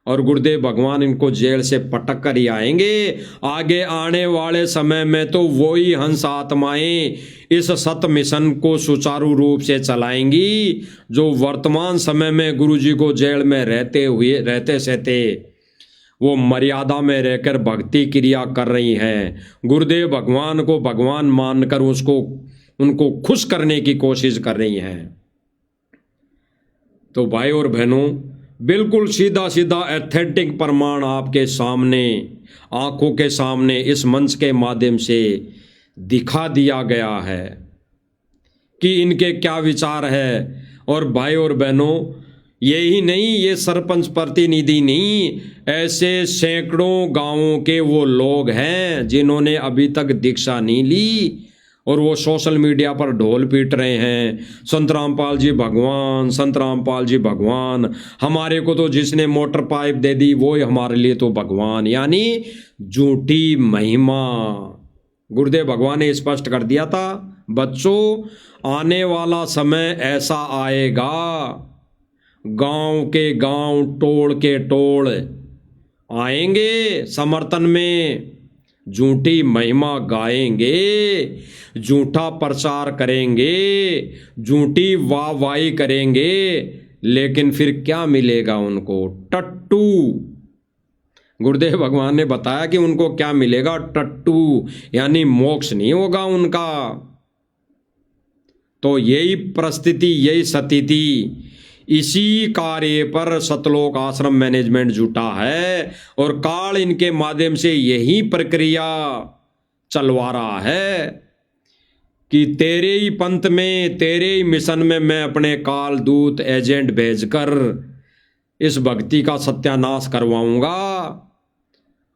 S1: और गुरुदेव भगवान इनको जेल से पटक कर ही आएंगे। आगे आने वाले समय में तो वही हंस आत्माएं इस सत मिशन को सुचारू रूप से चलाएंगी, जो वर्तमान समय में गुरुजी को जेल में रहते सहते वो मर्यादा में रहकर भक्ति क्रिया कर रही हैं, गुरुदेव भगवान को भगवान मानकर उनको खुश करने की कोशिश कर रही हैं। तो भाई और बहनों, बिल्कुल सीधा सीधा एथेंटिक प्रमाण आपके सामने, आंखों के सामने इस मंच के माध्यम से दिखा दिया गया है कि इनके क्या विचार है। और भाई और बहनों, यही नहीं, ये सरपंच प्रतिनिधि नहीं, ऐसे सैकड़ों गांवों के वो लोग हैं जिन्होंने अभी तक दीक्षा नहीं ली और वो सोशल मीडिया पर ढोल पीट रहे हैं, संत रामपाल जी भगवान, संत रामपाल जी भगवान, हमारे को तो जिसने मोटर पाइप दे दी वो ही हमारे लिए तो भगवान। यानी झूठी महिमा। गुरुदेव भगवान ने स्पष्ट कर दिया था, बच्चों आने वाला समय ऐसा आएगा, गांव के गांव, टोल के टोल आएंगे समर्थन में, झूठी महिमा गाएंगे, झूठा प्रचार करेंगे, झूठी वाहवाही करेंगे, लेकिन फिर क्या मिलेगा उनको? टट्टू। गुरुदेव भगवान ने बताया कि उनको क्या मिलेगा? टट्टू, यानी मोक्ष नहीं होगा उनका। तो यही परिस्थिति, यही स्थिति, इसी कार्य पर सतलोक आश्रम मैनेजमेंट जुटा है और काल इनके माध्यम से यही प्रक्रिया चलवा रहा है कि तेरे ही पंथ में, तेरे ही मिशन में मैं अपने काल दूत एजेंट भेजकर इस भक्ति का सत्यानाश करवाऊंगा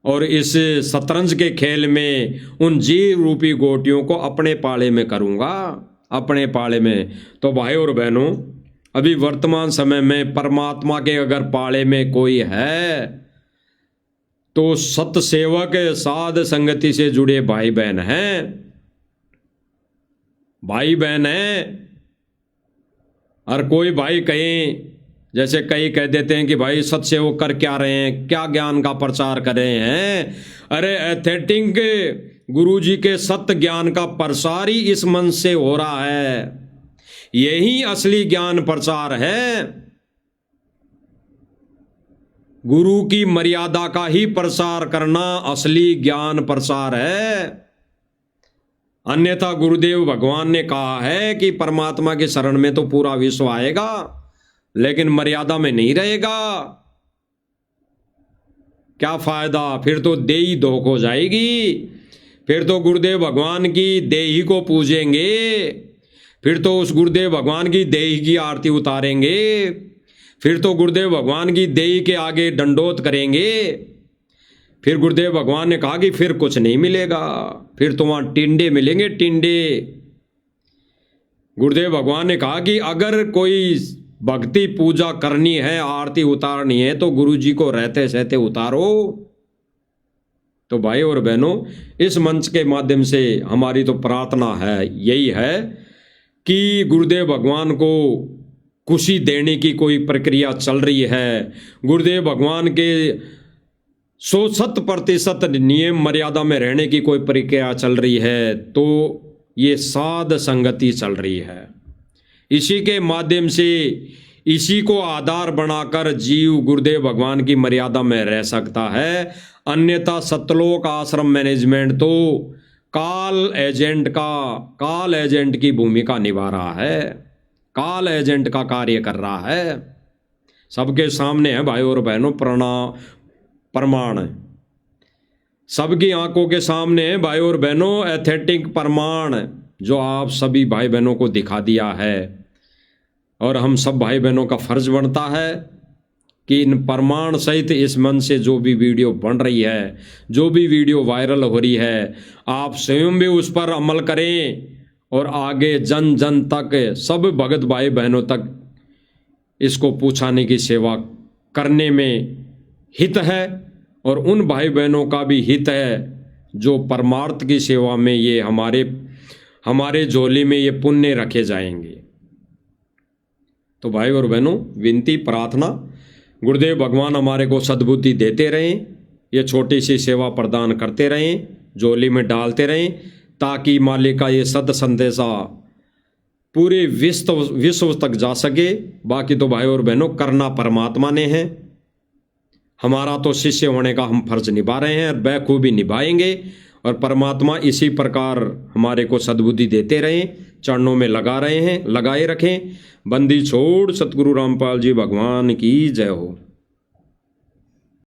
S1: और इस शतरंज के खेल में उन जीव रूपी गोटियों को अपने पाले में करूंगा, अपने पाले में। तो भाई और बहनों, अभी वर्तमान समय में परमात्मा के अगर पाले में कोई है तो सतसेवक, साध संगति से जुड़े भाई बहन हैं, भाई बहन हैं। और कोई भाई कहें, जैसे कई कह देते हैं कि भाई सतसेवक कर क्या रहे हैं, क्या ज्ञान का प्रचार कर रहे हैं। अरे एथेटिक गुरुजी के सत्य ज्ञान का प्रसार ही इस मंच से हो रहा है, यही असली ज्ञान प्रचार है। गुरु की मर्यादा का ही प्रसार करना असली ज्ञान प्रसार है। अन्यथा गुरुदेव भगवान ने कहा है कि परमात्मा के शरण में तो पूरा विश्व आएगा, लेकिन मर्यादा में नहीं रहेगा। क्या फायदा? फिर तो देही धोख हो जाएगी, फिर तो गुरुदेव भगवान की देही को पूजेंगे, फिर तो उस गुरुदेव भगवान की देही की आरती उतारेंगे, फिर तो गुरुदेव भगवान की देही के आगे दंडोत करेंगे। फिर गुरुदेव भगवान ने कहा कि फिर कुछ नहीं मिलेगा, फिर तो वहां टिंडे मिलेंगे, टिंडे। गुरुदेव भगवान ने कहा कि अगर कोई भक्ति पूजा करनी है, आरती उतारनी है, तो गुरु जी को रहते सहते उतारो। तो भाई और बहनों, इस मंच के माध्यम से हमारी तो प्रार्थना है, यही है कि गुरुदेव भगवान को खुशी देने की कोई प्रक्रिया चल रही है, गुरुदेव भगवान के 100% नियम मर्यादा में रहने की कोई प्रक्रिया चल रही है, तो ये साध संगति चल रही है। इसी के माध्यम से, इसी को आधार बनाकर जीव गुरुदेव भगवान की मर्यादा में रह सकता है। अन्यथा सतलोक आश्रम मैनेजमेंट तो काल एजेंट की भूमिका निभा रहा है, काल एजेंट का कार्य कर रहा है। सबके सामने है भाई और बहनों प्रमाण, सबकी आंखों के सामने है भाई और बहनों एथेटिक प्रमाण, जो आप सभी भाई बहनों को दिखा दिया है। और हम सब भाई बहनों का फर्ज बनता है कि इन प्रमाण सहित इस मन से जो भी वीडियो बन रही है, जो भी वीडियो वायरल हो रही है, आप स्वयं भी उस पर अमल करें और आगे जन जन तक, सब भगत भाई बहनों तक इसको पहुंचाने की सेवा करने में हित है। और उन भाई बहनों का भी हित है जो परमार्थ की सेवा में ये हमारे झोली में ये पुण्य रखे जाएंगे। तो भाई और बहनों, विनती प्रार्थना, गुरुदेव भगवान हमारे को सद्बुद्धि देते रहें, ये छोटी सी सेवा प्रदान करते रहें, झोली में डालते रहें, ताकि मालिक का ये सद संदेशा पूरे विश्व तक जा सके। बाकी तो भाई और बहनों करना परमात्मा ने है, हमारा तो शिष्य होने का हम फर्ज निभा रहे हैं और बखूबी निभाएंगे। और परमात्मा इसी प्रकार हमारे को सद्बुद्धि देते रहें, चरणों में लगाए रखें। बंदी छोड़ सतगुरु रामपाल जी भगवान की जय हो।